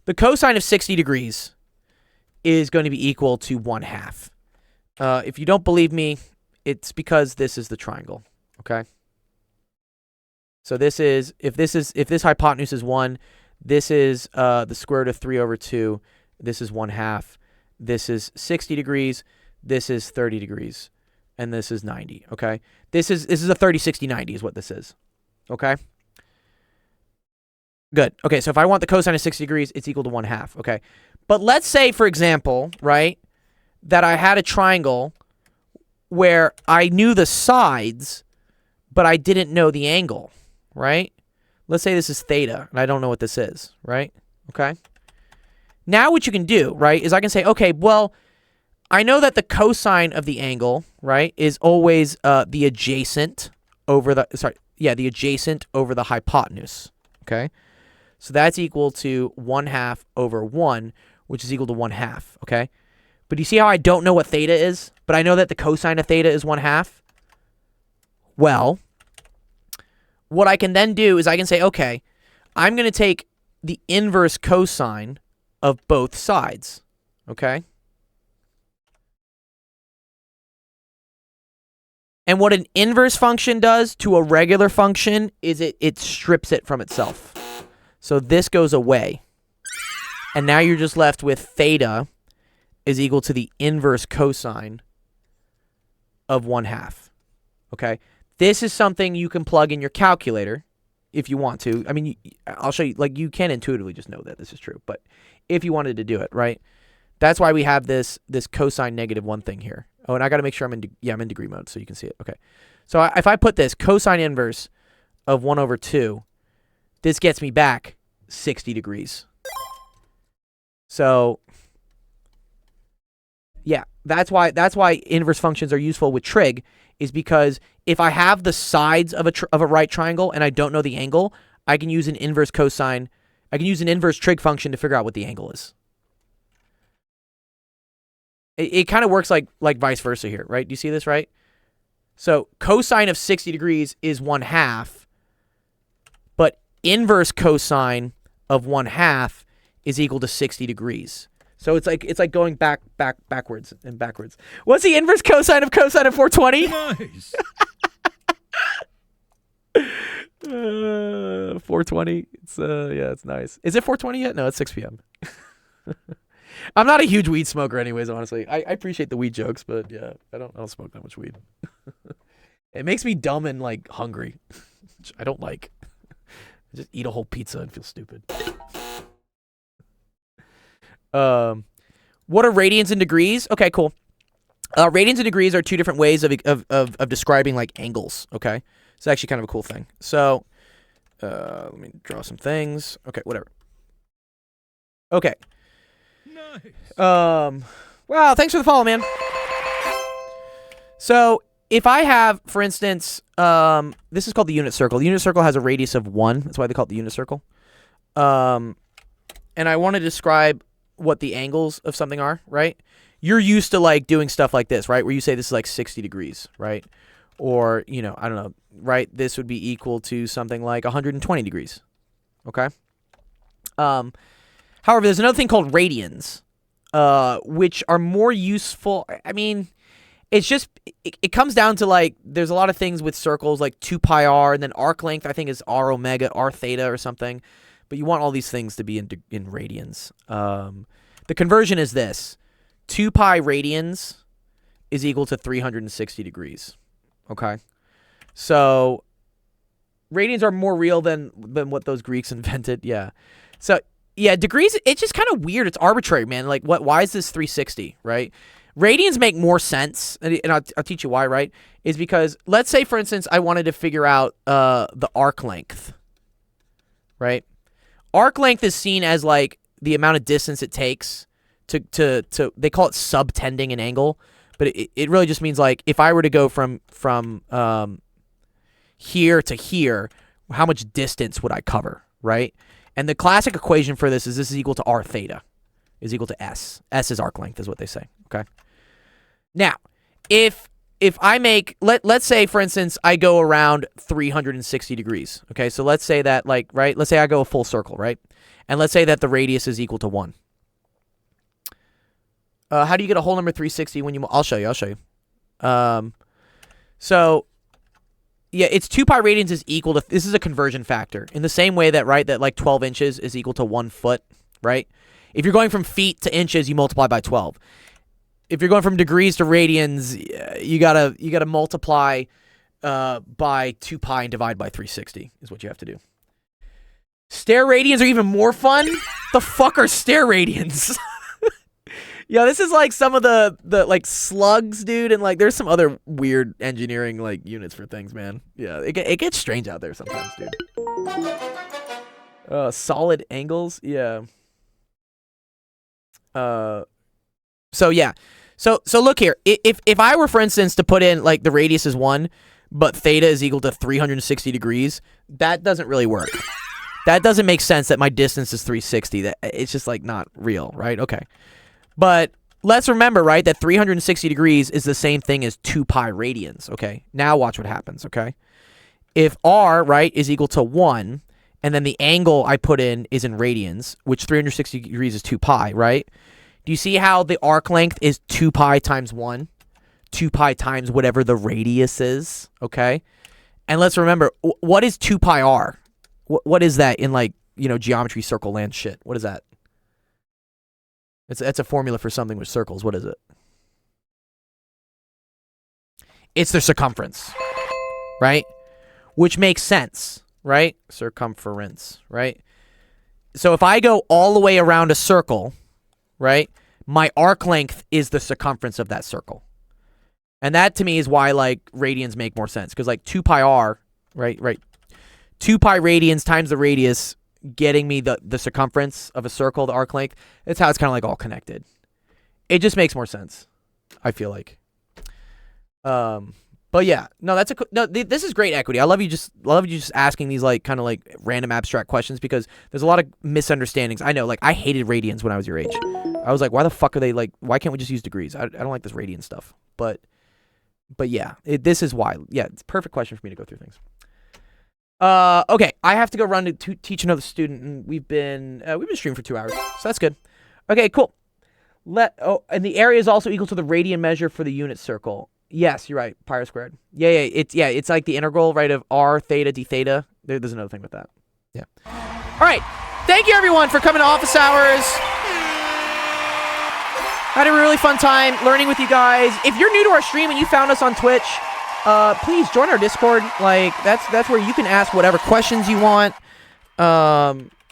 the cosine of 60 degrees is going to be equal to 1/2. If you don't believe me, it's because this is the triangle. Okay. So this is if this hypotenuse is 1, this is the square root of 3/2. This is 1/2. This is 60 degrees. This is 30 degrees, and this is 90. Okay, this is a 30, 60, 90 is what this is. Okay. Good. Okay, so if I want the cosine of 60 degrees, it's equal to 1/2. Okay, but let's say, for example, right, that I had a triangle where I knew the sides, but I didn't know the angle. Right? Let's say this is theta, and I don't know what this is, right? Okay. Now what you can do, right, is I can say, okay, well, I know that the cosine of the angle, right, is always the adjacent over the, the adjacent over the hypotenuse, okay? So that's equal to 1/2 over 1, which is equal to 1/2, okay? But do you see how I don't know what theta is, but I know that the cosine of theta is 1/2? Well, what I can then do is I can say, okay, I'm going to take the inverse cosine of both sides, okay? And what an inverse function does to a regular function is it strips it from itself. So this goes away. And now you're just left with theta is equal to the inverse cosine of 1/2, okay? This is something you can plug in your calculator if you want to. I mean, I'll show you. Like, you can intuitively just know that this is true. But if you wanted to do it, right? That's why we have this cosine -1 thing here. Oh, and I got to make sure I'm in degree mode so you can see it. Okay. So if I put this cosine inverse of 1/2, this gets me back 60 degrees. So yeah, that's why inverse functions are useful with trig, is because if I have the sides of a right triangle and I don't know the angle, I can use an inverse cosine. I can use an inverse trig function to figure out what the angle is. It kind of works like vice versa here, right? Do you see this, right? So cosine of 60 degrees is 1/2, but inverse cosine of 1/2 is equal to 60 degrees. So it's like going backwards and backwards. What's the inverse cosine of 420? Nice. 420. It's it's nice. Is it 420 yet? No, it's 6 p.m. I'm not a huge weed smoker, anyways. Honestly, I appreciate the weed jokes, but yeah, I don't smoke that much weed. It makes me dumb and like hungry, which I don't like. I just eat a whole pizza and feel stupid. What are radians and degrees? Okay, cool. Radians and degrees are two different ways of describing like angles. Okay, it's actually kind of a cool thing. So, let me draw some things. Okay, whatever. Okay. Nice. Wow, thanks for the follow, man. So if I have, for instance, this is called the unit circle. The unit circle has a radius of 1. That's why they call it the unit circle. And I want to describe what the angles of something are, right? You're used to like doing stuff like this, right? Where you say this is like 60 degrees, right? Or, you know, I don't know, right? This would be equal to something like 120 degrees. Okay? However, there's another thing called radians, which are more useful. I mean, it's just, it comes down to like, there's a lot of things with circles like 2 pi r, and then arc length, I think, is r omega, r theta or something. But you want all these things to be in radians. The conversion is this. 2 pi radians is equal to 360 degrees. Okay? So, radians are more real than what those Greeks invented. Yeah. So, Yeah, degrees, it's just kind of weird. It's arbitrary, man. Like, why is this 360, right? Radians make more sense, and I'll teach you why, right? Is because, let's say, for instance, I wanted to figure out the arc length, right? Arc length is seen as, like, the amount of distance it takes to they call it subtending an angle, but it really just means, like, if I were to go from here to here, how much distance would I cover, right? And the classic equation for this is equal to r theta is equal to s. S is arc length is what they say, okay? Now, if I make, let's say, for instance, I go around 360 degrees, okay? So let's say that, like, right? Let's say I go a full circle, right? And let's say that the radius is equal to 1. How do you get a whole number 360 when you... I'll show you. So, yeah, it's 2 pi radians is equal to... This is a conversion factor. In the same way that, right, that, like, 12 inches is equal to 1 foot, right? If you're going from feet to inches, you multiply by 12. If you're going from degrees to radians, you gotta multiply by 2 pi and divide by 360 is what you have to do. Stair radians are even more fun. The fuck are stair radians? Yeah, this is like some of the like slugs, dude, and like there's some other weird engineering like units for things, man. Yeah, it gets strange out there sometimes, dude. Solid angles, yeah. So yeah. So look here. If I were, for instance, to put in like the radius is 1, but theta is equal to 360 degrees, that doesn't really work. That doesn't make sense that my distance is 360. That it's just like not real, right? Okay. But let's remember, right, that 360 degrees is the same thing as 2 pi radians, okay? Now watch what happens, okay? If r, right, is equal to 1, and then the angle I put in is in radians, which 360 degrees is 2 pi, right? Do you see how the arc length is 2 pi times 1? 2 pi times whatever the radius is, okay? And let's remember, what is 2 pi r? What is that in, like, you know, geometry circle land shit? What is that? It's a formula for something with circles. What is it? It's the circumference, right? Which makes sense, right? Circumference, right? So if I go all the way around a circle, right, my arc length is the circumference of that circle. And that to me is why like radians make more sense. Because like 2 pi r, right? 2 pi radians times the radius getting me the circumference of a circle, the arc length. That's how it's kind of like all connected. It just makes more sense, I feel like. But yeah, no, this is great equity. I love you just asking these like kind of like random abstract questions because there's a lot of misunderstandings. I know, like I hated radians when I was your age. I was like, why the fuck are they like? Why can't we just use degrees? I don't like this radian stuff. But yeah, this is why. Yeah, it's a perfect question for me to go through things. Okay, I have to go run to teach another student, and we've been streaming for 2 hours, so that's good. Okay, cool. And the area is also equal to the radian measure for the unit circle. Yes, you're right. Pi r squared. Yeah. It's like the integral, right, of r theta d theta. There's another thing with that. Yeah. All right. Thank you everyone for coming to office hours. Had a really fun time learning with you guys. If you're new to our stream and you found us on Twitch, please join our Discord. Like that's where you can ask whatever questions you want.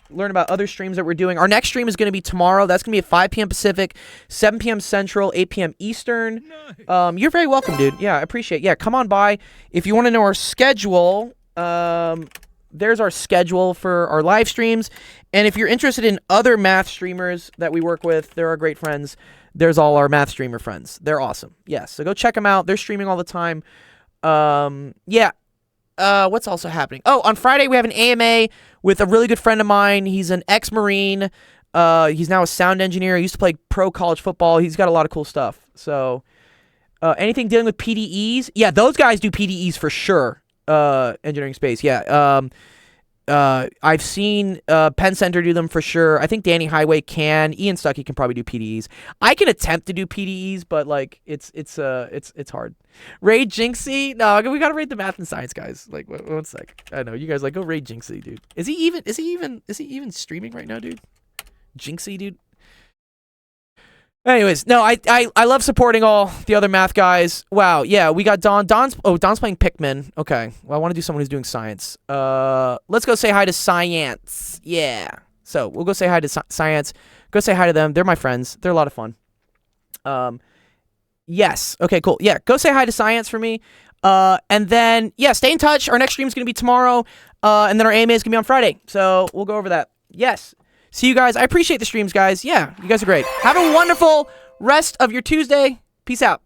Learn about other streams that we're doing. Our next stream is going to be tomorrow. That's going to be at 5 p.m. Pacific, 7 p.m. Central, 8 p.m. Eastern. Nice. You're very welcome, dude. Yeah, I appreciate it. Yeah, come on by. If you want to know our schedule, there's our schedule for our live streams. And if you're interested in other math streamers that we work with, they're our great friends. There's all our math streamer friends. They're awesome. Yes, so go check them out. They're streaming all the time. Yeah. What's also happening? Oh, on Friday we have an AMA with a really good friend of mine. He's an ex-Marine. He's now a sound engineer. He used to play pro college football. He's got a lot of cool stuff. So, anything dealing with PDEs? Yeah, those guys do PDEs for sure. Engineering space. Yeah. I've seen Penn Center do them for sure. I think Danny Highway can. Ian Stuckey can probably do PDEs. I can attempt to do PDEs, but like it's hard. Raid Jinxie? No, we gotta raid the math and science guys. Like one sec. I know you guys like go raid Jinxie, dude. Is he even streaming right now, dude? Jinxie, dude. Anyways, no, I love supporting all the other math guys. Wow, yeah, we got Don. Don's playing Pikmin. Okay, well, I want to do someone who's doing science. Let's go say hi to Science. Yeah, So we'll go say hi to Science. Go say hi to them. They're my friends. They're a lot of fun. Yes. Okay, cool. Yeah, go say hi to Science for me. And then, yeah, stay in touch. Our next stream is going to be tomorrow. And then our AMA is going to be on Friday. So we'll go over that. Yes. See you guys. I appreciate the streams, guys. Yeah, you guys are great. Have a wonderful rest of your Tuesday. Peace out.